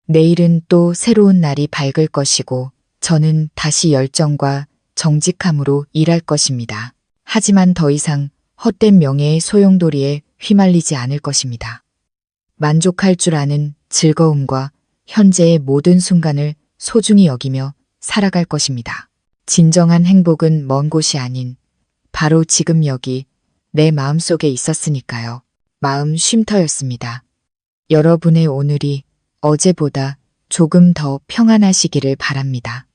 내일은 또 새로운 날이 밝을 것이고 저는 다시 열정과 정직함으로 일할 것입니다. 하지만 더 이상 헛된 명예의 소용돌이에 휘말리지 않을 것입니다. 만족할 줄 아는 즐거움과 현재의 모든 순간을 소중히 여기며 살아갈 것입니다. 진정한 행복은 먼 곳이 아닌 바로 지금 여기 내 마음속에 있었으니까요. 마음 쉼터였습니다. 여러분의 오늘이 어제보다 조금 더 평안하시기를 바랍니다.